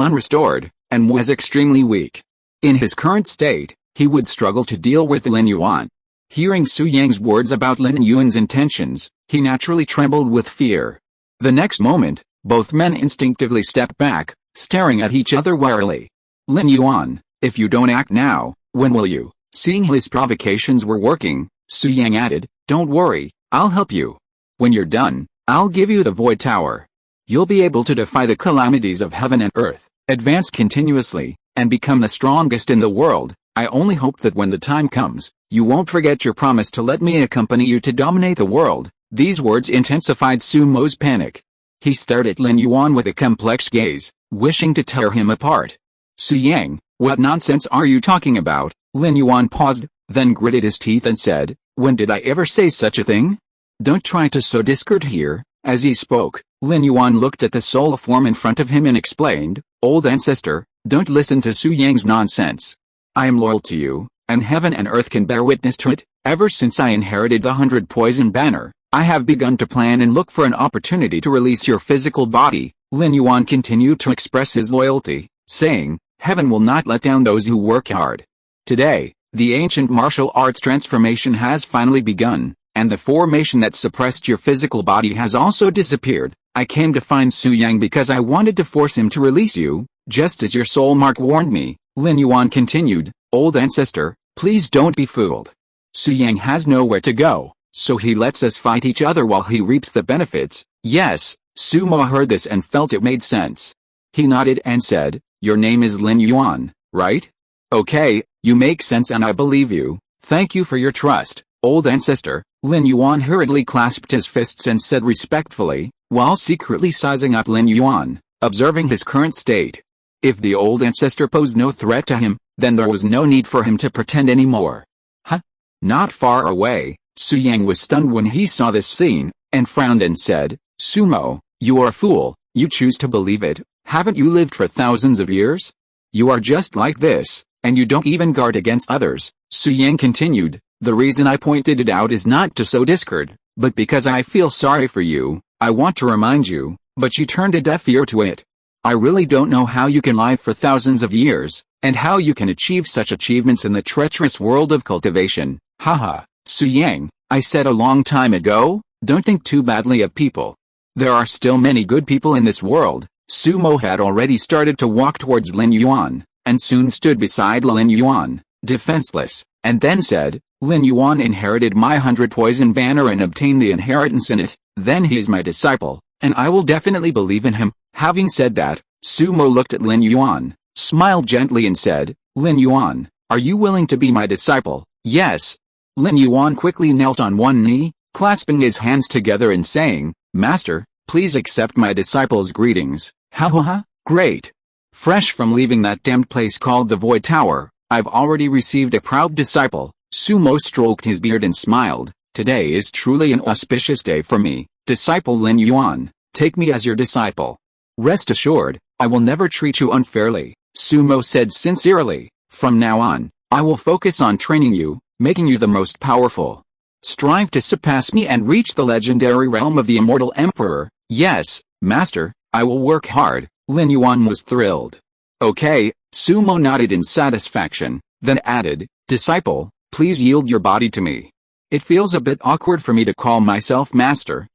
unrestored, and was extremely weak. In his current state, he would struggle to deal with Lin Yuan. Hearing Su Yang's words about Lin Yuan's intentions, he naturally trembled with fear. The next moment, both men instinctively stepped back, staring at each other warily. "Lin Yuan, if you don't act now, when will you?" Seeing his provocations were working, Su Yang added, "Don't worry, I'll help you. When you're done, I'll give you the Void Tower. You'll be able to defy the calamities of heaven and earth, advance continuously, and become the strongest in the world. I only hope that when the time comes, you won't forget your promise to let me accompany you to dominate the world." These words intensified Sumo's panic. He stared at Lin Yuan with a complex gaze, wishing to tear him apart. "Su Yang, what nonsense are you talking about?" Lin Yuan paused, then gritted his teeth and said, "When did I ever say such a thing? Don't try to sow discord here." As he spoke, Lin Yuan looked at the soul form in front of him and explained, "Old ancestor, don't listen to Su Yang's nonsense. I am loyal to you, and heaven and earth can bear witness to it. Ever since I inherited the 100 Poison Banner, I have begun to plan and look for an opportunity to release your physical body." Lin Yuan continued to express his loyalty, saying, "Heaven will not let down those who work hard." Today, the ancient martial arts transformation has finally begun, and the formation that suppressed your physical body has also disappeared. I came to find Su Yang because I wanted to force him to release you, just as your soul mark warned me. Lin Yuan continued, "Old ancestor, please don't be fooled. Su Yang has nowhere to go, so he lets us fight each other while he reaps the benefits." Yes, Sumo heard this and felt it made sense. He nodded and said, "Your name is Lin Yuan, right? Okay, you make sense and I believe you. Thank you for your trust, old ancestor." Lin Yuan hurriedly clasped his fists and said respectfully, while secretly sizing up Lin Yuan, observing his current state. If the old ancestor posed no threat to him, then there was no need for him to pretend anymore. Not far away, Su Yang was stunned when he saw this scene, and frowned and said, "Sumo, you are a fool. You choose to believe it. Haven't you lived for thousands of years? You are just like this, and you don't even guard against others." Su Yang continued, "The reason I pointed it out is not to sow discord, but because I feel sorry for you. I want to remind you, but you turned a deaf ear to it. I really don't know how you can live for thousands of years, and how you can achieve such achievements in the treacherous world of cultivation." Haha, Su Yang, I said a long time ago, don't think too badly of people. There are still many good people in this world. Sumo had already started to walk towards Lin Yuan, and soon stood beside Lin Yuan, defenseless, and then said, "Lin Yuan inherited my 100 Poison Banner and obtained the inheritance in it, then he is my disciple, and I will definitely believe in him." Having said that, Sumo looked at Lin Yuan, smiled gently and said, "Lin Yuan, are you willing to be my disciple?" "Yes." Lin Yuan quickly knelt on one knee, clasping his hands together and saying, "Master, please accept my disciple's greetings." Ha, great. Fresh from leaving that damned place called the Void Tower, I've already received a proud disciple. Sumo stroked his beard and smiled. "Today is truly an auspicious day for me, disciple Lin Yuan. Take me as your disciple. Rest assured, I will never treat you unfairly," Sumo said sincerely. "From now on, I will focus on training you, making you the most powerful. Strive to surpass me and reach the legendary realm of the Immortal Emperor." "Yes, Master, I will work hard." Lin Yuan was thrilled. "Okay," Sumo nodded in satisfaction, then added, "Disciple, please yield your body to me. It feels a bit awkward for me to call myself Master."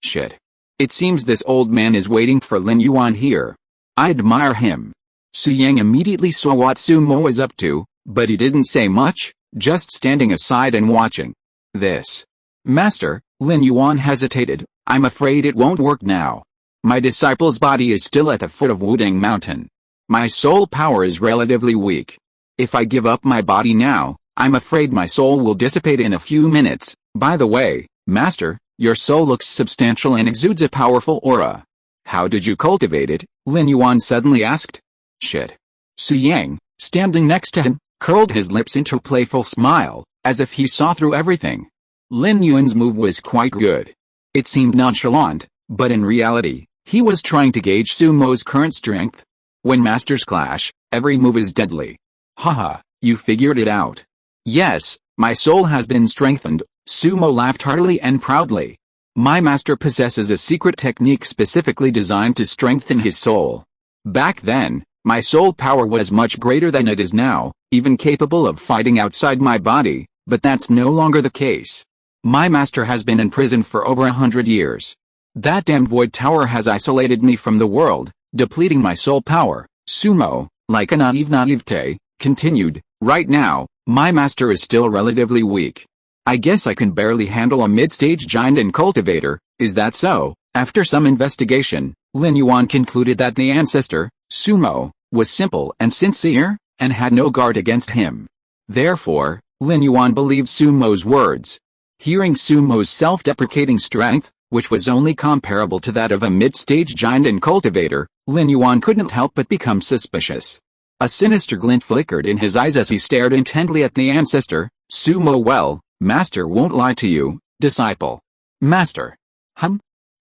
Shit. It seems this old man is waiting for Lin Yuan here. I admire him. Su Yang immediately saw what Sumo was up to, but he didn't say much, just standing aside and watching. This. "Master," Lin Yuan hesitated, "I'm afraid it won't work now. My disciple's body is still at the foot of Wudang Mountain. My soul power is relatively weak. If I give up my body now, I'm afraid my soul will dissipate in a few minutes. By the way, Master, your soul looks substantial and exudes a powerful aura. How did you cultivate it?" Lin Yuan suddenly asked. Shit. Su Yang, standing next to him, curled his lips into a playful smile, as if he saw through everything. Lin Yuan's move was quite good. It seemed nonchalant, but in reality, he was trying to gauge Sumo's current strength. When masters clash, every move is deadly. Haha, you figured it out. Yes, my soul has been strengthened. Sumo laughed heartily and proudly. My master possesses a secret technique specifically designed to strengthen his soul. Back then, my soul power was much greater than it is now, even capable of fighting outside my body, but that's no longer the case. My master has been in prison for over 100 years. That damn Void Tower has isolated me from the world, depleting my soul power. Sumo, like a naivete, continued, right now, my master is still relatively weak. I guess I can barely handle a mid-stage giant and cultivator. Is that so? After some investigation, Lin Yuan concluded that the ancestor, Sumo, was simple and sincere, and had no guard against him. Therefore, Lin Yuan believed Sumo's words. Hearing Sumo's self-deprecating strength, which was only comparable to that of a mid-stage giant and cultivator, Lin Yuan couldn't help but become suspicious. A sinister glint flickered in his eyes as he stared intently at the ancestor. Sumo, well, master won't lie to you, disciple. Master.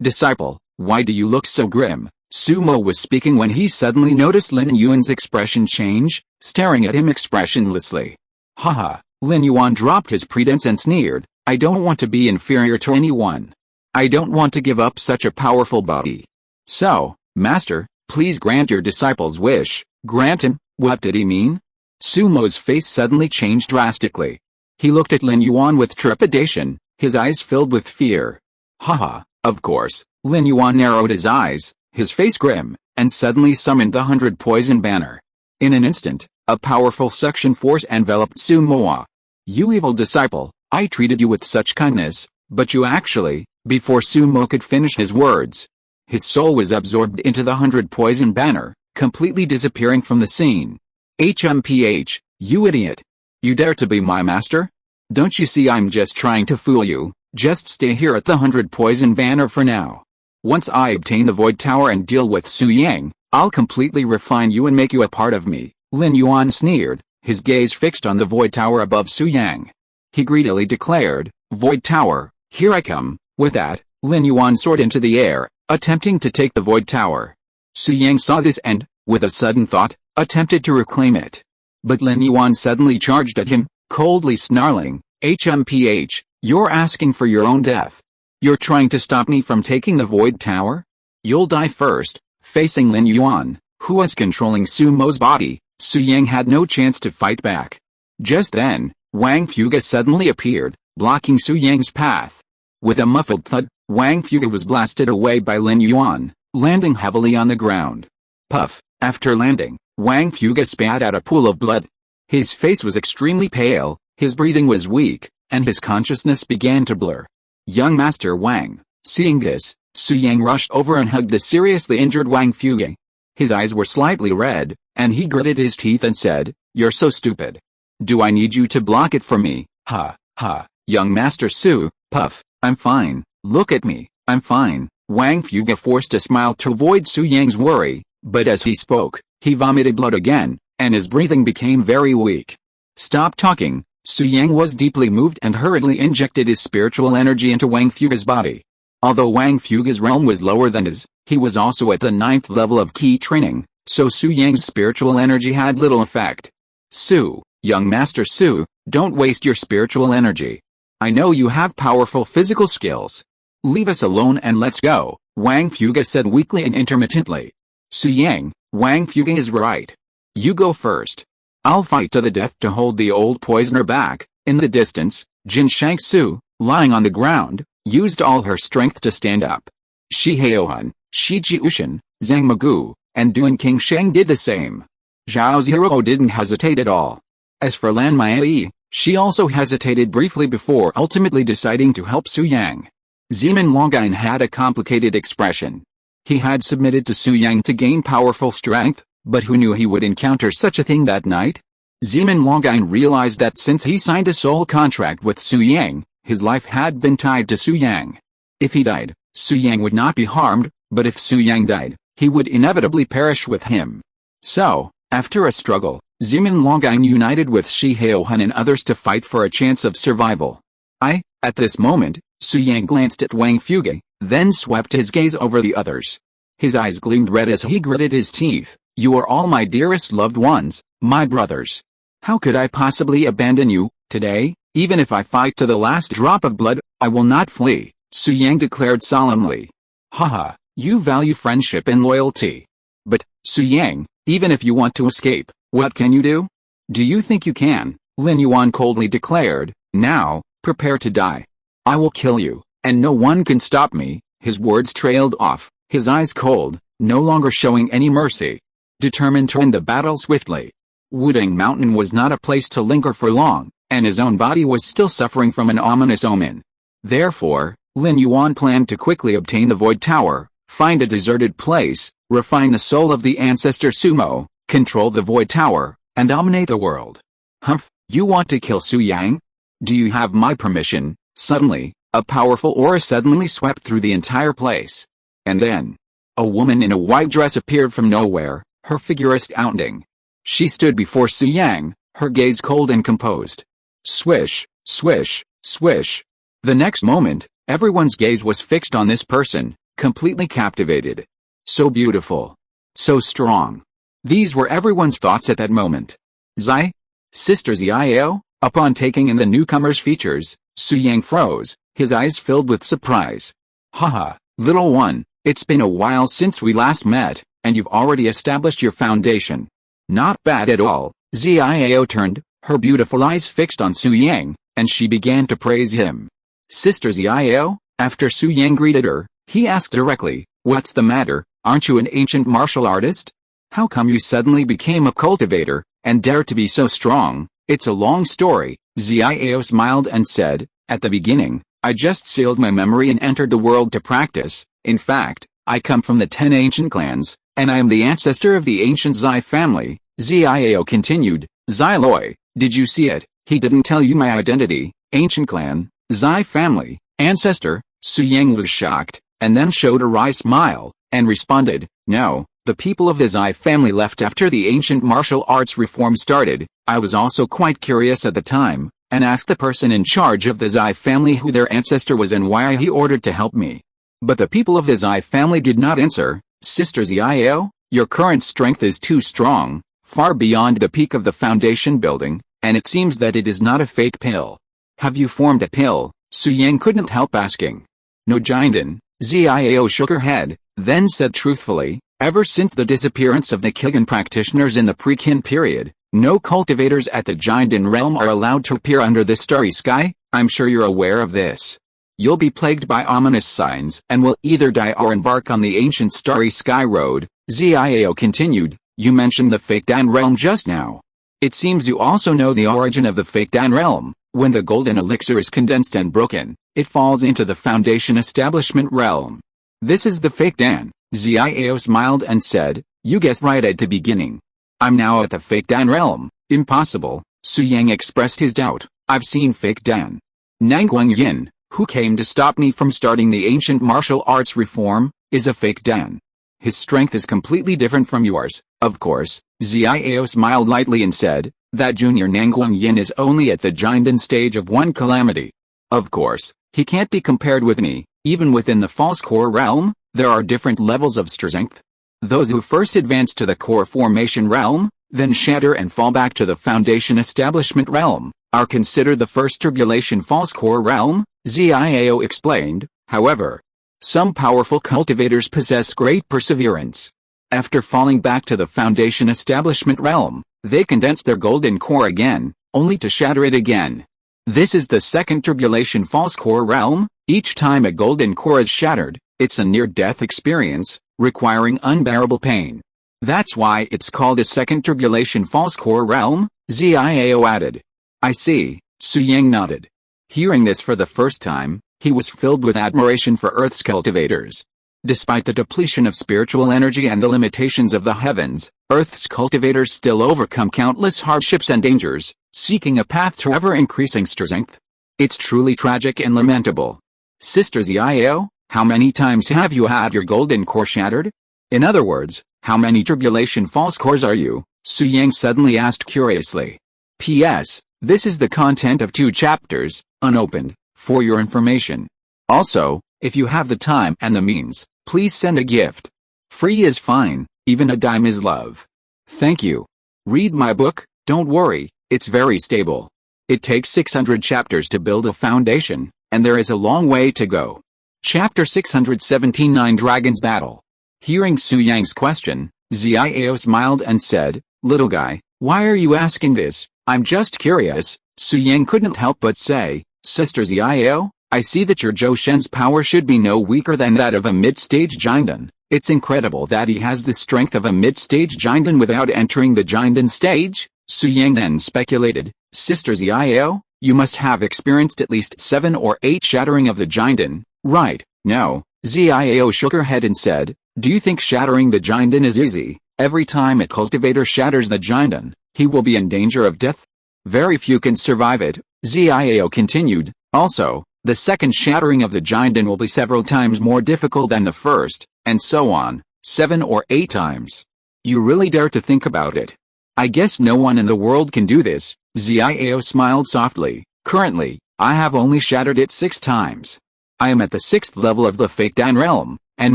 Disciple, why do you look so grim? Sumo was speaking when he suddenly noticed Lin Yuan's expression change, staring at him expressionlessly. Haha, Lin Yuan dropped his pretense and sneered, I don't want to be inferior to anyone. I don't want to give up such a powerful body. So, master, please grant your disciple's wish. Grant him, what did he mean? Sumo's face suddenly changed drastically. He looked at Lin Yuan with trepidation, his eyes filled with fear. Haha, of course. Lin Yuan narrowed his eyes, his face grim, and suddenly summoned the 100 poison banner. In an instant, a powerful suction force enveloped Sumo. You evil disciple, I treated you with such kindness, but you actually... Before Sumo could finish his words, his soul was absorbed into the 100 poison banner, completely disappearing from the scene. HMPH, you idiot. You dare to be my master? Don't you see I'm just trying to fool you? Just stay here at the 100 poison banner for now. Once I obtain the Void Tower and deal with Su Yang, I'll completely refine you and make you a part of me. Lin Yuan sneered, his gaze fixed on the Void Tower above Su Yang. He greedily declared, Void Tower, here I come. With that, Lin Yuan soared into the air, attempting to take the Void Tower. Su Yang saw this and, with a sudden thought, attempted to reclaim it. But Lin Yuan suddenly charged at him, coldly snarling, HMPH, you're asking for your own death. You're trying to stop me from taking the Void Tower? You'll die first. Facing Lin Yuan, who was controlling Sumo's body, Su Yang had no chance to fight back. Just then, Wang Fuge suddenly appeared, blocking Su Yang's path. With a muffled thud, Wang Fuge was blasted away by Lin Yuan, landing heavily on the ground. Puff. After landing, Wang Fuge spat out a pool of blood. His face was extremely pale, his breathing was weak, and his consciousness began to blur. Young Master Wang, seeing this, Su Yang rushed over and hugged the seriously injured Wang Fuge. His eyes were slightly red, and he gritted his teeth and said, You're so stupid. Do I need you to block it for me? Ha, ha, young Master Su, puff. I'm fine, look at me, I'm fine. Wang Fuge forced a smile to avoid Su Yang's worry, but as he spoke, he vomited blood again, and his breathing became very weak. Stop talking. Su Yang was deeply moved and hurriedly injected his spiritual energy into Wang Fuge's body. Although Wang Fuge's realm was lower than his, he was also at the 9th level of key training, so Su Yang's spiritual energy had little effect. Su, young Master Su, don't waste your spiritual energy. I know you have powerful physical skills. Leave us alone and let's go, Wang Fuge said weakly and intermittently. Su Yang, Wang Fuge is right. You go first. I'll fight to the death to hold the old poisoner back. In the distance, Jin Shangsu, lying on the ground, used all her strength to stand up. Shi Haohan, Shi Jiushan, Zhang Magu, and Duan King Sheng did the same. Zhao Zero didn't hesitate at all. As for Lan Mai, she also hesitated briefly before ultimately deciding to help Su Yang. Zeman Longying had a complicated expression. He had submitted to Su Yang to gain powerful strength, but who knew he would encounter such a thing that night? Zeman Longying realized that since he signed a soul contract with Su Yang, his life had been tied to Su Yang. If he died, Su Yang would not be harmed, but if Su Yang died, he would inevitably perish with him. So, after a struggle, Zeman Longying united with Shi Haohan and others to fight for a chance of survival. At this moment, Su Yang glanced at Wang Fuge, then swept his gaze over the others. His eyes gleamed red as he gritted his teeth. You are all my dearest loved ones, my brothers. How could I possibly abandon you, today? Even if I fight to the last drop of blood, I will not flee, Su Yang declared solemnly. Haha, you value friendship and loyalty. But, Su Yang, even if you want to escape, what can you do? Do you think you can? Lin Yuan coldly declared. Now, prepare to die. I will kill you, and no one can stop me. His words trailed off, his eyes cold, no longer showing any mercy. Determined to end the battle swiftly. Wudang Mountain was not a place to linger for long, and his own body was still suffering from an ominous omen. Therefore, Lin Yuan planned to quickly obtain the Void Tower, find a deserted place, refine the soul of the ancestor Sumo, control the Void Tower, and dominate the world. Humph, you want to kill Su Yang? Do you have my permission? Suddenly, a powerful aura suddenly swept through the entire place. And then, a woman in a white dress appeared from nowhere, her figure astounding. She stood before Su Yang, her gaze cold and composed. Swish, swish, swish. The next moment, everyone's gaze was fixed on this person, completely captivated. So beautiful. So strong. These were everyone's thoughts at that moment. Zai? Sister Xiao? Upon taking in the newcomer's features, Su Yang froze, his eyes filled with surprise. Haha, little one, it's been a while since we last met, and you've already established your foundation. Not bad at all. Xiao turned, her beautiful eyes fixed on Su Yang, and she began to praise him. Sister Xiao? After Su Yang greeted her, he asked directly, what's the matter, aren't you an ancient martial artist? How come you suddenly became a cultivator, and dare to be so strong? It's a long story. Xiao smiled and said, at the beginning, I just sealed my memory and entered the world to practice. In fact, I come from the 10 ancient clans, and I am the ancestor of the ancient Zai family. Xiao continued, Zai Loi, did you see it? He didn't tell you my identity. Ancient clan, Zai family, ancestor. Su Yang was shocked, and then showed a wry smile, and responded, no, the people of the Zai family left after the ancient martial arts reform started. I was also quite curious at the time, and asked the person in charge of the Zai family who their ancestor was and why he ordered to help me. But the people of the Zai family did not answer. Sister Xiao, your current strength is too strong, far beyond the peak of the foundation building, and it seems that it is not a fake pill. Have you formed a pill? Su Yang couldn't help asking. No Jinden. Xiao shook her head, then said truthfully, ever since the disappearance of the Kilgan practitioners in the pre-Qin period, no cultivators at the Jinden realm are allowed to appear under the starry sky. I'm sure you're aware of this. You'll be plagued by ominous signs and will either die or embark on the ancient starry sky road. Xiao continued, you mentioned the fake Dan realm just now. It seems you also know the origin of the fake Dan realm. When the golden elixir is condensed and broken, it falls into the foundation establishment realm. This is the fake Dan. Xiao smiled and said, you guessed right at the beginning. I'm now at the fake Dan realm. Impossible. Su Yang expressed his doubt. I've seen fake Dan. Nangguang Yin, who came to stop me from starting the ancient martial arts reform, is a fake Dan. His strength is completely different from yours, of course. Xiao smiled lightly and said, that junior Nangguang Yin is only at the Jinden stage of one calamity. Of course, he can't be compared with me. Even within the false core realm, there are different levels of strength. Those who first advance to the core formation realm, then shatter and fall back to the foundation establishment realm, are considered the first tribulation false core realm. Xiao explained. However, some powerful cultivators possess great perseverance. After falling back to the foundation establishment realm, they condense their golden core again, only to shatter it again. This is the second tribulation false core realm. Each time a golden core is shattered, it's a near-death experience, requiring unbearable pain. That's why it's called a second tribulation false core realm. Xiao added. I see. Su Yang nodded. Hearing this for the first time, he was filled with admiration for Earth's cultivators. Despite the depletion of spiritual energy and the limitations of the heavens, Earth's cultivators still overcome countless hardships and dangers, seeking a path to ever-increasing strength. It's truly tragic and lamentable. Sister Xiao, how many times have you had your golden core shattered? In other words, how many tribulation false cores are you? Su Yang suddenly asked curiously. P.S. This is the content of 2 chapters, unopened, for your information. Also, if you have the time and the means, please send a gift. Free is fine, even a dime is love. Thank you. Read my book, don't worry, it's very stable. It takes 600 chapters to build a foundation, and there is a long way to go. Chapter 679 Dragon's Battle. Hearing Su Yang's question, Xiao smiled and said, little guy, why are you asking this? I'm just curious. Su Yang couldn't help but say, Sister Xiao, I see that your Zhou Shen's power should be no weaker than that of a mid-stage Jinden. It's incredible that he has the strength of a mid-stage Jinden without entering the Jinden stage. Su Yang then speculated, Sister Xiao, you must have experienced at least 7 or 8 shattering of the Jinden, right? No. Xiao shook her head and said, do you think shattering the Jinden is easy? Every time a cultivator shatters the Jinden, he will be in danger of death. Very few can survive it, Xiao continued. Also, the second shattering of the Jinden will be several times more difficult than the first, and so on, 7 or 8 times. You really dare to think about it? I guess no one in the world can do this, Xiao smiled softly. Currently, I have only shattered it 6 times. I am at the 6th level of the Fake Dan realm, and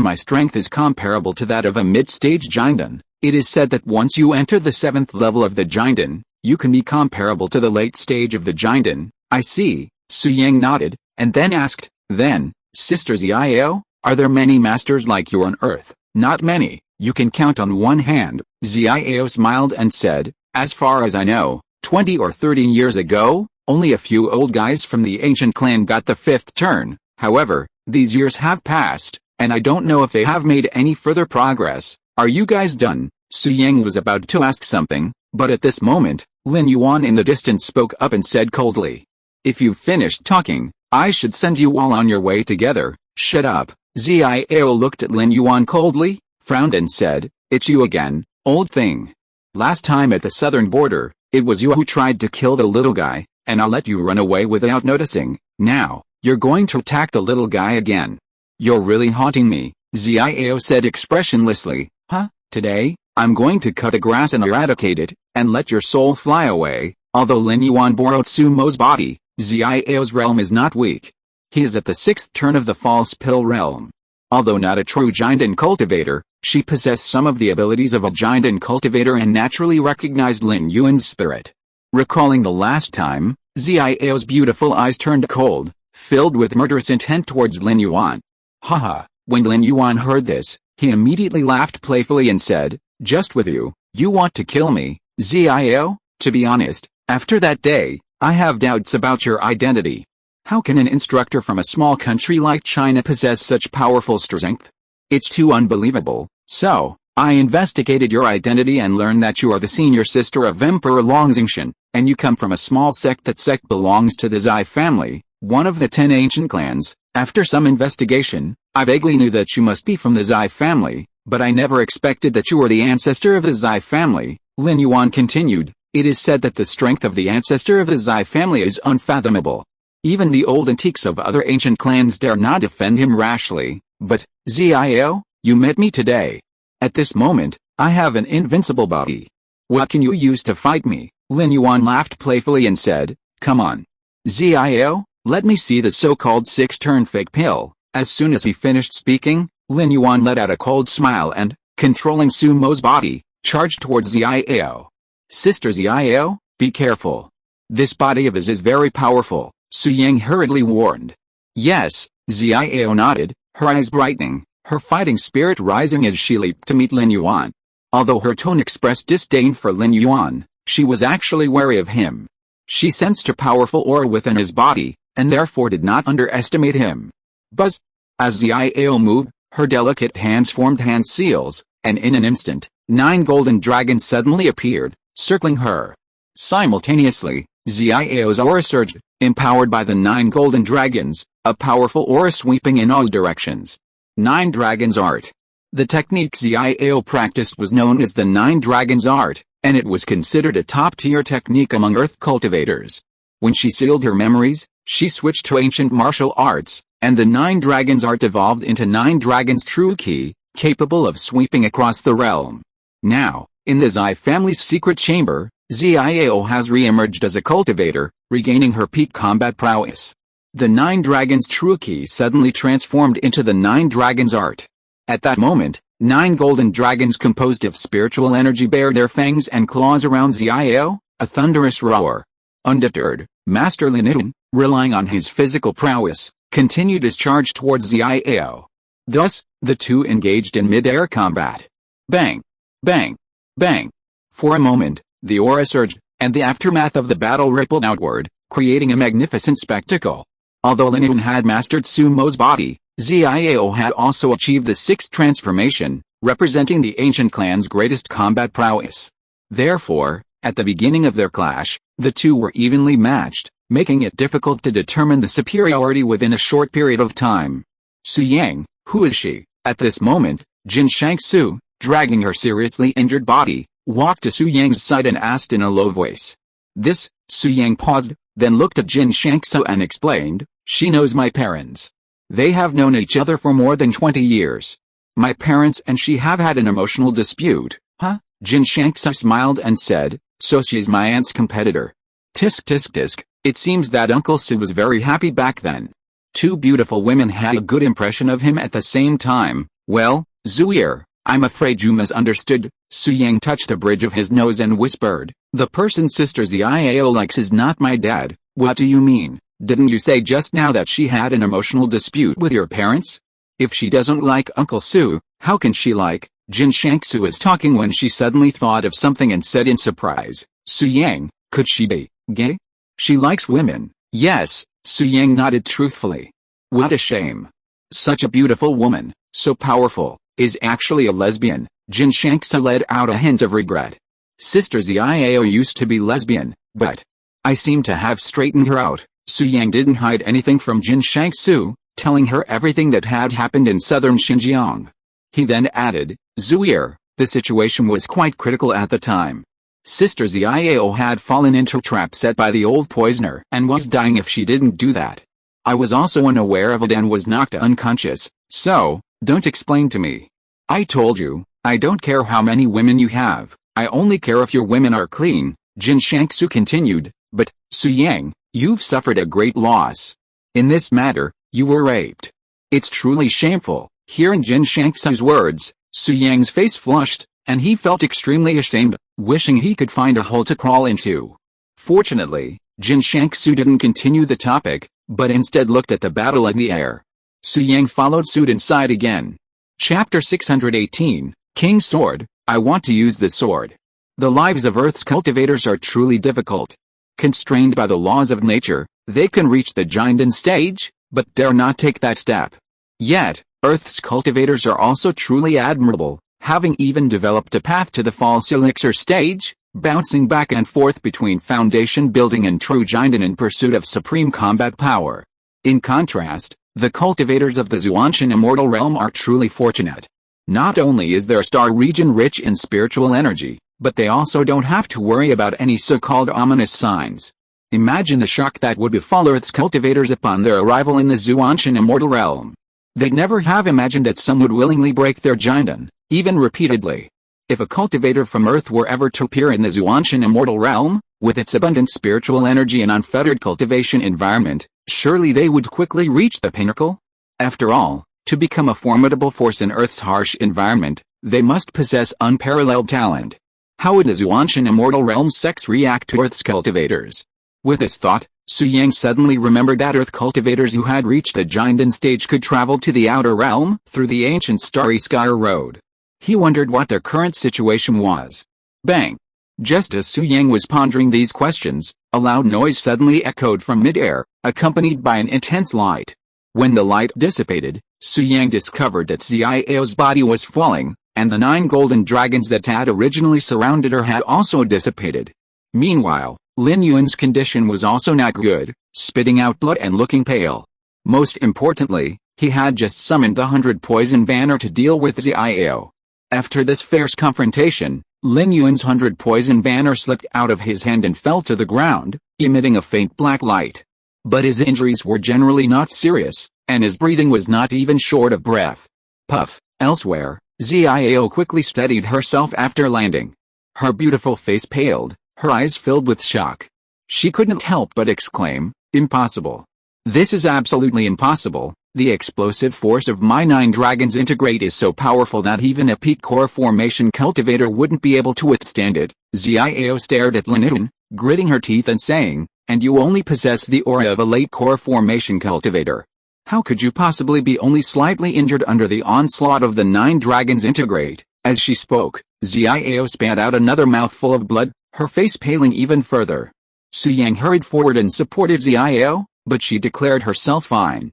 my strength is comparable to that of a mid-stage Jinden. It is said that once you enter the 7th level of the Jinden, you can be comparable to the late stage of the Jinden. I see, Su Yang nodded, and then asked, then, Sister Xiao, are there many masters like you on Earth? Not many, you can count on one hand, Xiao smiled and said, as far as I know, 20 or 30 years ago, only a few old guys from the ancient clan got the 5th turn. However, these years have passed, and I don't know if they have made any further progress. Are you guys done? Su Yang was about to ask something, but at this moment, Lin Yuan in the distance spoke up and said coldly, if you've finished talking, I should send you all on your way together. Shut up. Xiao looked at Lin Yuan coldly, frowned and said, it's you again, old thing. Last time at the southern border, it was you who tried to kill the little guy, and I let you run away without noticing. Now, you're going to attack the little guy again. You're really haunting me, Xiao said expressionlessly. Huh? Today, I'm going to cut the grass and eradicate it, and let your soul fly away. Although Lin Yuan borrowed Sumo's body, Xiao's realm is not weak. He is at the 6th turn of the false pill realm. Although not a true Jinden cultivator, she possessed some of the abilities of a Jinden cultivator and naturally recognized Lin Yuan's spirit. Recalling the last time, Xiao's beautiful eyes turned cold, filled with murderous intent towards Lin Yuan. Haha, when Lin Yuan heard this, he immediately laughed playfully and said, just with you, you want to kill me, Xiao? To be honest, after that day, I have doubts about your identity. How can an instructor from a small country like China possess such powerful strength? It's too unbelievable. So, I investigated your identity and learned that you are the senior sister of Emperor Xuantian, and you come from a small sect. That sect belongs to the Zai family, one of the 10 ancient clans. After some investigation, I vaguely knew that you must be from the Zai family, but I never expected that you were the ancestor of the Zai family, Lin Yuan continued. It is said that the strength of the ancestor of the Zai family is unfathomable. Even the old antiques of other ancient clans dare not defend him rashly, but, Xiao, you met me today. At this moment, I have an invincible body. What can you use to fight me? Lin Yuan laughed playfully and said, come on. Xiao, let me see the so-called 6-turn fake pill. As soon as he finished speaking, Lin Yuan let out a cold smile and, controlling Sumo's body, charged towards Xiao. Sister Xiao, be careful. This body of his is very powerful, Su Yang hurriedly warned. Yes, Xiao nodded, her eyes brightening, her fighting spirit rising as she leaped to meet Lin Yuan. Although her tone expressed disdain for Lin Yuan, she was actually wary of him. She sensed a powerful aura within his body, and therefore did not underestimate him. Buzz! As Xiao moved, her delicate hands formed hand seals, and in an instant, 9 golden dragons suddenly appeared, circling her. Simultaneously, Xiao's aura surged, empowered by the 9 golden dragons, a powerful aura sweeping in all directions. 9 Dragons Art. The technique Xiao practiced was known as the 9 Dragons Art, and it was considered a top-tier technique among Earth cultivators. When she sealed her memories, she switched to ancient martial arts, and the 9 Dragons Art evolved into 9 Dragons True Key, capable of sweeping across the realm. Now, in the Zai family's secret chamber, Xiao has re-emerged as a cultivator, regaining her peak combat prowess. The 9 Dragons True Key suddenly transformed into the 9 Dragons Art. At that moment, 9 golden dragons composed of spiritual energy bared their fangs and claws around Xiao, a thunderous roar. Undeterred, Master Lin, relying on his physical prowess, continued his charge towards Xiao. Thus, the two engaged in mid-air combat. Bang! Bang! Bang! For a moment, the aura surged, and the aftermath of the battle rippled outward, creating a magnificent spectacle. Although Lin had mastered Sumo's body, Xiao had also achieved the 6th transformation, representing the ancient clan's greatest combat prowess. Therefore, at the beginning of their clash, the two were evenly matched, making it difficult to determine the superiority within a short period of time. Su Yang, who is she? At this moment, Jin Shangsu, dragging her seriously injured body, walked to Su Yang's side and asked in a low voice. This, Su Yang paused, then looked at Jin Shangsu and explained, she knows my parents. They have known each other for more than 20 years. My parents and she have had an emotional dispute. Huh? Jin Shangsu smiled and said, so she's my aunt's competitor. Tisk tisk tisk, it seems that Uncle Su was very happy back then. Two beautiful women had a good impression of him at the same time. Well, Zuier, I'm afraid you misunderstood. Su Yang touched the bridge of his nose and whispered, the person Sister Ziao likes is not my dad. What do you mean? Didn't you say just now that she had an emotional dispute with your parents? If she doesn't like Uncle Su, how can she like? Jin Shangsu was talking when she suddenly thought of something and said in surprise, Su Yang, could she be gay? She likes women. Yes, Su Yang nodded truthfully. What a shame. Such a beautiful woman, so powerful, is actually a lesbian. Jin Shangsu let out a hint of regret. Sister Ziao used to be lesbian, but I seem to have straightened her out. Su Yang didn't hide anything from Jin Shangsu, telling her everything that had happened in southern Xinjiang. He then added, Zuier, the situation was quite critical at the time. Sister Ziao had fallen into a trap set by the old poisoner and was dying if she didn't do that. I was also unaware of it and was knocked unconscious, so, don't explain to me. I told you, I don't care how many women you have, I only care if your women are clean, Jin Shangsu continued, but, Su Yang, you've suffered a great loss. In this matter, you were raped. It's truly shameful. Hearing Jin Shangsu's words, Su Yang's face flushed, and he felt extremely ashamed, wishing he could find a hole to crawl into. Fortunately, Jin Shangsu didn't continue the topic, but instead looked at the battle in the air. Su Yang followed suit inside again. Chapter 618, King's Sword. I want to use this sword. The lives of Earth's cultivators are truly difficult. Constrained by the laws of nature, they can reach the Jinden stage, but dare not take that step. Yet, Earth's cultivators are also truly admirable, having even developed a path to the false elixir stage, bouncing back and forth between foundation building and true Jinden in pursuit of supreme combat power. In contrast, the cultivators of the Xuantian immortal realm are truly fortunate. Not only is their star region rich in spiritual energy, but they also don't have to worry about any so-called ominous signs. Imagine the shock that would befall Earth's cultivators upon their arrival in the Xuantian immortal realm. They'd never have imagined that some would willingly break their Jinden, even repeatedly. If a cultivator from Earth were ever to appear in the Xuantian immortal realm, with its abundant spiritual energy and unfettered cultivation environment, surely they would quickly reach the pinnacle? After all, to become a formidable force in Earth's harsh environment, they must possess unparalleled talent. How would the Xuantian immortal realm sex react to Earth's cultivators? With this thought, Su Yang suddenly remembered that Earth cultivators who had reached the Jinden stage could travel to the outer realm through the ancient Starry Sky Road. He wondered what their current situation was. Bang! Just as Su Yang was pondering these questions, a loud noise suddenly echoed from mid-air, accompanied by an intense light. When the light dissipated, Su Yang discovered that Ziao's body was falling, and the 9 golden dragons that had originally surrounded her had also dissipated. Meanwhile, Lin Yuan's condition was also not good, spitting out blood and looking pale. Most importantly, he had just summoned the 100 poison banner to deal with Ziao. After this fierce confrontation, Lin Yuan's 100 poison banner slipped out of his hand and fell to the ground, emitting a faint black light. But his injuries were generally not serious, and his breathing was not even short of breath. Puff. Elsewhere, Ziao quickly steadied herself after landing. Her beautiful face paled, her eyes filled with shock. She couldn't help but exclaim, impossible. This is absolutely impossible. The explosive force of my 9 dragons integrate is so powerful that even a peak core formation cultivator wouldn't be able to withstand it. Ziao stared at Lin Yuan, gritting her teeth and saying, and you only possess the aura of a late core formation cultivator. How could you possibly be only slightly injured under the onslaught of the 9 dragons integrate? As she spoke, Ziao spat out another mouthful of blood, her face paling even further. Su Yang hurried forward and supported Ziao, but she declared herself fine.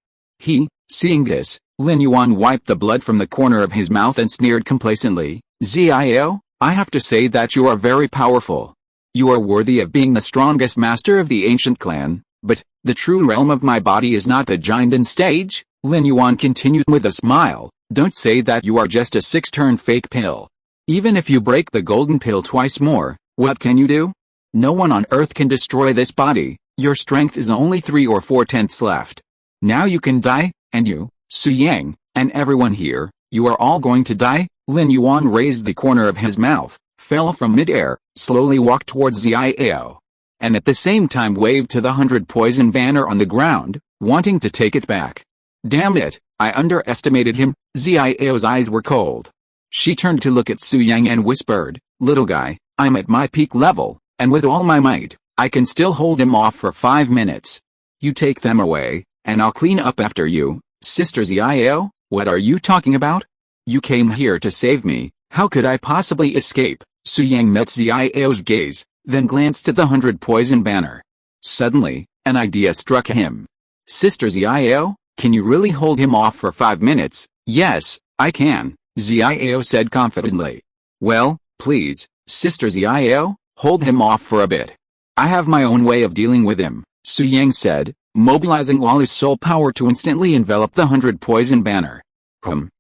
Seeing this, Lin Yuan wiped the blood from the corner of his mouth and sneered complacently, Ziao, I have to say that you are very powerful. You are worthy of being the strongest master of the ancient clan, but, the true realm of my body is not the Jinden stage, Lin Yuan continued with a smile, don't say that you are just a 6-turn fake pill. Even if you break the golden pill twice more, what can you do? No one on earth can destroy this body. Your strength is only 3 or 4/10 left. Now you can die, and you, Su Yang, and everyone here, you are all going to die." Lin Yuan raised the corner of his mouth, fell from midair, slowly walked towards Xiao, and at the same time waved to the 100 poison banner on the ground, wanting to take it back. "Damn it, I underestimated him." Xiao's eyes were cold. She turned to look at Su Yang and whispered, "Little guy, I'm at my peak level, and with all my might, I can still hold him off for 5 minutes. You take them away, and I'll clean up after you." "Sister Xiao, what are you talking about? You came here to save me, how could I possibly escape?" Su Yang met Xiao's gaze, then glanced at the 100 poison banner. Suddenly, an idea struck him. "Sister Xiao, can you really hold him off for 5 minutes?" "Yes, I can," Xiao said confidently. "Well, please, Sister Xiao, hold him off for a bit. I have my own way of dealing with him," Su Yang said, mobilizing all his soul power to instantly envelop the 100 poison banner.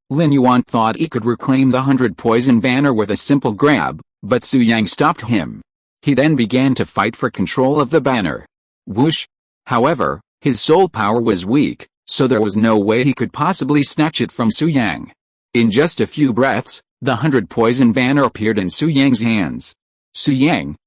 Lin Yuan thought he could reclaim the 100 poison banner with a simple grab, but Su Yang stopped him. He then began to fight for control of the banner. Whoosh! However, his soul power was weak, so there was no way he could possibly snatch it from Su Yang. In just a few breaths, the 100 poison banner appeared in Su Yang's hands. "Su Yang,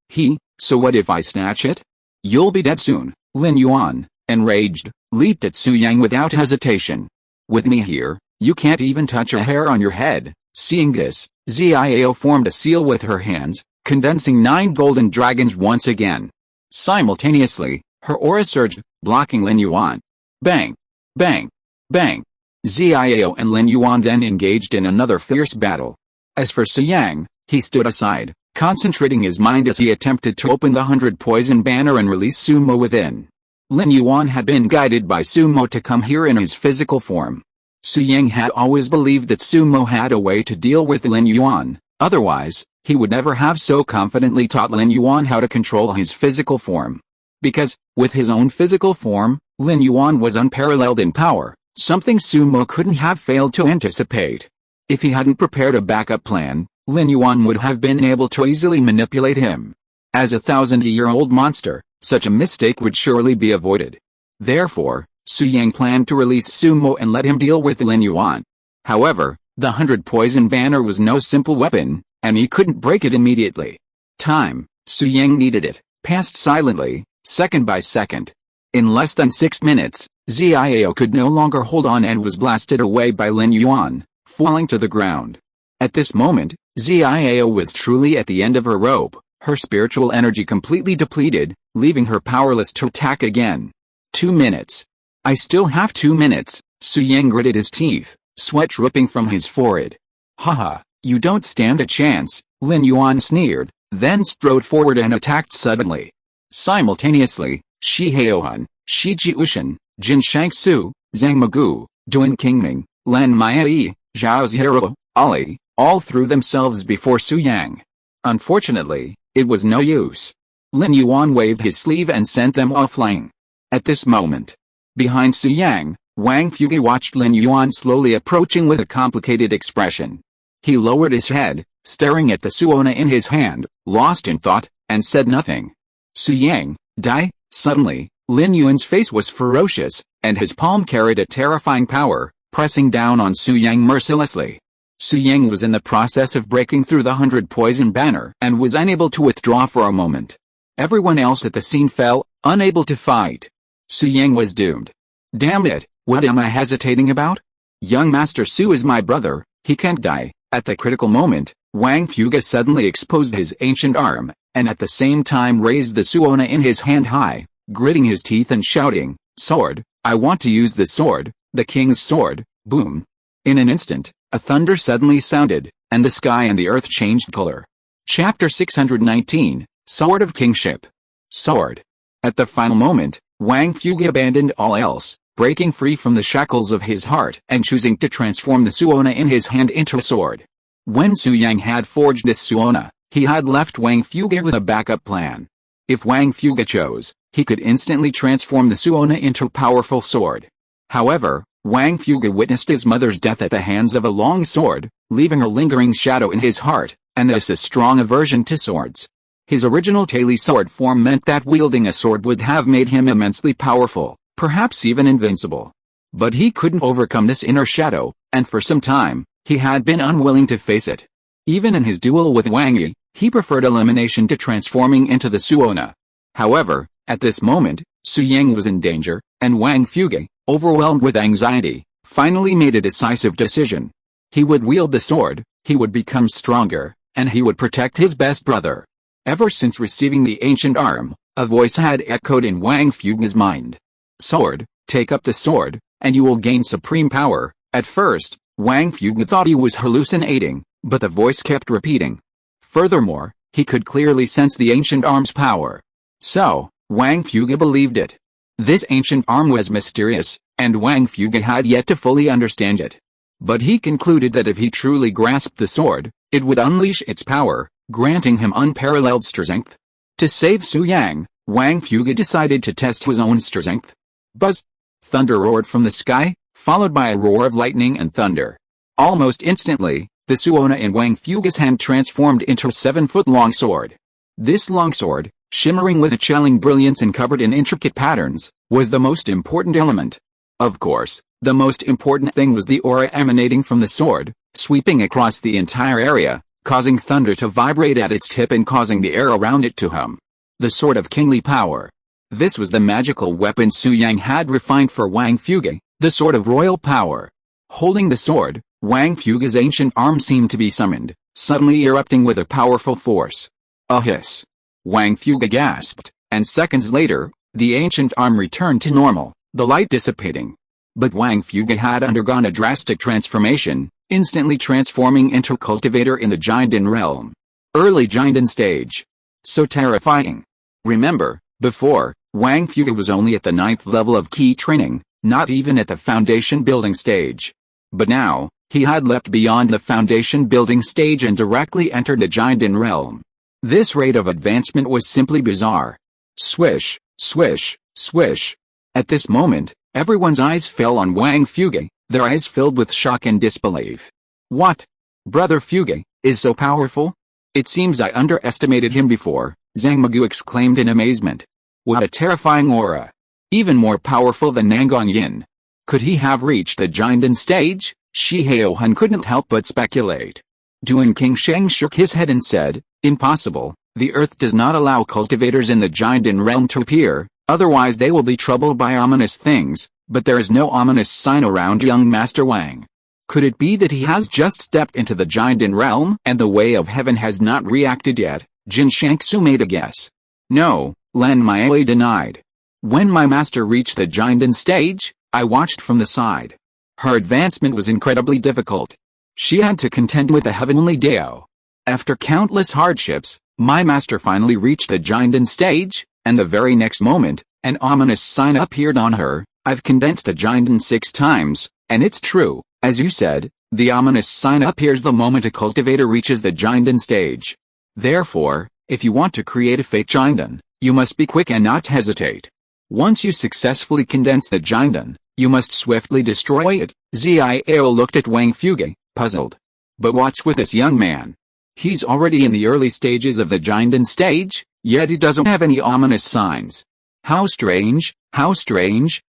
so what if I snatch it? You'll be dead soon." Lin Yuan, enraged, leaped at Su Yang without hesitation. "With me here, you can't even touch a hair on your head." Seeing this, Xiao formed a seal with her hands, condensing 9 golden dragons once again. Simultaneously, her aura surged, blocking Lin Yuan. Bang! Bang! Bang! Xiao and Lin Yuan then engaged in another fierce battle. As for Su Yang, he stood aside, concentrating his mind as he attempted to open the 100 poison banner and release Sumo within. Lin Yuan had been guided by Sumo to come here in his physical form. Su Yang had always believed that Sumo had a way to deal with Lin Yuan, otherwise, he would never have so confidently taught Lin Yuan how to control his physical form. Because, with his own physical form, Lin Yuan was unparalleled in power, something Sumo couldn't have failed to anticipate. If he hadn't prepared a backup plan, Lin Yuan would have been able to easily manipulate him. As a 1,000-year-old monster, such a mistake would surely be avoided. Therefore, Su Yang planned to release Sumo and let him deal with Lin Yuan. However, the 100 poison banner was no simple weapon, and he couldn't break it immediately. Time, Su Yang needed it, passed silently, second by second. In less than 6 minutes, Xiao could no longer hold on and was blasted away by Lin Yuan, falling to the ground. At this moment, Xiao was truly at the end of her rope, her spiritual energy completely depleted, leaving her powerless to attack again. 2 minutes. "I still have 2 minutes, Su Yang gritted his teeth, sweat dripping from his forehead. "Haha, you don't stand a chance," Lin Yuan sneered, then strode forward and attacked suddenly. Simultaneously, Shi Haohan, Shi Jiushan, Jin Shangsu, Zhang Magu, Duan Qingming, Lan Maiyi, Zhao Zihiro, Ali, all threw themselves before Su Yang. Unfortunately, it was no use. Lin Yuan waved his sleeve and sent them all flying. At this moment, behind Su Yang, Wang Fuge watched Lin Yuan slowly approaching with a complicated expression. He lowered his head, staring at the suona in his hand, lost in thought, and said nothing. "Su Yang, die!" Suddenly, Lin Yuan's face was ferocious, and his palm carried a terrifying power, pressing down on Su Yang mercilessly. Su Yang was in the process of breaking through the 100 poison banner and was unable to withdraw for a moment. Everyone else at the scene fell, unable to fight. Su Yang was doomed. "Damn it, what am I hesitating about? Young Master Su is my brother, he can't die." At the critical moment, Wang Fuge suddenly exposed his ancient arm, and at the same time raised the suona in his hand high, gritting his teeth and shouting, "Sword, I want to use the sword, the king's sword." Boom. In an instant, a thunder suddenly sounded, and the sky and the earth changed color. Chapter 619, Sword of Kingship. Sword. At the final moment, Wang Fuge abandoned all else, breaking free from the shackles of his heart and choosing to transform the suona in his hand into a sword. When Su Yang had forged this suona, he had left Wang Fuge with a backup plan. If Wang Fuge chose, he could instantly transform the suona into a powerful sword. However, Wang Fuge witnessed his mother's death at the hands of a long sword, leaving a lingering shadow in his heart, and thus a strong aversion to swords. His original Tali sword form meant that wielding a sword would have made him immensely powerful, perhaps even invincible. But he couldn't overcome this inner shadow, and for some time, he had been unwilling to face it. Even in his duel with Wang Yi, he preferred elimination to transforming into the Suona. However, at this moment, Su Yang was in danger, and Wang Fuge, overwhelmed with anxiety, finally made a decisive decision. He would wield the sword, he would become stronger, and he would protect his best brother. Ever since receiving the ancient arm, a voice had echoed in Wang Fuge's mind. Sword, take up the sword, and you will gain supreme power. At first, Wang Fuge thought he was hallucinating, but the voice kept repeating. Furthermore, he could clearly sense the ancient arm's power. So, Wang Fuge believed it. This ancient arm was mysterious, and Wang Fuge had yet to fully understand it. But he concluded that if he truly grasped the sword, it would unleash its power, granting him unparalleled strength. To save Su Yang, Wang Fuge decided to test his own strength. Buzz! Thunder roared from the sky, followed by a roar of lightning and thunder. Almost instantly, the Suona in Wang Fuge's hand transformed into a 7-foot-long sword. This long sword, shimmering with a chilling brilliance and covered in intricate patterns, was the most important element. Of course, the most important thing was the aura emanating from the sword, sweeping across the entire area, causing thunder to vibrate at its tip and causing the air around it to hum. The sword of kingly power. This was the magical weapon Su Yang had refined for Wang Fuge, the sword of royal power. Holding the sword, Wang Fuge's ancient arm seemed to be summoned, suddenly erupting with a powerful force. A hiss. Wang Fuge gasped, and seconds later, the ancient arm returned to normal, the light dissipating. But Wang Fuge had undergone a drastic transformation, instantly transforming into a cultivator in the Jiandan realm. Early Jiandan stage. So terrifying. Remember, before, Wang Fuge was only at the 9th level of key training, not even at the foundation building stage. But now, he had leapt beyond the foundation building stage and directly entered the Jiandan realm. This rate of advancement was simply bizarre. Swish, swish, swish. At this moment, everyone's eyes fell on Wang Fuge, their eyes filled with shock and disbelief. What? Brother Fuge is so powerful? It seems I underestimated him before, Zhang Magu exclaimed in amazement. What a terrifying aura! Even more powerful than Nangang Yin. Could he have reached the Jiandan stage? Shi Haohun couldn't help but speculate. Duan Qingsheng shook his head and said, impossible, the earth does not allow cultivators in the Jiandan realm to appear, otherwise they will be troubled by ominous things, but there is no ominous sign around young Master Wang. Could it be that he has just stepped into the Jiandan realm and the way of heaven has not reacted yet? Jin Shangsu made a guess. No, Lin Maili denied. When my master reached the Jiandan stage, I watched from the side. Her advancement was incredibly difficult. She had to contend with the heavenly Dao. After countless hardships, my master finally reached the Jiandan stage, and the very next moment, an ominous sign appeared on her. I've condensed the Jiandan 6 times, and it's true, as you said, the ominous sign appears the moment a cultivator reaches the Jiandan stage. Therefore, if you want to create a fake Jiandan, you must be quick and not hesitate. Once you successfully condense the Jiandan, you must swiftly destroy it. Ziao looked at Wang Fuge, puzzled. But what's with this young man? He's already in the early stages of the Jiandan stage, yet he doesn't have any ominous signs. How strange,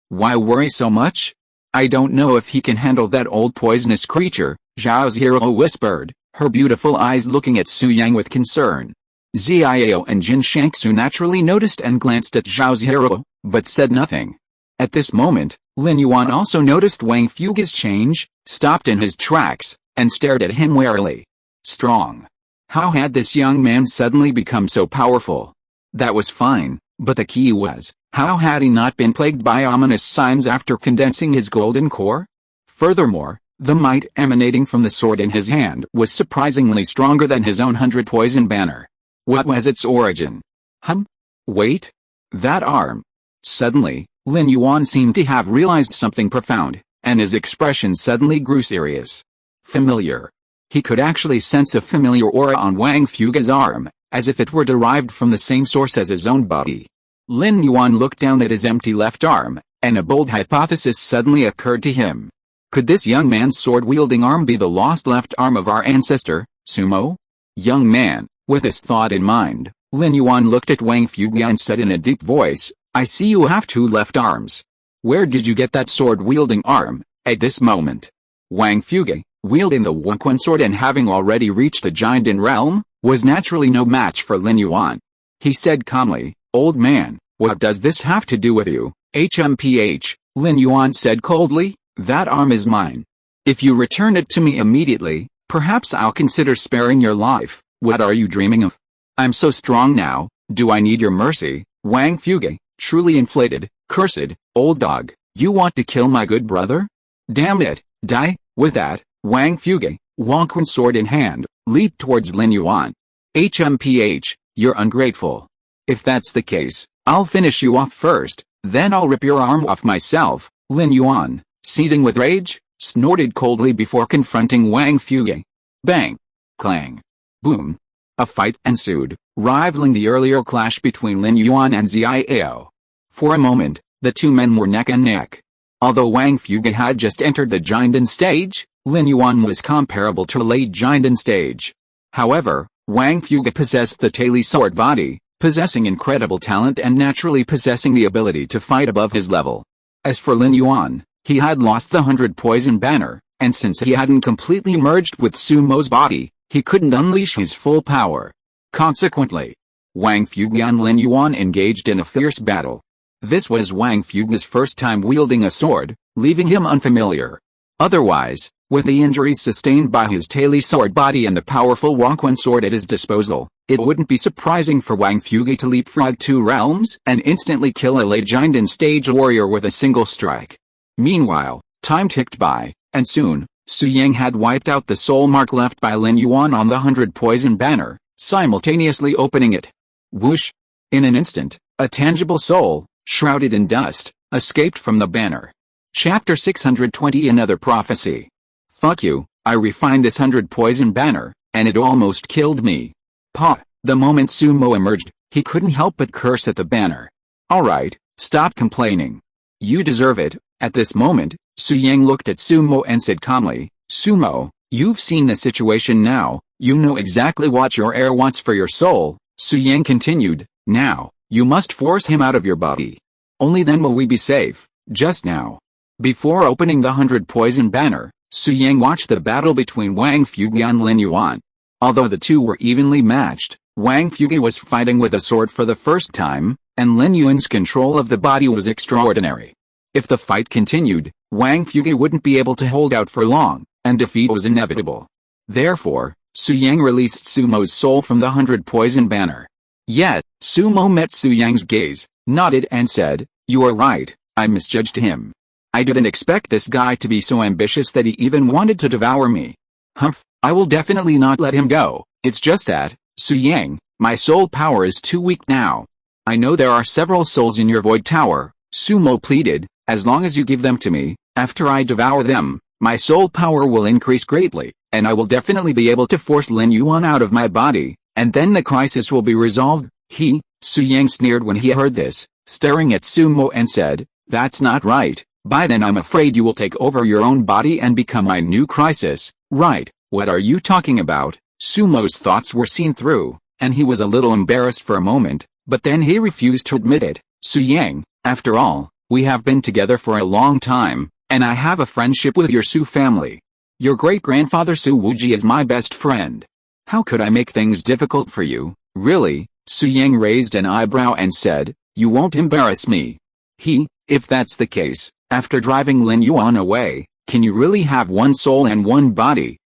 why worry so much? I don't know if he can handle that old poisonous creature, Zhao Zhiro whispered, her beautiful eyes looking at Su Yang with concern. Ziao and Jin Shangsu naturally noticed and glanced at Zhao Zhiro, but said nothing. At this moment, Lin Yuan also noticed Wang Fuge's change, stopped in his tracks, and stared at him warily. Strong. How had this young man suddenly become so powerful? That was fine, but the key was, how had he not been plagued by ominous signs after condensing his golden core? Furthermore, the might emanating from the sword in his hand was surprisingly stronger than his own 100 poison banner. What was its origin? Wait. That arm. Suddenly, Lin Yuan seemed to have realized something profound, and his expression suddenly grew serious. Familiar. He could actually sense a familiar aura on Wang Fuge's arm, as if it were derived from the same source as his own body. Lin Yuan looked down at his empty left arm, and a bold hypothesis suddenly occurred to him. Could this young man's sword-wielding arm be the lost left arm of our ancestor, Sumo? Young man, with this thought in mind, Lin Yuan looked at Wang Fuge and said in a deep voice, I see you have 2 left arms. Where did you get that sword-wielding arm? At this moment, Wang Fuge, wielding the Wuquan sword and having already reached the Jiandan realm, was naturally no match for Lin Yuan. He said calmly, Old man, what does this have to do with you? HMPH, Lin Yuan said coldly, that arm is mine. If you return it to me immediately, perhaps I'll consider sparing your life. What are you dreaming of? I'm so strong now, do I need your mercy? Wang Fuge, truly inflated, cursed, old dog, you want to kill my good brother? Damn it, die. With that, Wang Fuge, Wuquan sword in hand, leaped towards Lin Yuan. HMPH, you're ungrateful. If that's the case, I'll finish you off first, then I'll rip your arm off myself. Lin Yuan, seething with rage, snorted coldly before confronting Wang Fuge. Bang! Clang! Boom! A fight ensued, rivaling the earlier clash between Lin Yuan and Xiao. For a moment, the 2 men were neck and neck. Although Wang Fuge had just entered the Jiandan stage, Lin Yuan was comparable to a late Jiandan stage. However, Wang Fuge possessed the Tali sword body, possessing incredible talent and naturally possessing the ability to fight above his level. As for Lin Yuan, he had lost the 100 poison banner, and since he hadn't completely merged with Sumo's body, he couldn't unleash his full power. Consequently, Wang Fuge and Lin Yuan engaged in a fierce battle. This was Wang Fuge's first time wielding a sword, leaving him unfamiliar. Otherwise, with the injuries sustained by his Tali sword body and the powerful Wuquan sword at his disposal, it wouldn't be surprising for Wang Fuge to leapfrog 2 realms and instantly kill a late Jiandan stage warrior with a single strike. Meanwhile, time ticked by, and soon, Su Yang had wiped out the soul mark left by Lin Yuan on the 100 poison banner, simultaneously opening it. Whoosh! In an instant, a tangible soul, shrouded in dust, escaped from the banner. Chapter 620 Another Prophecy. Fuck you, I refined this 100 poison banner, and it almost killed me. Pa! The moment Sumo emerged, he couldn't help but curse at the banner. Alright, stop complaining. You deserve it. At this moment, Su Yang looked at Sumo and said calmly, Sumo, you've seen the situation now, you know exactly what your heir wants for your soul. Su Yang continued, now, you must force him out of your body. Only then will we be safe. Just now. Before opening the 100 poison banner, Su Yang watched the battle between Wang Fuge and Lin Yuan. Although the 2 were evenly matched, Wang Fuge was fighting with a sword for the first time, and Lin Yuan's control of the body was extraordinary. If the fight continued, Wang Fuge wouldn't be able to hold out for long, and defeat was inevitable. Therefore, Su Yang released Sumo's soul from the 100 poison banner. Yet, Sumo met Su Yang's gaze, nodded and said, you are right, I misjudged him. I didn't expect this guy to be so ambitious that he even wanted to devour me. Humph, I will definitely not let him go. It's just that, Su Yang, my soul power is too weak now. I know there are several souls in your void tower, Sumo pleaded, as long as you give them to me, after I devour them, my soul power will increase greatly, and I will definitely be able to force Lin Yuan out of my body, and then the crisis will be resolved. Su Yang sneered when he heard this, staring at Sumo and said, that's not right, by then I'm afraid you will take over your own body and become my new crisis. Right, what are you talking about? Sumo's thoughts were seen through, and he was a little embarrassed for a moment, but then he refused to admit it. Su Yang, after all, we have been together for a long time, and I have a friendship with your Su family. Your great-grandfather Su Wuji is my best friend. How could I make things difficult for you, really? Su Yang raised an eyebrow and said, you won't embarrass me. If that's the case, after driving Lin Yuan away, can you really have one soul and one body?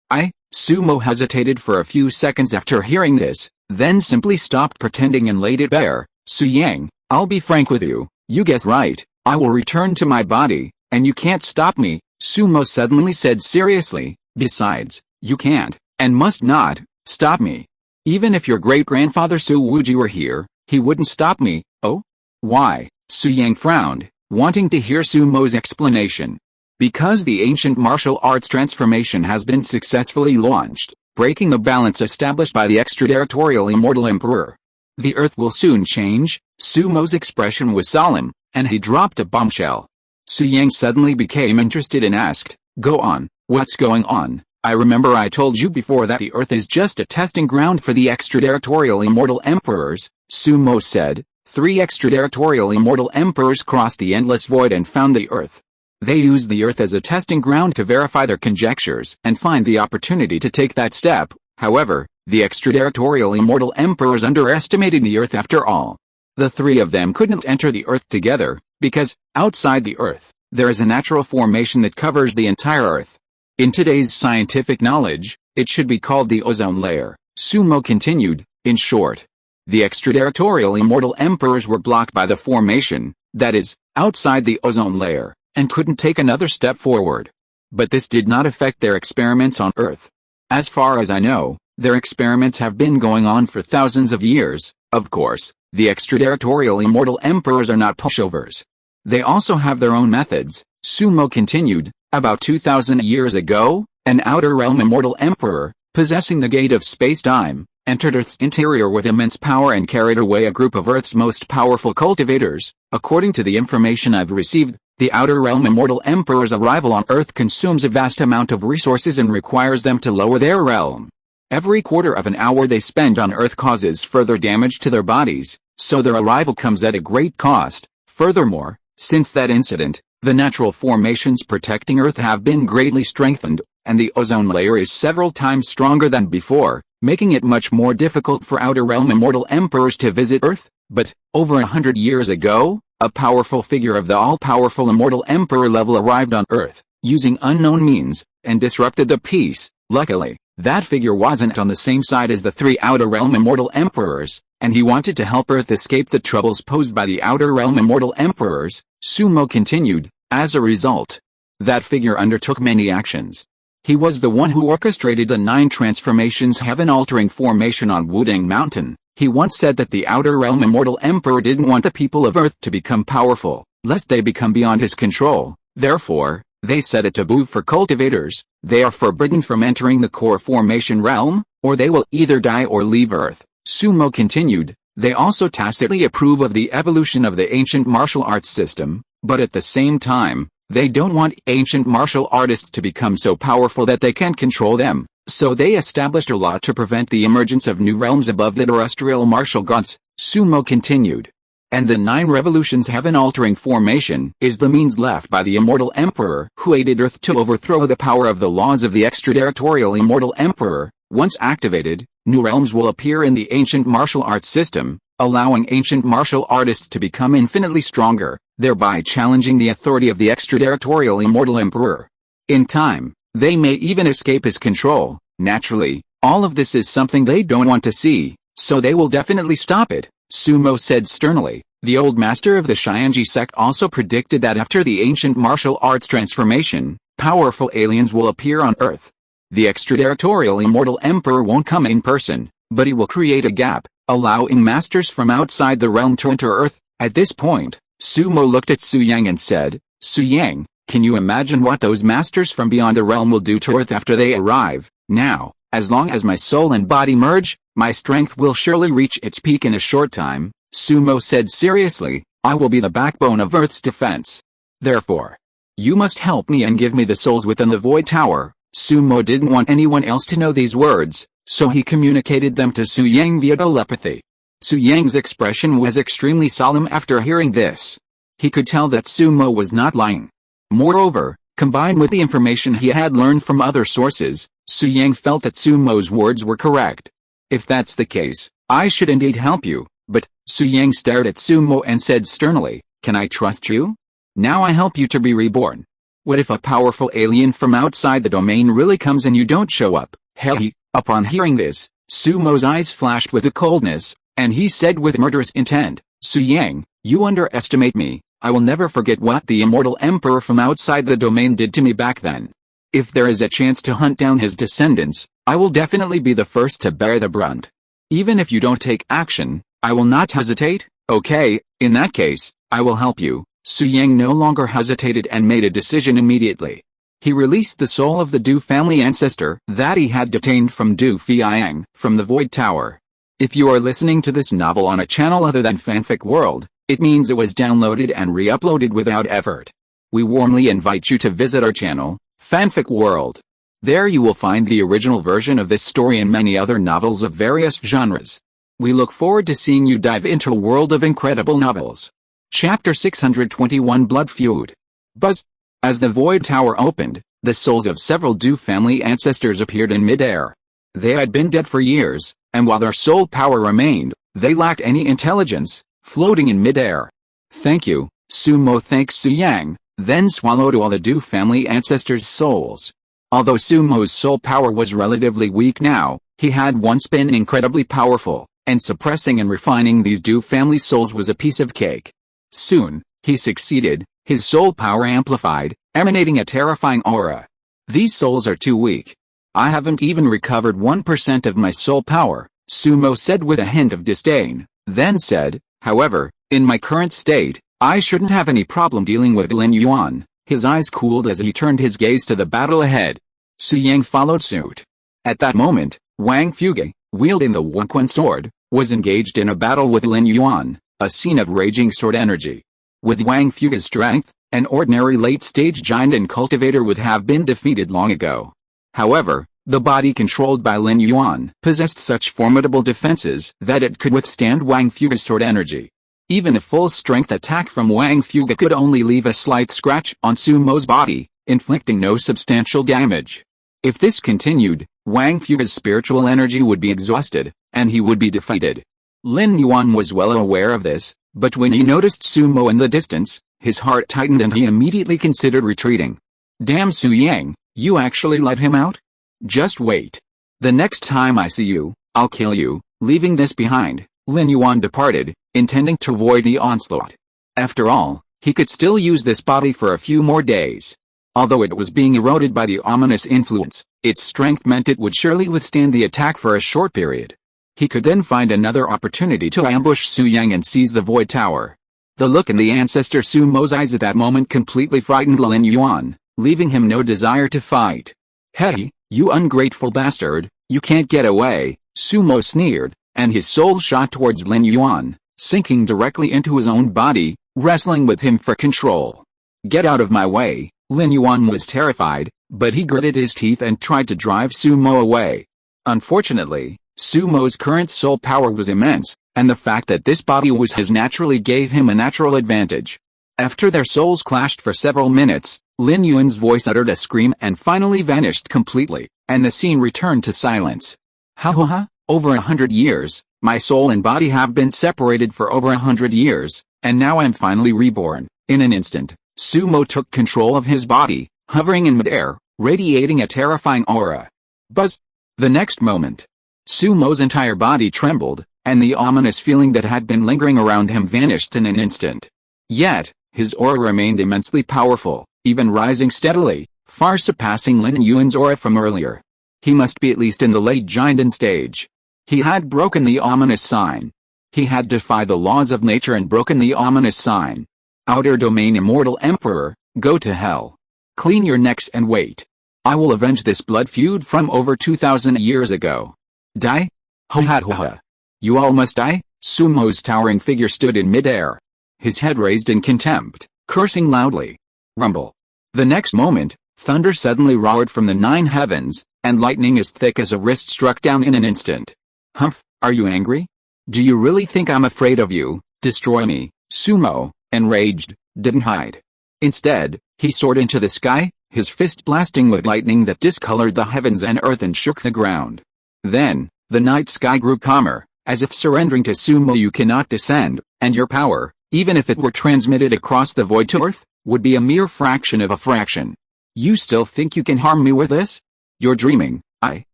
Sumo hesitated for a few seconds after hearing this, then simply stopped pretending and laid it bare. Su Yang, I'll be frank with you, you guessed right, I will return to my body, and you can't stop me, Sumo suddenly said seriously. Besides, you can't, and must not, stop me. Even if your great-grandfather Su Wuji were here, he wouldn't stop me. Oh? Why? Su Yang frowned, wanting to hear Sumo's explanation. Because the ancient martial arts transformation has been successfully launched, breaking the balance established by the extraterritorial Immortal Emperor. The earth will soon change. Sumo's expression was solemn, and he dropped a bombshell. Su Yang suddenly became interested and asked, go on, what's going on? I remember I told you before that the Earth is just a testing ground for the extraterritorial Immortal Emperors, Sumo said. 3 extraterritorial Immortal Emperors crossed the endless void and found the Earth. They used the Earth as a testing ground to verify their conjectures and find the opportunity to take that step. However, the extraterritorial Immortal Emperors underestimated the Earth after all. The 3 of them couldn't enter the Earth together, because, outside the Earth, there is a natural formation that covers the entire Earth. In today's scientific knowledge, it should be called the ozone layer, Sumo continued. In short, the extraterritorial Immortal Emperors were blocked by the formation, that is, outside the ozone layer, and couldn't take another step forward. But this did not affect their experiments on Earth. As far as I know, their experiments have been going on for thousands of years. Of course, the extraterritorial Immortal Emperors are not pushovers. They also have their own methods, Sumo continued. About 2,000 years ago, an outer realm Immortal Emperor, possessing the gate of space-time, entered Earth's interior with immense power and carried away a group of Earth's most powerful cultivators. According to the information I've received, the outer realm Immortal Emperor's arrival on Earth consumes a vast amount of resources and requires them to lower their realm. Every quarter of an hour they spend on Earth causes further damage to their bodies, so their arrival comes at a great cost. Furthermore, since that incident, the natural formations protecting Earth have been greatly strengthened, and the ozone layer is several times stronger than before, making it much more difficult for outer realm Immortal Emperors to visit Earth. But, over 100 years ago, a powerful figure of the all-powerful Immortal Emperor level arrived on Earth, using unknown means, and disrupted the peace. Luckily, that figure wasn't on the same side as the 3 outer realm Immortal Emperors, and he wanted to help Earth escape the troubles posed by the outer realm Immortal Emperors, Sumo continued. As a result, that figure undertook many actions. He was the one who orchestrated the 9 transformations heaven-altering formation on Wudang Mountain. He once said that the outer realm Immortal Emperor didn't want the people of Earth to become powerful, lest they become beyond his control. Therefore, they set a taboo for cultivators. They are forbidden from entering the core formation realm, or they will either die or leave Earth. Sumo continued. They also tacitly approve of the evolution of the ancient martial arts system, but at the same time, they don't want ancient martial artists to become so powerful that they can't control them. So they established a law to prevent the emergence of new realms above the terrestrial martial gods, Sumo continued. And the 9 revolutions heaven-altering formation is the means left by the Immortal Emperor who aided Earth to overthrow the power of the laws of the extraterritorial Immortal Emperor. Once activated, new realms will appear in the ancient martial arts system, allowing ancient martial artists to become infinitely stronger, thereby challenging the authority of the extraterritorial Immortal Emperor. In time, they may even escape his control. Naturally, all of this is something they don't want to see, so they will definitely stop it, Sumo said sternly. The old master of the Xianji sect also predicted that after the ancient martial arts transformation, powerful aliens will appear on Earth. The extraterritorial Immortal Emperor won't come in person, but he will create a gap, allowing masters from outside the realm to enter Earth. At this point, Sumo looked at Su Yang and said, Su Yang, can you imagine what those masters from beyond the realm will do to Earth after they arrive? Now, as long as my soul and body merge, my strength will surely reach its peak in a short time, Sumo said seriously. I will be the backbone of Earth's defense. Therefore, you must help me and give me the souls within the Void Tower. Sumo didn't want anyone else to know these words, so he communicated them to Su Yang via telepathy. Su Yang's expression was extremely solemn after hearing this. He could tell that Sumo was not lying. Moreover, combined with the information he had learned from other sources, Su Yang felt that Sumo's words were correct. If that's the case, I should indeed help you. But, Su Yang stared at Sumo and said sternly, can I trust you? Now I help you to be reborn. What if a powerful alien from outside the domain really comes and you don't show up? Hey! Upon hearing this, Sumo's eyes flashed with a coldness, and he said with murderous intent, Su Yang, you underestimate me. I will never forget what the Immortal Emperor from outside the domain did to me back then. If there is a chance to hunt down his descendants, I will definitely be the first to bear the brunt. Even if you don't take action, I will not hesitate. Okay, in that case, I will help you. Su Yang no longer hesitated and made a decision immediately. He released the soul of the Du family ancestor that he had detained from Du Fiang from the Void Tower. If you are listening to this novel on a channel other than Fanfic World, it means it was downloaded and re-uploaded without effort. We warmly invite you to visit our channel, Fanfic World. There you will find the original version of this story and many other novels of various genres. We look forward to seeing you dive into a world of incredible novels. Chapter 621 Blood Feud. Buzz. As the Void Tower opened, the souls of several Du family ancestors appeared in midair. They had been dead for years, and while their soul power remained, they lacked any intelligence, floating in midair. Thank you, Sumo. Thanks Su Yang, then swallowed all the Du family ancestors' souls. Although Sumo's soul power was relatively weak now, he had once been incredibly powerful, and suppressing and refining these Du family souls was a piece of cake. Soon, he succeeded, his soul power amplified, emanating a terrifying aura. These souls are too weak. I haven't even recovered 1% of my soul power, Sumo said with a hint of disdain, then said, however, in my current state, I shouldn't have any problem dealing with Lin Yuan. His eyes cooled as he turned his gaze to the battle ahead. Su Yang followed suit. At that moment, Wang Fuge, wielding the Wuquan sword, was engaged in a battle with Lin Yuan, a scene of raging sword energy. With Wang Fuge's strength, an ordinary late-stage giant and cultivator would have been defeated long ago. However, the body controlled by Lin Yuan possessed such formidable defenses that it could withstand Wang Fuge's sword energy. Even a full-strength attack from Wang Fuge could only leave a slight scratch on Sumo's body, inflicting no substantial damage. If this continued, Wang Fuge's spiritual energy would be exhausted, and he would be defeated. Lin Yuan was well aware of this, but when he noticed Sumo in the distance, his heart tightened and he immediately considered retreating. Damn Su Yang, you actually let him out? Just wait. The next time I see you, I'll kill you. Leaving this behind, Lin Yuan departed, intending to avoid the onslaught. After all, he could still use this body for a few more days. Although it was being eroded by the ominous influence, its strength meant it would surely withstand the attack for a short period. He could then find another opportunity to ambush Su Yang and seize the Void Tower. The look in the ancestor Sumo's eyes at that moment completely frightened Lin Yuan, leaving him no desire to fight. Hey, you ungrateful bastard, you can't get away, Sumo sneered, and his soul shot towards Lin Yuan, sinking directly into his own body, wrestling with him for control. Get out of my way, Lin Yuan was terrified, but he gritted his teeth and tried to drive Sumo away. Unfortunately, Sumo's current soul power was immense, and the fact that this body was his naturally gave him a natural advantage. After their souls clashed for several minutes, Lin Yuan's voice uttered a scream and finally vanished completely, and the scene returned to silence. Ha, over 100 years, my soul and body have been separated for over 100 years, and now I'm finally reborn. In an instant, Sumo took control of his body, hovering in midair, radiating a terrifying aura. Buzz! The next moment, Sumo's entire body trembled, and the ominous feeling that had been lingering around him vanished in an instant. Yet, his aura remained immensely powerful, even rising steadily, far surpassing Lin Yuan's aura from earlier. He must be at least in the late Jinden stage. He had broken the ominous sign. He had defied the laws of nature and broken the ominous sign. Outer domain Immortal Emperor, go to hell. Clean your necks and wait. I will avenge this blood feud from over 2,000 years ago. Die? Ho. You all must die? Sumo's towering figure stood in midair, his head raised in contempt, cursing loudly. Rumble. The next moment, thunder suddenly roared from the 9 heavens, and lightning as thick as a wrist struck down in an instant. Humph, are you angry? Do you really think I'm afraid of you? Destroy me. Sumo, enraged, didn't hide. Instead, he soared into the sky, his fist blasting with lightning that discolored the heavens and earth and shook the ground. Then, the night sky grew calmer, as if surrendering to Sumo. You cannot descend, and your power, even if it were transmitted across the void to earth, would be a mere fraction of a fraction. You still think you can harm me with this? You're dreaming. I,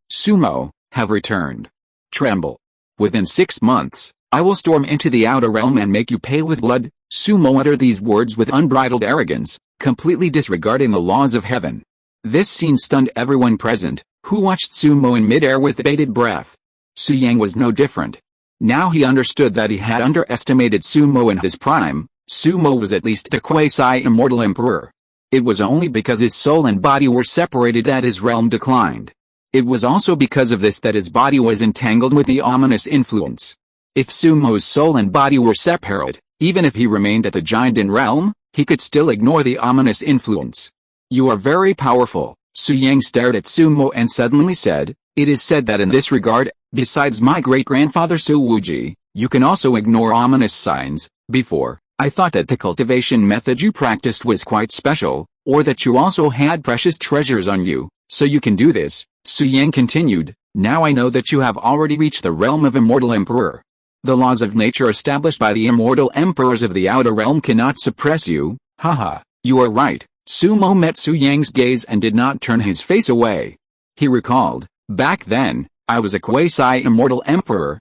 Sumo, have returned. Tremble. Within 6 months, I will storm into the outer realm and make you pay with blood. Sumo uttered these words with unbridled arrogance, completely disregarding the laws of heaven. This scene stunned everyone present, who watched Sumo in midair with bated breath. Su Yang was no different. Now he understood that he had underestimated Sumo in his prime. Sumo was at least a quasi-immortal emperor. It was only because his soul and body were separated that his realm declined. It was also because of this that his body was entangled with the ominous influence. If Sumo's soul and body were separate, even if he remained at the Jinden realm, he could still ignore the ominous influence. You are very powerful, Su Yang stared at Sumo and suddenly said, "It is said that in this regard, besides my great-grandfather Su Wuji, you can also ignore ominous signs. Before, I thought that the cultivation method you practiced was quite special, or that you also had precious treasures on you, so you can do this." Su Yang continued, "Now I know that you have already reached the realm of Immortal Emperor. The laws of nature established by the immortal emperors of the outer realm cannot suppress you." Haha, you are right. Sumo met Su Yang's gaze and did not turn his face away. He recalled, "Back then, I was a quasi-immortal emperor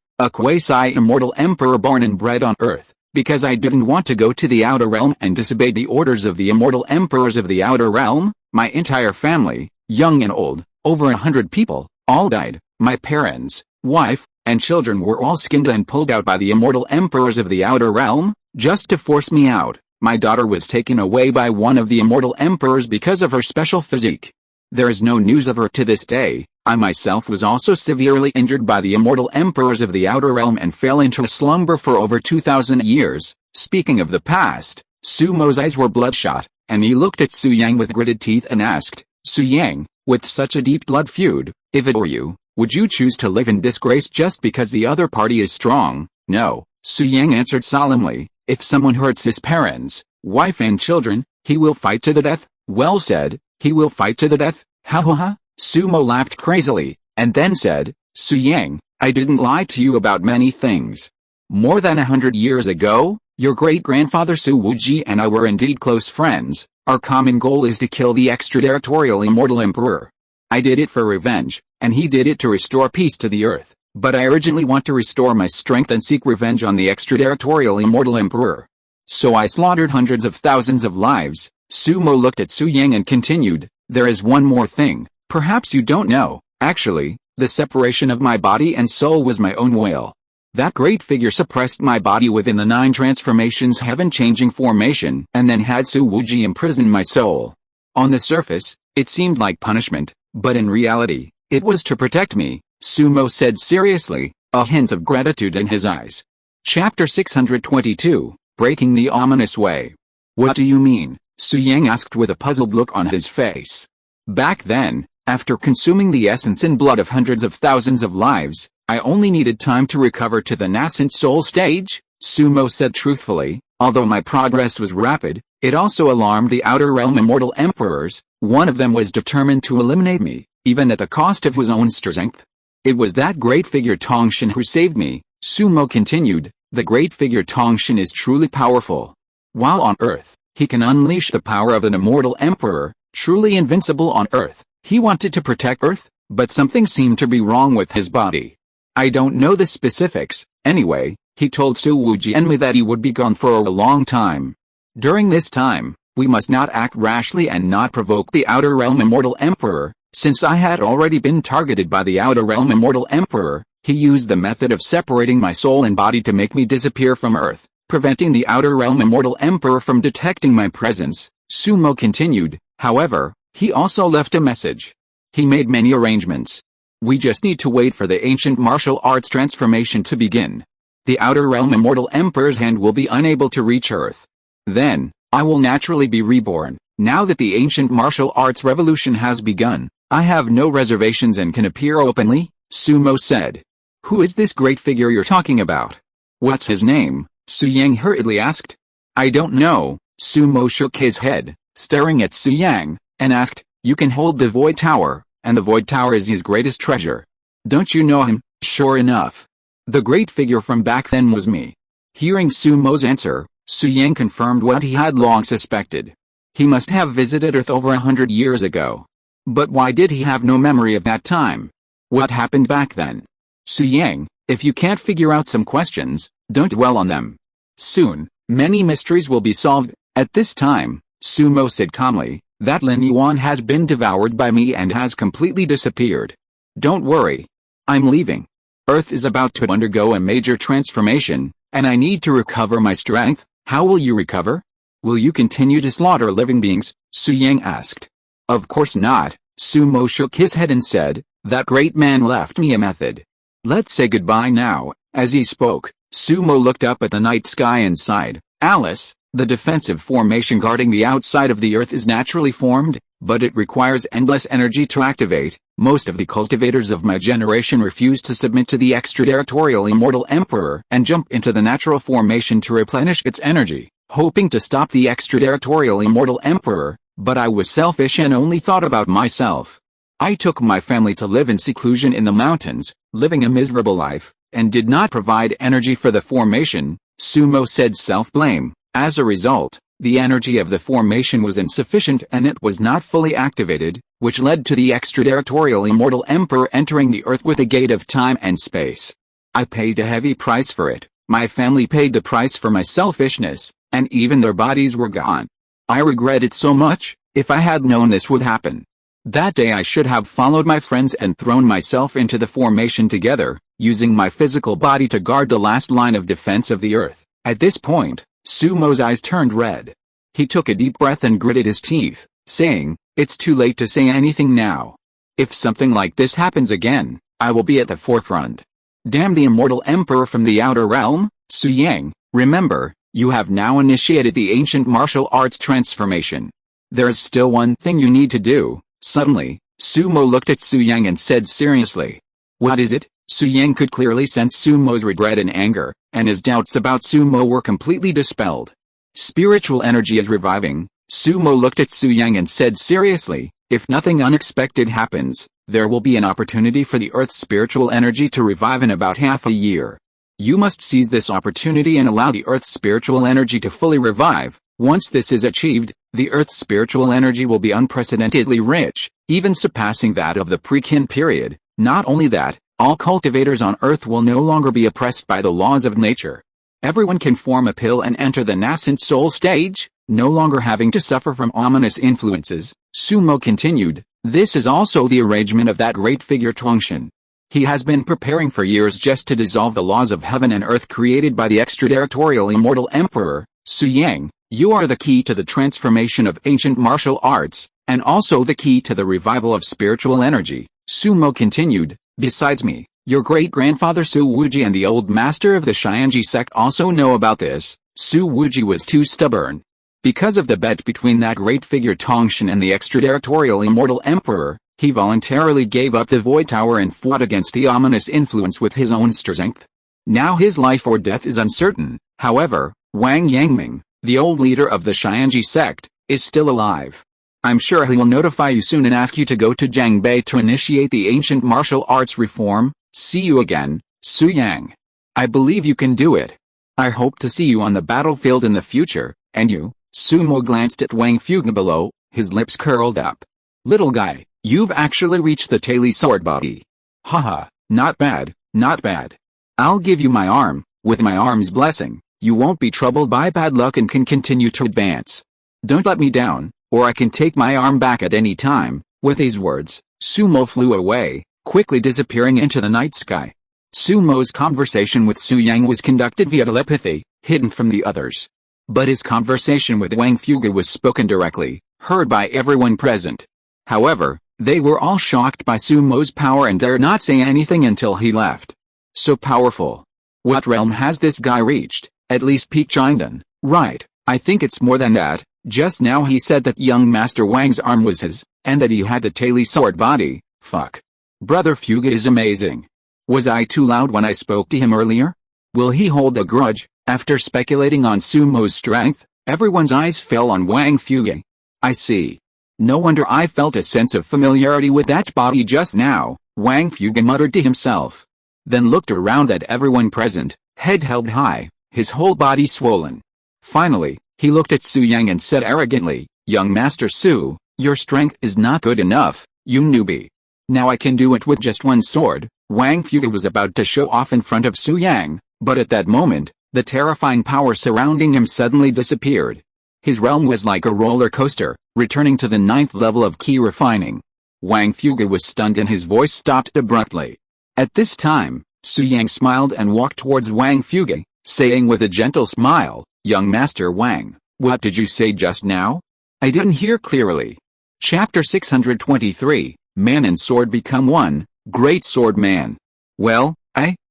born and bred on Earth, because I didn't want to go to the outer realm and disobey the orders of the immortal emperors of the outer realm. My entire family, young and old, over 100 people, all died. My parents, wife, and children were all skinned and pulled out by the immortal emperors of the outer realm, just to force me out. My daughter was taken away by one of the immortal emperors because of her special physique. There is no news of her to this day. I myself was also severely injured by the immortal emperors of the outer realm and fell into a slumber for over 2,000 years. Speaking of the past, Sumo's eyes were bloodshot, and he looked at Su Yang with gritted teeth and asked, "Su Yang, with such a deep blood feud, if it were you, would you choose to live in disgrace just because the other party is strong?" "No," Su Yang answered solemnly. "If someone hurts his parents, wife and children, he will fight to the death." "Well said, he will fight to the death." "Ha ha ha." Sumo laughed crazily, and then said, "Su Yang, I didn't lie to you about many things. More than 100 years ago, your great-grandfather Su Wuji and I were indeed close friends. Our common goal is to kill the extraterritorial immortal emperor. I did it for revenge, and he did it to restore peace to the earth, but I urgently want to restore my strength and seek revenge on the extraterritorial immortal emperor. So I slaughtered hundreds of thousands of lives." Sumo looked at Su Yang and continued, "There is one more thing, perhaps you don't know. Actually, the separation of my body and soul was my own will. That great figure suppressed my body within the 9 transformations heaven-changing formation and then had Su Wuji imprison my soul. On the surface, it seemed like punishment, but in reality, it was to protect me," Sumo said seriously, a hint of gratitude in his eyes. Chapter 622, Breaking the Ominous Way. "What do you mean?" Su Yang asked with a puzzled look on his face. "Back then, after consuming the essence and blood of hundreds of thousands of lives, I only needed time to recover to the nascent soul stage," Sumo said truthfully. "Although my progress was rapid, it also alarmed the outer realm immortal emperors. One of them was determined to eliminate me, even at the cost of his own strength. It was that great figure Tongshan who saved me." Sumo continued, "The great figure Tongshan is truly powerful. While on Earth, he can unleash the power of an immortal emperor, truly invincible on Earth. He wanted to protect Earth, but something seemed to be wrong with his body. I don't know the specifics. Anyway, he told Su Wuji and me that he would be gone for a long time. During this time, we must not act rashly and not provoke the outer realm immortal emperor. Since I had already been targeted by the outer realm immortal emperor, he used the method of separating my soul and body to make me disappear from Earth, preventing the outer realm immortal emperor from detecting my presence." Sumo continued, "However, he also left a message. He made many arrangements. We just need to wait for the ancient martial arts transformation to begin. The outer realm immortal emperor's hand will be unable to reach Earth. Then, I will naturally be reborn. Now that the ancient martial arts revolution has begun, I have no reservations and can appear openly," Sumo said. "Who is this great figure you're talking about? What's his name?" Su Yang hurriedly asked. "I don't know." Sumo shook his head, staring at Su Yang, and asked, "You can hold the Void Tower, and the Void Tower is his greatest treasure. Don't you know him?" "Sure enough. The great figure from back then was me." Hearing Sumo's answer, Su Yang confirmed what he had long suspected. He must have visited Earth over 100 years ago. But why did he have no memory of that time? What happened back then? Su Yang, if you can't figure out some questions, don't dwell on them. Soon, many mysteries will be solved. At this time, Sumo said calmly, that Lin Yuan has been devoured by me and has completely disappeared. Don't worry. I'm leaving. Earth is about to undergo a major transformation, and I need to recover my strength. How will you recover? Will you continue to slaughter living beings? Su Yang asked. Of course not. Sumo shook his head and said, that great man left me a method. Let's say goodbye now. As he spoke, Sumo looked up at the night sky and sighed. Alice, the defensive formation guarding the outside of the Earth is naturally formed, but it requires endless energy to activate. Most of the cultivators of my generation refuse to submit to the extraterritorial Immortal Emperor and jump into the natural formation to replenish its energy, hoping to stop the extraterritorial Immortal Emperor, but I was selfish and only thought about myself. I took my family to live in seclusion in the mountains, living a miserable life, and did not provide energy for the formation. Sumo said self-blame. As a result, the energy of the formation was insufficient and it was not fully activated, which led to the extraterritorial Immortal Emperor entering the Earth with a gate of time and space. I paid a heavy price for it. My family paid the price for my selfishness, and even their bodies were gone. I regret it so much. If I had known this would happen that day, I should have followed my friends and thrown myself into the formation together, using my physical body to guard the last line of defense of the Earth. At this point, Sumo's eyes turned red. He took a deep breath and gritted his teeth, saying, "It's too late to say anything now. If something like this happens again, I will be at the forefront." Damn the Immortal Emperor from the outer realm, Su Yang, remember, you have now initiated the ancient martial arts transformation. There is still one thing you need to do. Suddenly, Sumo looked at Su Yang and said seriously. "What is it?" Su Yang could clearly sense Sumo's regret and anger, and his doubts about Sumo were completely dispelled. "Spiritual energy is reviving." Sumo looked at Su Yang and said seriously, "If nothing unexpected happens, there will be an opportunity for the Earth's spiritual energy to revive in about half a year. You must seize this opportunity and allow the Earth's spiritual energy to fully revive. Once this is achieved, the Earth's spiritual energy will be unprecedentedly rich, even surpassing that of the pre-Qin period. Not only that, all cultivators on Earth will no longer be oppressed by the laws of nature. Everyone can form a pill and enter the nascent soul stage, no longer having to suffer from ominous influences." Sumo continued, "This is also the arrangement of that great figure Xuantian. He has been preparing for years just to dissolve the laws of heaven and earth created by the extraterritorial Immortal Emperor. Su Yang, you are the key to the transformation of ancient martial arts, and also the key to the revival of spiritual energy." Sumo continued, "Besides me, your great-grandfather Su Wuji and the old master of the Xianji sect also know about this." Su Wuji was too stubborn. Because of the bet between that great figure Xuantian and the extraterritorial Immortal Emperor, he voluntarily gave up the Void Tower and fought against the ominous influence with his own strength. Now his life or death is uncertain. However, Wang Yangming, the old leader of the Xianji sect, is still alive. I'm sure he will notify you soon and ask you to go to Jiangbei to initiate the ancient martial arts reform. See you again, Su Yang. I believe you can do it. I hope to see you on the battlefield in the future. And you?" Sumo glanced at Wang Fuge below, his lips curled up. "Little guy, you've actually reached the Tali sword body. Haha, not bad, not bad. I'll give you my arm. With my arm's blessing, you won't be troubled by bad luck and can continue to advance. Don't let me down, or I can take my arm back at any time." With these words, Sumo flew away, quickly disappearing into the night sky. Sumo's conversation with Su Yang was conducted via telepathy, hidden from the others. But his conversation with Wang Fuge was spoken directly, heard by everyone present. However, they were all shocked by Sumo's power and dared not say anything until he left. So powerful. What realm has this guy reached? At least peak Chindan, right? I think it's more than that. Just now he said that young Master Wang's arm was his, and that he had the Tali sword body. Fuck. Brother Fuge is amazing. Was I too loud when I spoke to him earlier? Will he hold a grudge? After speculating on Sumo's strength, everyone's eyes fell on Wang Fuge. I see. No wonder I felt a sense of familiarity with that body just now, Wang Fuge muttered to himself. Then looked around at everyone present, head held high, his whole body swollen. Finally, he looked at Su Yang and said arrogantly, "Young Master Su, your strength is not good enough, you newbie. Now I can do it with just one sword." Wang Fuge was about to show off in front of Su Yang, but at that moment, the terrifying power surrounding him suddenly disappeared. His realm was like a roller coaster, returning to the 9th level of key refining. Wang Fuge was stunned and his voice stopped abruptly. At this time, Su Yang smiled and walked towards Wang Fuge, saying with a gentle smile, "Young Master Wang, what did you say just now? I didn't hear clearly." Chapter 623, Man and Sword Become One, Great Sword Man. Well,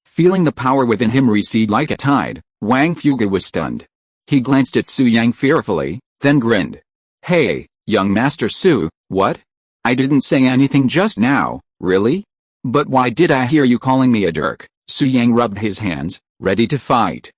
feeling the power within him recede like a tide, Wang Fuge was stunned. He glanced at Su Yang fearfully, then grinned. "Hey, young Master Su, What? I didn't say anything just now, really? But why did I hear you calling me a jerk? Su Yang rubbed his hands, ready to fight.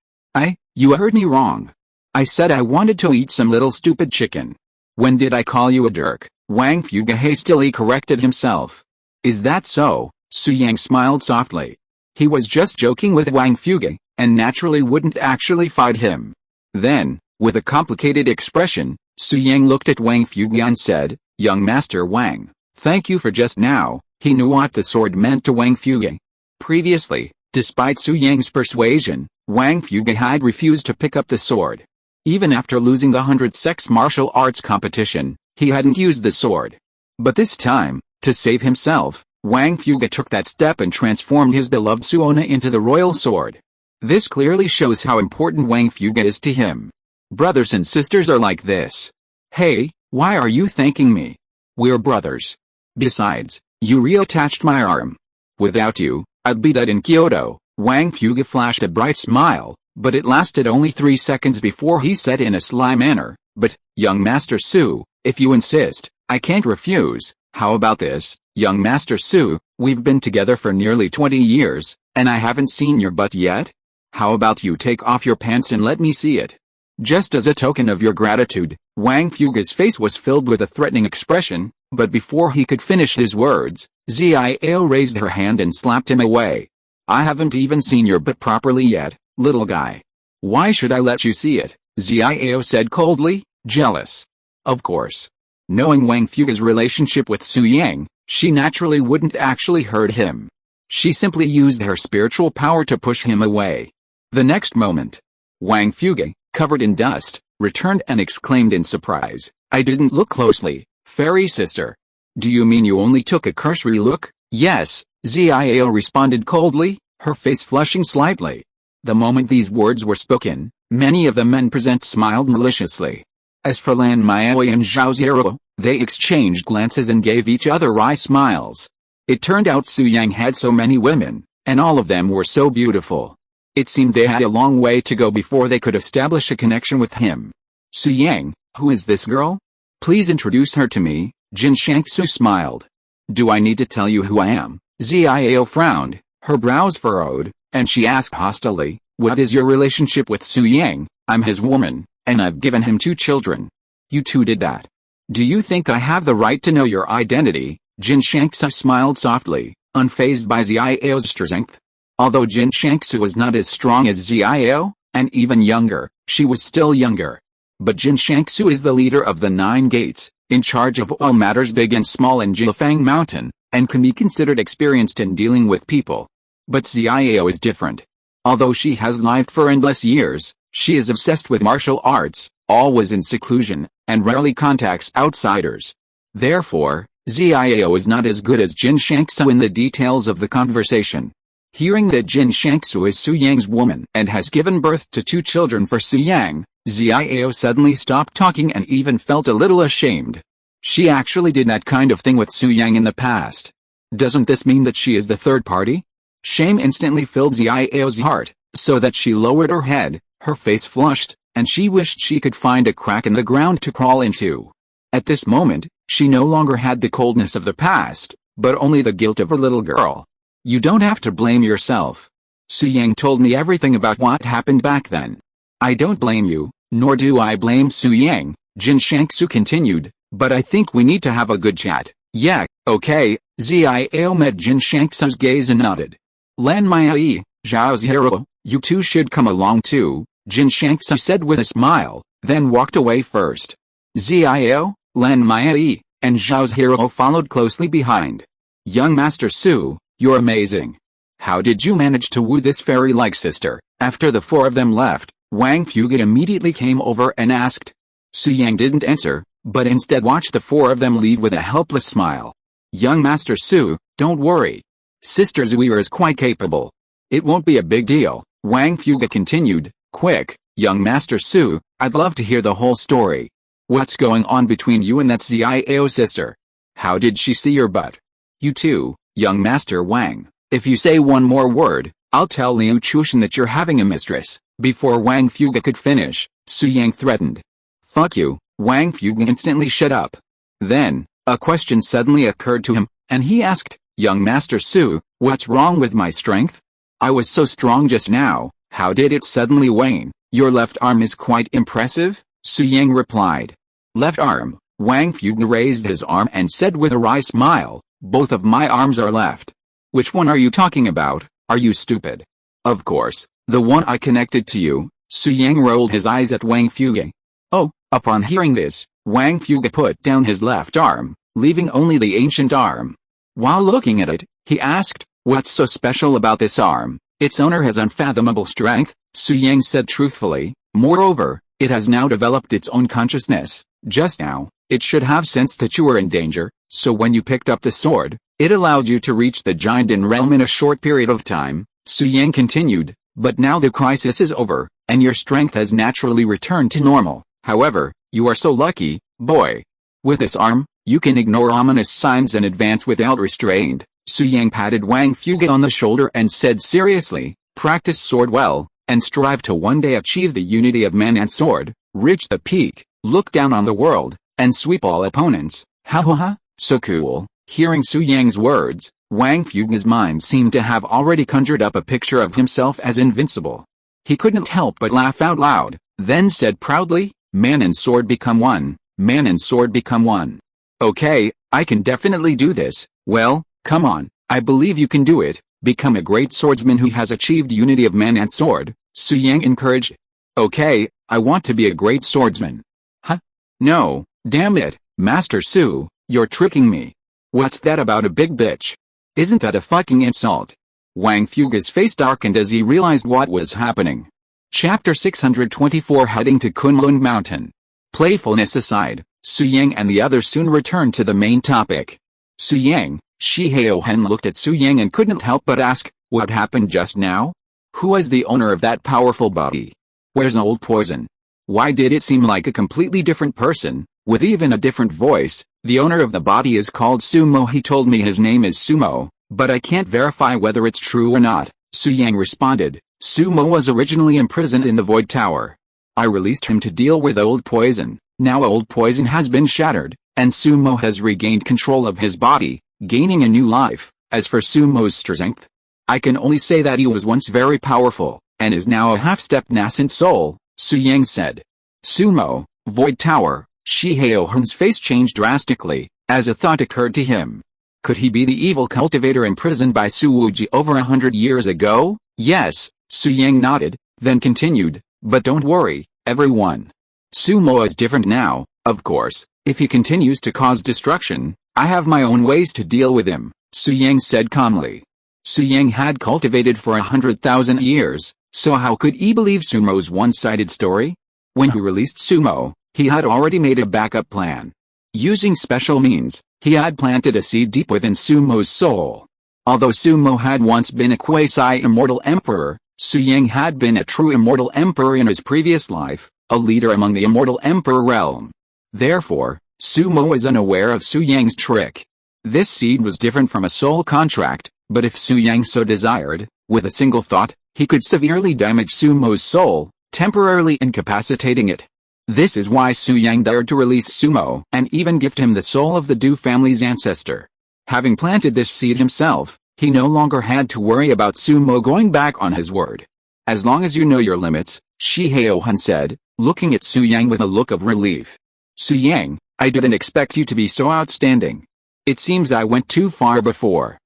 You heard me wrong. I said I wanted to eat some little stupid chicken. When did I call you a jerk? Wang Fuge hastily corrected himself. Is that so? Su Yang smiled softly. He was just joking with Wang Fuge, and naturally wouldn't actually fight him. Then, with a complicated expression, Su Yang looked at Wang Fuge and said, Young Master Wang, thank you for just now. He knew what the sword meant to Wang Fuge. Previously, despite Su Yang's persuasion, Wang Fuge had refused to pick up the sword. Even after losing the 100 sex martial arts competition, he hadn't used the sword. But this time, to save himself, Wang Fuge took that step and transformed his beloved Suona into the royal sword. This clearly shows how important Wang Fuge is to him. Brothers and sisters are like this. Hey, why are you thanking me? We're brothers. Besides, you reattached my arm. Without you, I'd be dead in Kyoto. Wang Fuge flashed a bright smile, but it lasted only 3 seconds before he said in a sly manner, but, young Master Su, if you insist, I can't refuse. How about this, young Master Su, we've been together for nearly 20 years, and I haven't seen your butt yet? How about you take off your pants and let me see it? Just as a token of your gratitude, Wang Fuge's face was filled with a threatening expression, but before he could finish his words, Ziao raised her hand and slapped him away. I haven't even seen your butt properly yet, little guy. Why should I let you see it? Ziao said coldly, jealous. Of course. Knowing Wang Fuge's relationship with Su Yang, she naturally wouldn't actually hurt him. She simply used her spiritual power to push him away. The next moment, Wang Fuge, covered in dust, returned and exclaimed in surprise, I didn't look closely, fairy sister. Do you mean you only took a cursory look? Yes, Ziao responded coldly, her face flushing slightly. The moment these words were spoken, many of the men present smiled maliciously. As for Lan Maoi and Zhao Zero, they exchanged glances and gave each other wry smiles. It turned out Su Yang had so many women, and all of them were so beautiful. It seemed they had a long way to go before they could establish a connection with him. Su Yang, who is this girl? Please introduce her to me, Jin Shangsu smiled. Do I need to tell you who I am? Ziao frowned, her brows furrowed, and she asked hostilely, what is your relationship with Su Yang? I'm his woman, and I've given him 2 children. You two did that. Do you think I have the right to know your identity? Jin Shangsu smiled softly, unfazed by Ziao's strength. Although Jin Shangsu was not as strong as Ziao, and even younger, she was still younger. But Jin Shangsu is the leader of the 9 gates, in charge of all matters big and small in Jilfang Mountain, and can be considered experienced in dealing with people. But Ziao is different. Although she has lived for endless years, she is obsessed with martial arts, always in seclusion, and rarely contacts outsiders. Therefore, Ziao is not as good as Jin Shangsu in the details of the conversation. Hearing that Jin Shangsu is Su Yang's woman and has given birth to 2 children for Su Yang, Ziao suddenly stopped talking and even felt a little ashamed. She actually did that kind of thing with Su Yang in the past. Doesn't this mean that she is the third party? Shame instantly filled Ziao's heart, so that she lowered her head, her face flushed, and she wished she could find a crack in the ground to crawl into. At this moment, she no longer had the coldness of the past, but only the guilt of a little girl. You don't have to blame yourself. Su Yang told me everything about what happened back then. I don't blame you, nor do I blame Su Yang, Jin Shangsu continued, but I think we need to have a good chat. Yeah, okay, Ziao met Jin Shangsu's gaze and nodded. Lan Mai, Zhao Zero, you two should come along too, Jin Shangsu said with a smile, then walked away first. Ziao, Lan Mai, and Zhao Zero followed closely behind. Young Master Su, you're amazing. How did you manage to woo this fairy-like sister? After the 4 of them left, Wang Fuge immediately came over and asked. Su Yang didn't answer, but instead watched the 4 of them leave with a helpless smile. Young Master Su, don't worry. Sister Zuir is quite capable. It won't be a big deal, Wang Fuge continued. Quick, young Master Su, I'd love to hear the whole story. What's going on between you and that Ziao sister? How did she see your butt? You too, young Master Wang. If you say one more word, I'll tell Liu Chushan that you're having a mistress. Before Wang Fuge could finish, Su Yang threatened. Fuck you, Wang Fuge instantly shut up. Then, A question suddenly occurred to him, and he asked, "Young Master Su, what's wrong with my strength? I was so strong just now, how did it suddenly wane?" "Your left arm is quite impressive," Su Yang replied. "Left arm?" Wang Fuge raised his arm and said with a wry smile, "Both of my arms are left." "Which one are you talking about? Are you stupid?" "Of course, the one I connected to you." Su Yang rolled his eyes at Wang Fuge. "Oh." Upon hearing this, Wang Fuge put down his left arm, leaving only the ancient arm. While looking at it, he asked, "What's so special about this arm?" "Its owner has unfathomable strength," Su Yang said truthfully. "Moreover, it has now developed its own consciousness. Just now, it should have sensed that you were in danger, so when you picked up the sword, it allowed you to reach the Giant realm in a short period of time," Su Yang continued. "But now the crisis is over, and your strength has naturally returned to normal. However, you are so lucky, boy. With this arm, you can ignore ominous signs and advance without restraint." Su Yang patted Wang Fuge on the shoulder and said seriously, "Practice sword well, and strive to one day achieve the unity of man and sword, reach the peak, look down on the world, and sweep all opponents." "Ha ha ha, so cool." Hearing Su Yang's words, Wang Fuge's mind seemed to have already conjured up a picture of himself as invincible. He couldn't help but laugh out loud, then said proudly, "Man and sword become one, man and sword become one. Okay, I can definitely do this." "Well, come on, I believe you can do it. Become a great swordsman who has achieved unity of man and sword," Su Yang encouraged. "Okay, I want to be a great swordsman." "Huh? No, damn it, Master Su, you're tricking me. What's that about a big bitch? Isn't that a fucking insult?" Wang Fuge's face darkened as he realized what was happening. Chapter 624 Heading to Kunlun Mountain. Playfulness aside, Su Yang and the others soon returned to the main topic. Su Yang, Shi Haohen looked at Su Yang and couldn't help but ask, "What happened just now? Who is the owner of that powerful body? Where's Old Poison? Why did it seem like a completely different person, with even a different voice?" "The owner of the body is called Sumo. He told me his name is Sumo, but I can't verify whether it's true or not," Su Yang responded. "Sumo was originally imprisoned in the Void Tower. I released him to deal with Old Poison. Now Old Poison has been shattered, and Sumo has regained control of his body, gaining a new life. As for Sumo's strength, I can only say that he was once very powerful, and is now a half-stepped nascent soul," Su Yang said. "Sumo, Void Tower." Shi Haohen's face changed drastically, as a thought occurred to him. Could he be the evil cultivator imprisoned by Su Wuji over 100 years ago? "Yes," Su Yang nodded, then continued, "But don't worry, everyone. Sumo is different now. Of course, if he continues to cause destruction, I have my own ways to deal with him," Su Yang said calmly. Su Yang had cultivated for 100,000 years, so how could he believe Sumo's one-sided story? When he released Sumo, he had already made a backup plan. Using special means, he had planted a seed deep within Sumo's soul. Although Sumo had once been a quasi-immortal emperor, Su Yang had been a true immortal emperor in his previous life, a leader among the immortal emperor realm. Therefore, Sumo was unaware of Su Yang's trick. This seed was different from a soul contract, but if Su Yang so desired, with a single thought, he could severely damage Sumo's soul, temporarily incapacitating it. This is why Su Yang dared to release Sumo and even gift him the soul of the Du family's ancestor. Having planted this seed himself, he no longer had to worry about Sumo going back on his word. "As long as you know your limits," Shi Haohen said, looking at Su Yang with a look of relief. "Su Yang, I didn't expect you to be so outstanding. It seems I went too far before.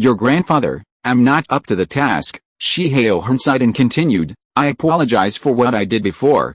Your grandfather, am not up to the task," Shi Haohen sighed and continued, "I apologize for what I did before."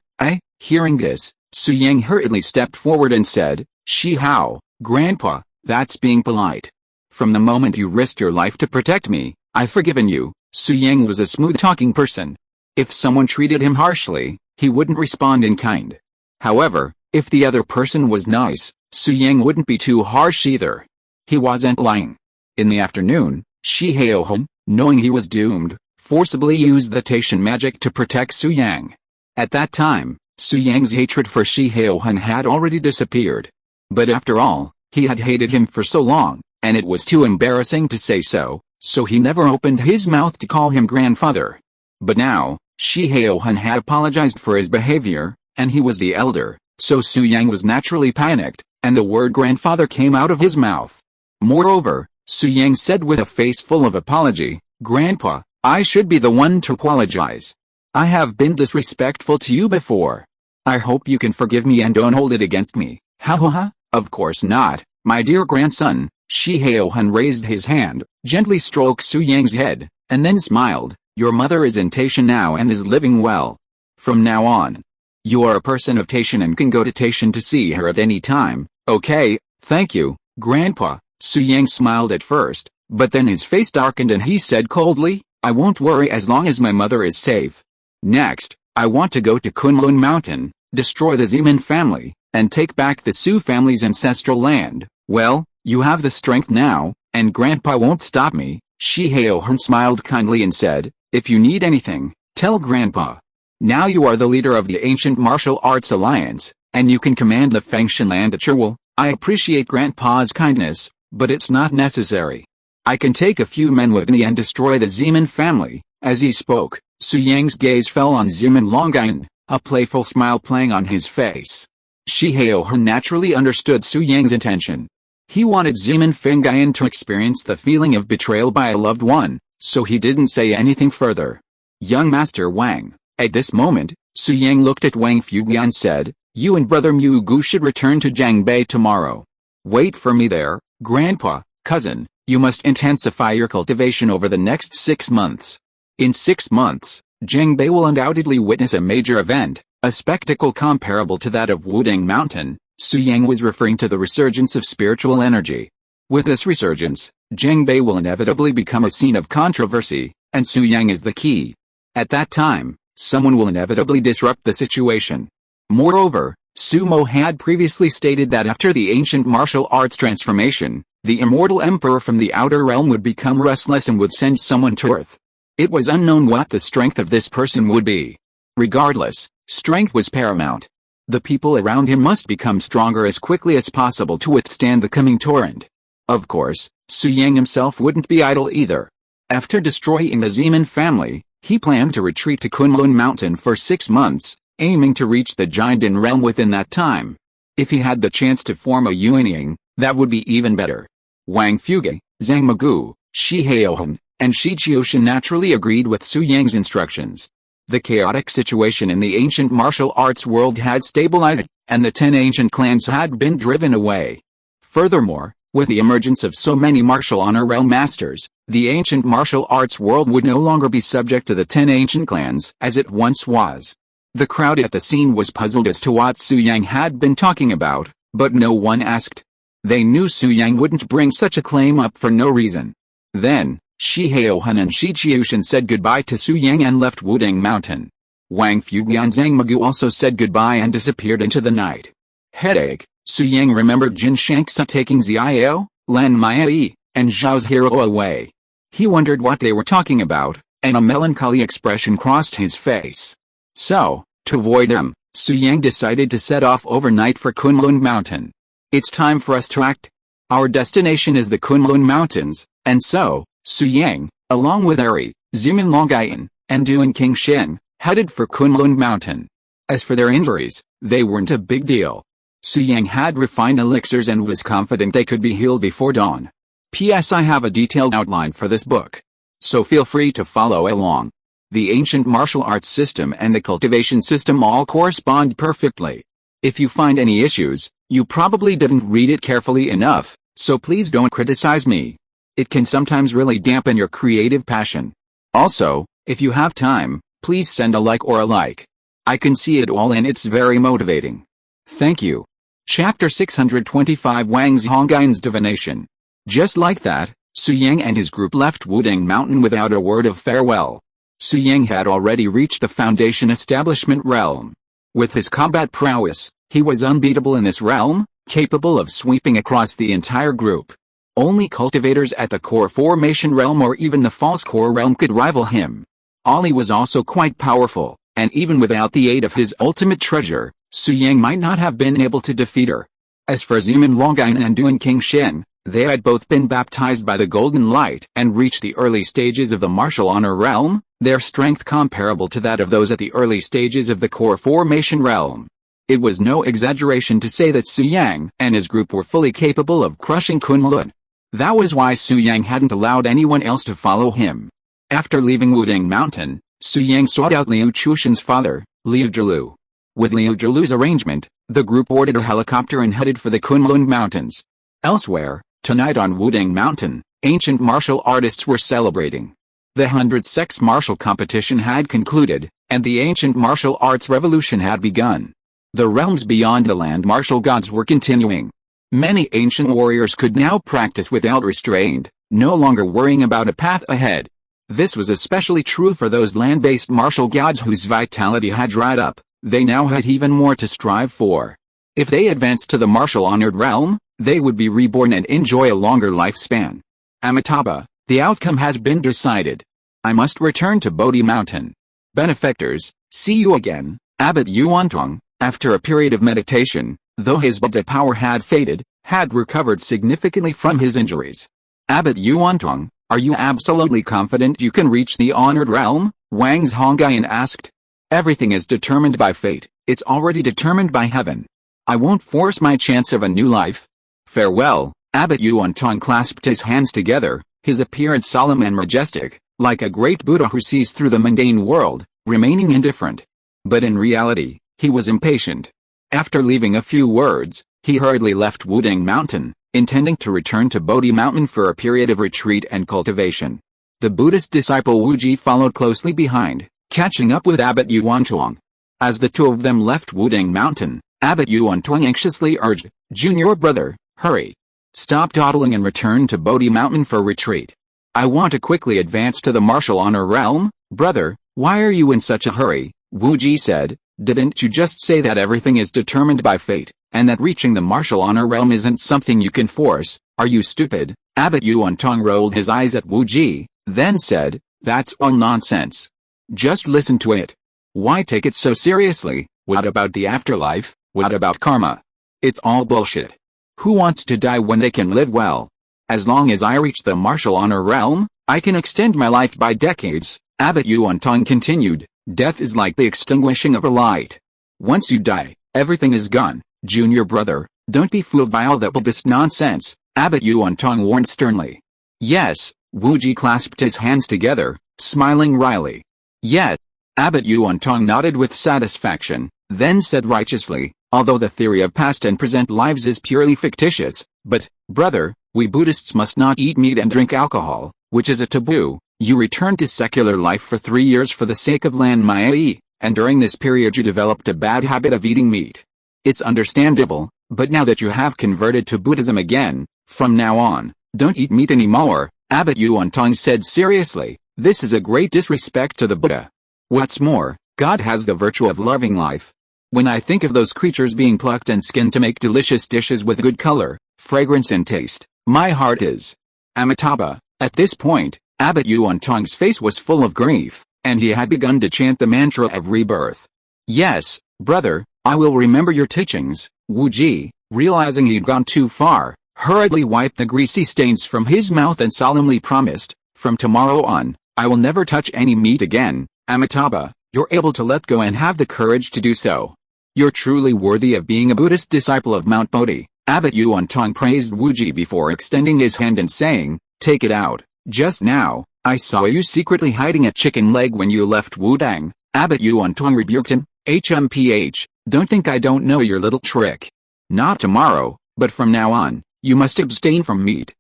Hearing this, Su Yang hurriedly stepped forward and said, "Shi Hao, Grandpa, that's being polite. From the moment you risked your life to protect me, I've forgiven you." Su Yang was a smooth-talking person. If someone treated him harshly, he wouldn't respond in kind. However, if the other person was nice, Su Yang wouldn't be too harsh either. He wasn't lying. In the afternoon, Shi Haohen, knowing he was doomed, forcibly used the Taishan magic to protect Su Yang. At that time, Su Yang's hatred for Shi Haohen had already disappeared. But after all, he had hated him for so long, and it was too embarrassing to say so he never opened his mouth to call him grandfather. But now, Shi Haohen had apologized for his behavior, and he was the elder, so Su Yang was naturally panicked, and the word grandfather came out of his mouth. Moreover, Su Yang said with a face full of apology, "Grandpa, I should be the one to apologize. I have been disrespectful to you before. I hope you can forgive me and don't hold it against me." "Ha ha ha, of course not, my dear grandson." Shi Haohan raised his hand, gently stroked Su Yang's head, and then smiled. "Your mother is in Taishan now and is living well. From now on, you are a person of Taishan and can go to Taishan to see her at any time." "Okay, thank you, Grandpa." Su Yang smiled at first, but then his face darkened and he said coldly, "I won't worry as long as my mother is safe. Next, I want to go to Kunlun Mountain, destroy the Zeman family, and take back the Su family's ancestral land." "Well, you have the strength now, and Grandpa won't stop me." Shi Haohan smiled kindly and said, "If you need anything, tell Grandpa. Now you are the leader of the Ancient Martial Arts Alliance, and you can command the Fengshan land at your will. I appreciate Grandpa's kindness, but it's not necessary. I can take a few men with me and destroy the Zeman family." As he spoke, Su Yang's gaze fell on Zeman Longayan, a playful smile playing on his face. Shi Haohan naturally understood Su Yang's intention. He wanted Zeman Fengayan to experience the feeling of betrayal by a loved one, so he didn't say anything further. "Young Master Wang." At this moment, Su Yang looked at Wang Fuguan and said, "You and Brother Mu Gu should return to Jiangbei tomorrow. Wait for me there, Grandpa." "Cousin, you must intensify your cultivation over the next 6 months. In 6 months, Jiangbei will undoubtedly witness a major event, a spectacle comparable to that of Wuding Mountain." Su Yang was referring to the resurgence of spiritual energy. With this resurgence, Jiangbei will inevitably become a scene of controversy, and Su Yang is the key. At that time, someone will inevitably disrupt the situation. Moreover, Su Mo had previously stated that after the ancient martial arts transformation, the Immortal Emperor from the outer realm would become restless and would send someone to Earth. It was unknown what the strength of this person would be. Regardless, strength was paramount. The people around him must become stronger as quickly as possible to withstand the coming torrent. Of course, Su Yang himself wouldn't be idle either. After destroying the Zeman family, he planned to retreat to Kunlun Mountain for 6 months, aiming to reach the Jiandan realm within that time. If he had the chance to form a Yuanying, that would be even better. Wang Fuge, Zhang Magu, Shi Haohan, and Shi Qiushan naturally agreed with Su Yang's instructions. The chaotic situation in the ancient martial arts world had stabilized, and the 10 ancient clans had been driven away. Furthermore, with the emergence of so many martial honor realm masters, the ancient martial arts world would no longer be subject to the 10 ancient clans as it once was. The crowd at the scene was puzzled as to what Su Yang had been talking about, but no one asked. They knew Su Yang wouldn't bring such a claim up for no reason. Then, Shi Haohan and Shi Qiushan said goodbye to Su Yang and left Wuding Mountain. Wang Fuguan and Zhang Magu also said goodbye and disappeared into the night. Headache. Su Yang remembered Jin Shanksa taking Xiao, Lan Maiyi, and Zhao's hero away. He wondered what they were talking about, and a melancholy expression crossed his face. So, to avoid them, Su Yang decided to set off overnight for Kunlun Mountain. "It's time for us to act. Our destination is the Kunlun Mountains," and so, Su Yang, along with Eri, Zeman Longayan, and Duan King Shen, headed for Kunlun Mountain. As for their injuries, they weren't a big deal. Su Yang had refined elixirs and was confident they could be healed before dawn. P.S. I have a detailed outline for this book, so feel free to follow along. The ancient martial arts system and the cultivation system all correspond perfectly. If you find any issues, you probably didn't read it carefully enough, so please don't criticize me. It can sometimes really dampen your creative passion. Also, if you have time, please send a like or a like. I can see it all and it's very motivating. Thank you. Chapter 625 Wang Zhongyan's Divination. Just like that, Su Yang and his group left Wuding Mountain without a word of farewell. Su Yang had already reached the Foundation Establishment realm. With his combat prowess, he was unbeatable in this realm, capable of sweeping across the entire group. Only cultivators at the core formation realm or even the false core realm could rival him. Ali was also quite powerful, and even without the aid of his ultimate treasure, Su Yang might not have been able to defeat her. As for Zeman Longayan and Duan King Shen, they had both been baptized by the Golden Light and reached the early stages of the martial honor realm, their strength comparable to that of those at the early stages of the core formation realm. It was no exaggeration to say that Su Yang and his group were fully capable of crushing Kunlun. That was why Su Yang hadn't allowed anyone else to follow him. After leaving Wuding Mountain, Su Yang sought out Liu Chushan's father, Liu Zhilu. With Liu Zhilu's arrangement, the group boarded a helicopter and headed for the Kunlun Mountains. Elsewhere, tonight on Wuding Mountain, ancient martial artists were celebrating. The 100-sex martial competition had concluded, and the ancient martial arts revolution had begun. The realms beyond the land martial gods were continuing. Many ancient warriors could now practice without restraint, no longer worrying about a path ahead. This was especially true for those land-based martial gods whose vitality had dried up. They now had even more to strive for. If they advanced to the martial-honored realm, they would be reborn and enjoy a longer lifespan. Amitabha, the outcome has been decided. I must return to Bodhi Mountain. Benefactors, see you again. Abbot Yuantong, after a period of meditation, though his Buddha power had faded, had recovered significantly from his injuries. Abbot Yuantong, are you absolutely confident you can reach the honored realm? Wang's Hongyan asked. Everything is determined by fate, it's already determined by heaven. I won't force my chance of a new life. Farewell. Abbot Yuantong clasped his hands together, his appearance solemn and majestic, like a great Buddha who sees through the mundane world, remaining indifferent. But in reality, he was impatient. After leaving a few words, he hurriedly left Wuding Mountain, intending to return to Bodhi Mountain for a period of retreat and cultivation. The Buddhist disciple Wuji followed closely behind, catching up with Abbot Yuantong. As the two of them left Wuding Mountain, Abbot Yuantong anxiously urged, "Junior brother, hurry. Stop dawdling and return to Bodhi Mountain for retreat. I want to quickly advance to the martial honor realm." "Brother, why are you in such a hurry?" Wuji said. "Didn't you just say that everything is determined by fate, and that reaching the martial honor realm isn't something you can force? Are you stupid?" Abbot Yuantong rolled his eyes at Wuji, then said, "That's all nonsense. Just listen to it. Why take it so seriously? What about the afterlife? What about karma? It's all bullshit. Who wants to die when they can live well? As long as I reach the martial honor realm, I can extend my life by decades." Abbot Yuantong continued, "Death is like the extinguishing of a light. Once you die, everything is gone. Junior brother, don't be fooled by all that Buddhist nonsense," Abbot Yuantong warned sternly. "Yes," Wuji clasped his hands together, smiling wryly. "Yes." Abbot Yuantong nodded with satisfaction, then said righteously, "Although the theory of past and present lives is purely fictitious, but, brother, we Buddhists must not eat meat and drink alcohol, which is a taboo. You returned to secular life for 3 years for the sake of Lan Mai, and during this period you developed a bad habit of eating meat. It's understandable, but now that you have converted to Buddhism again, from now on, don't eat meat anymore," Abbot Yuantong said seriously. "This is a great disrespect to the Buddha. What's more, God has the virtue of loving life. When I think of those creatures being plucked and skinned to make delicious dishes with good color, fragrance and taste, my heart is Amitabha." At this point, Abbot Yuantong's face was full of grief, and he had begun to chant the mantra of rebirth. "Yes, brother, I will remember your teachings." Wuji, realizing he'd gone too far, hurriedly wiped the greasy stains from his mouth and solemnly promised, "From tomorrow on, I will never touch any meat again." "Amitabha, you're able to let go and have the courage to do so. You're truly worthy of being a Buddhist disciple of Mount Bodhi." Abbot Yuantong praised Wuji before extending his hand and saying, "Take it out. Just now, I saw you secretly hiding a chicken leg when you left Wudang." Abbot Yuantong rebuked him, "HMPH, don't think I don't know your little trick. Not tomorrow, but from now on, you must abstain from meat."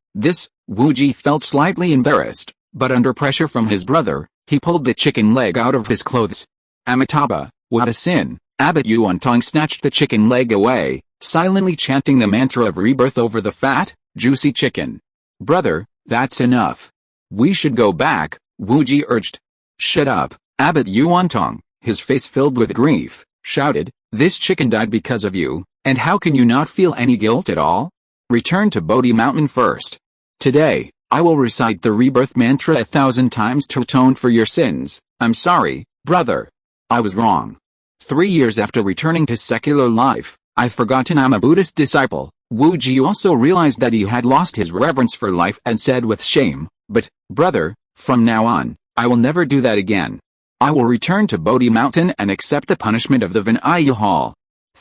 Wuji felt slightly embarrassed, but under pressure from his brother, he pulled the chicken leg out of his clothes. "Amitabha, what a sin." Abbot Yuantong snatched the chicken leg away, silently chanting the mantra of rebirth over the fat, juicy chicken. "Brother, that's enough. We should go back," Wuji urged. "Shut up." Abbot Yuantong, his face filled with grief, shouted, "This chicken died because of you, and how can you not feel any guilt at all? Return to Bodhi Mountain first. Today, I will recite the rebirth mantra 1,000 times to atone for your sins." "I'm sorry, brother. I was wrong. 3 years after returning to secular life, I've forgotten I'm a Buddhist disciple." Wuji also realized that he had lost his reverence for life and said with shame, "But, brother, from now on, I will never do that again. I will return to Bodhi Mountain and accept the punishment of the Vinaya Hall."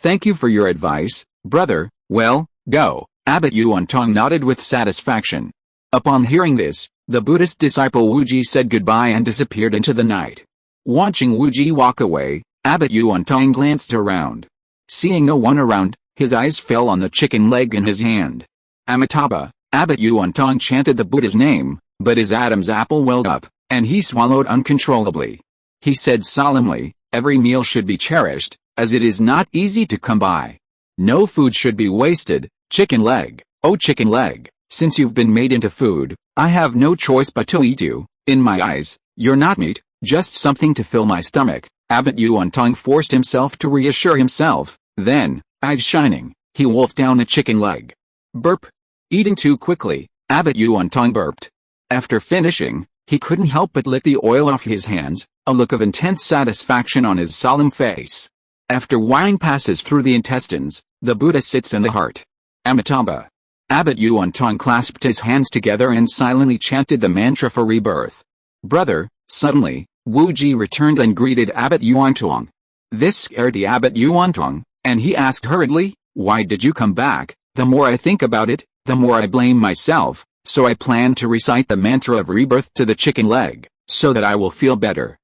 Thank you for your advice, brother. Well, go. Abbot Yuantong nodded with satisfaction. Upon hearing this, the Buddhist disciple Wuji said goodbye and disappeared into the night. Watching Wuji walk away, Abbot Yuantong glanced around. Seeing no one around, his eyes fell on the chicken leg in his hand. Amitabha. Abbot Yuantong chanted the Buddha's name, but his Adam's apple welled up, and he swallowed uncontrollably. He said solemnly, every meal should be cherished, as it is not easy to come by. No food should be wasted. Chicken leg, oh chicken leg, since you've been made into food, I have no choice but to eat you. In my eyes, you're not meat, just something to fill my stomach. Abbot Yuantong forced himself to reassure himself, then, eyes shining, he wolfed down the chicken leg. Burp. Eating too quickly, Abbot Yuantong burped. After finishing, he couldn't help but lick the oil off his hands, a look of intense satisfaction on his solemn face. After wine passes through the intestines, the Buddha sits in the heart. Amitabha. Abbot Yuantong clasped his hands together and silently chanted the mantra for rebirth. Brother, suddenly, Wuji returned and greeted Abbot Yuantong. This scared the Abbot Yuantong, and he asked hurriedly, why did you come back? The more I think about it, the more I blame myself, so I plan to recite the mantra of rebirth to the chicken leg, so that I will feel better.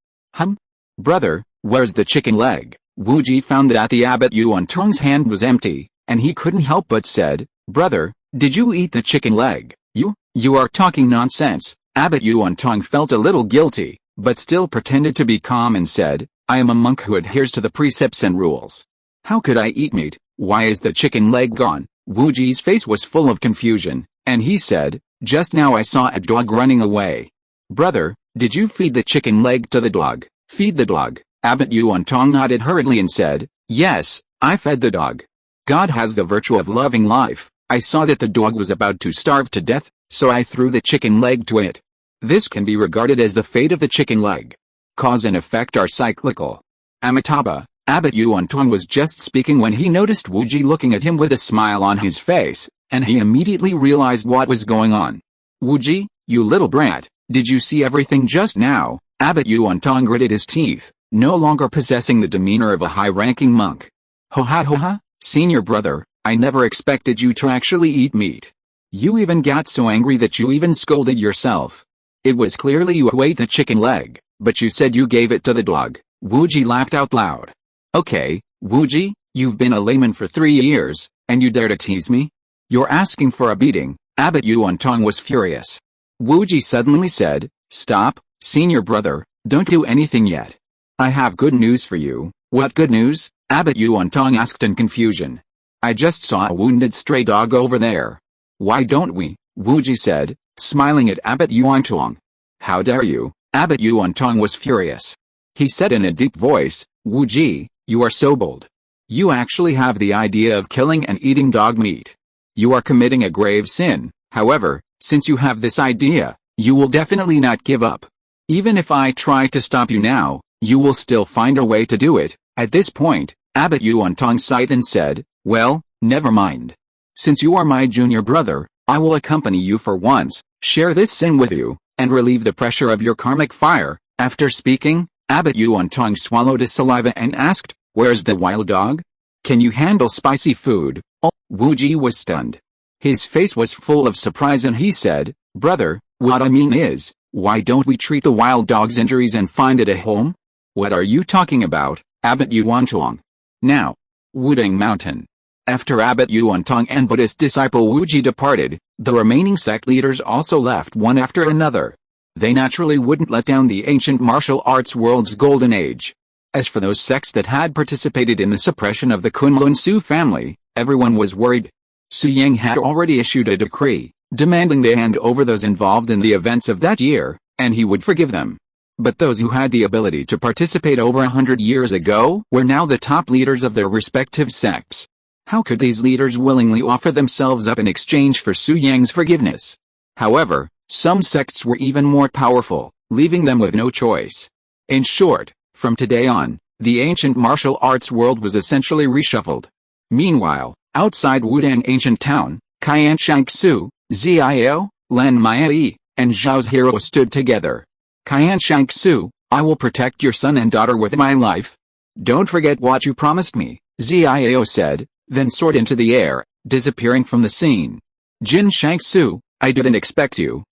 Brother, where's the chicken leg? Wuji found that the Abbot Yuantong's hand was empty, and he couldn't help but said, brother, did you eat the chicken leg? You are talking nonsense. Abbot Yuantong felt a little guilty, but still pretended to be calm and said, I am a monk who adheres to the precepts and rules. How could I eat meat? Why is the chicken leg gone? Wuji's face was full of confusion, and he said, just now I saw a dog running away. Brother, did you feed the chicken leg to the dog? Feed the dog? Abbot Yuantong nodded hurriedly and said, yes, I fed the dog. God has the virtue of loving life. I saw that the dog was about to starve to death, so I threw the chicken leg to it. This can be regarded as the fate of the chicken leg. Cause and effect are cyclical. Amitabha. Abbot Yuantong was just speaking when he noticed Wuji looking at him with a smile on his face, and he immediately realized what was going on. Wuji, you little brat, did you see everything just now? Abbot Yuantong gritted his teeth, no longer possessing the demeanor of a high-ranking monk. Ho ha, senior brother, I never expected you to actually eat meat. You even got so angry that you even scolded yourself. It was clearly you who ate the chicken leg, but you said you gave it to the dog. Wuji laughed out loud. Okay, Wuji, you've been a layman for 3 years, and you dare to tease me? You're asking for a beating. Abbot Yuantong was furious. Wuji suddenly said, stop, senior brother, don't do anything yet. I have good news for you. What good news? Abbot Yuantong asked in confusion. I just saw a wounded stray dog over there. Why don't we? Wuji said, smiling at Abbot Yuantong. How dare you? Abbot Yuantong was furious. He said in a deep voice, Wuji, you are so bold. You actually have the idea of killing and eating dog meat. You are committing a grave sin. However, since you have this idea, you will definitely not give up. Even if I try to stop you now, you will still find a way to do it. At this point, Abbot Yuantong sighed and said, well, never mind. Since you are my junior brother, I will accompany you for once, share this sin with you, and relieve the pressure of your karmic fire. After speaking, Abbot Yuantong swallowed his saliva and asked, where's the wild dog? Can you handle spicy food? Oh, Wuji was stunned. His face was full of surprise and he said, brother, what I mean is, why don't we treat the wild dog's injuries and find it a home? What are you talking about, Abbot Yuantong? Now, Wudang Mountain. After Abbot Yuantong and Buddhist disciple Wuji departed, the remaining sect leaders also left one after another. They naturally wouldn't let down the ancient martial arts world's golden age. As for those sects that had participated in the suppression of the Kunlun Su family, everyone was worried. Su Yang had already issued a decree, demanding they hand over those involved in the events of that year, and he would forgive them. But those who had the ability to participate over 100 years ago were now the top leaders of their respective sects. How could these leaders willingly offer themselves up in exchange for Su Yang's forgiveness? However, some sects were even more powerful, leaving them with no choice. In short, from today on, the ancient martial arts world was essentially reshuffled. Meanwhile, outside Wudang ancient town, Qian Shangsu, Ziao, Lan Maiyi, and Zhao's hero stood together. Qian Shangsu, I will protect your son and daughter with my life. Don't forget what you promised me. Ziao said, then soared into the air, disappearing from the scene. Jin Shangsu, I didn't expect you.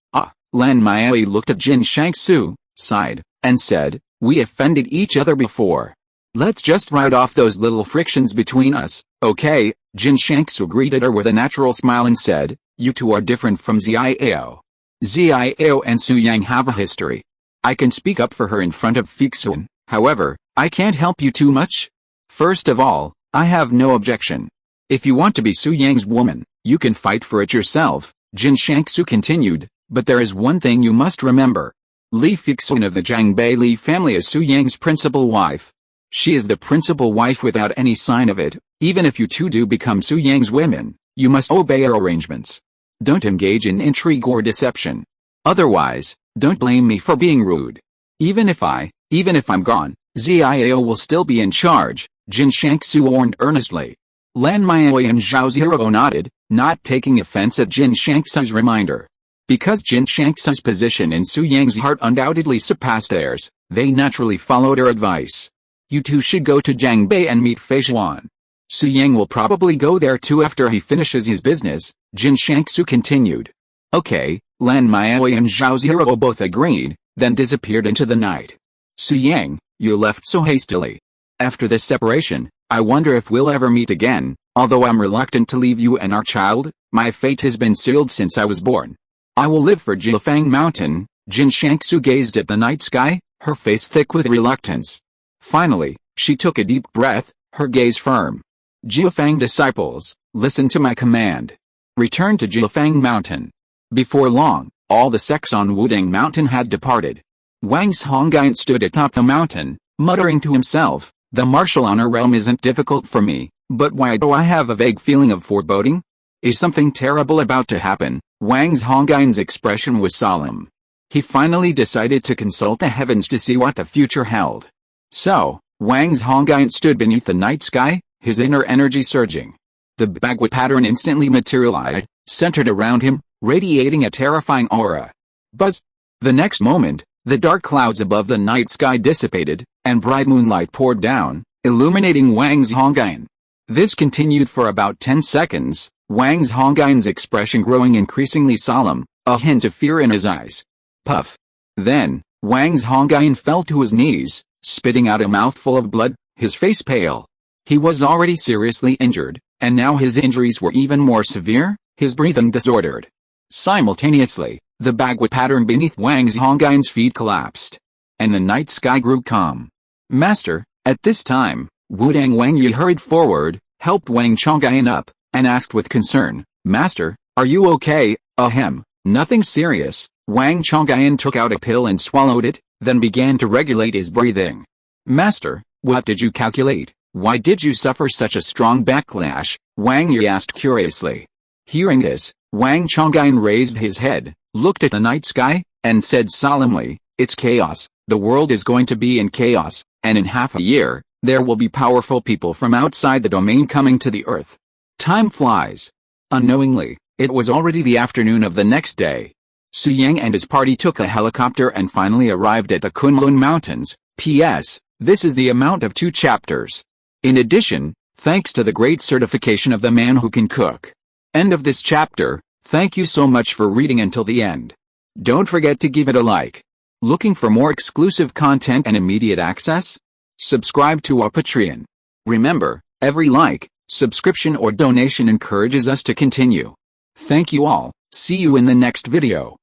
Lan Maoi looked at Jin Shangsu, sighed, and said, we offended each other before. Let's just write off those little frictions between us, okay? Jin Shangsu greeted her with a natural smile and said, you two are different from Ziao. Ziao and Su Yang have a history. I can speak up for her in front of Fixun, however, I can't help you too much. First of all, I have no objection. If you want to be Su Yang's woman, you can fight for it yourself, Jin Shangsu continued, but there is one thing you must remember. Li Fixun of the Jiangbei Li family is Su Yang's principal wife. She is the principal wife without any sign of it. Even if you two do become Su Yang's women, you must obey her arrangements. Don't engage in intrigue or deception. Otherwise, don't blame me for being rude. Even if I'm gone, Ziao will still be in charge, Jin Shangsu warned earnestly. Lan Maoi and Zhao Zero nodded, not taking offense at Jin Shangsu's reminder. Because Jin Shangsu's position in Su Yang's heart undoubtedly surpassed theirs, they naturally followed her advice. You two should go to Jiangbei and meet Fei Xuan. Su Yang will probably go there too after he finishes his business, Jin Shangsu continued. Okay, Lan Maoi and Zhao Zero both agreed, then disappeared into the night. Su Yang, you left so hastily. After this separation, I wonder if we'll ever meet again. Although I'm reluctant to leave you and our child, my fate has been sealed since I was born. I will live for Jilfang Mountain. Jin Shangsu gazed at the night sky, her face thick with reluctance. Finally, she took a deep breath, her gaze firm. Jilfang disciples, listen to my command. Return to Jilfang Mountain. Before long, all the sects on Wudang Mountain had departed. Wang Hongyan stood atop the mountain, muttering to himself, the martial honor realm isn't difficult for me, but why do I have a vague feeling of foreboding? Is something terrible about to happen? Wang Hongyan's expression was solemn. He finally decided to consult the heavens to see what the future held. So, Wang Hongyan stood beneath the night sky, his inner energy surging. The Bagua pattern instantly materialized, centered around him, radiating a terrifying aura. Buzz! The next moment, the dark clouds above the night sky dissipated, and bright moonlight poured down, illuminating Wang Hongyan. This continued for about 10 seconds, Wang Hongyan's expression growing increasingly solemn, a hint of fear in his eyes. Puff! Then, Wang Hongyan fell to his knees, spitting out a mouthful of blood, his face pale. He was already seriously injured, and now his injuries were even more severe, his breathing disordered. Simultaneously, the Bagua pattern beneath Wang Hongyan's feet collapsed, and the night sky grew calm. Master, at this time, Wudang Wangyi hurried forward, helped Wang Chongyan up, and asked with concern, Master, are you okay? Ahem, nothing serious. Wang Chongyan took out a pill and swallowed it, then began to regulate his breathing. Master, what did you calculate? Why did you suffer such a strong backlash? Wang Yi asked curiously. Hearing this, Wang Chongyan raised his head, looked at the night sky, and said solemnly, it's chaos, the world is going to be in chaos, and in half a year, there will be powerful people from outside the domain coming to the earth. Time flies. Unknowingly, it was already the afternoon of the next day. Su Yang and his party took a helicopter and finally arrived at the Kunlun Mountains. P.S. This is the amount of 2 chapters. In addition, thanks to the great certification of the man who can cook. End of this chapter. Thank you so much for reading until the end. Don't forget to give it a like. Looking for more exclusive content and immediate access? Subscribe to our Patreon. Remember, every like, subscription or donation encourages us to continue. Thank you all. See you in the next video.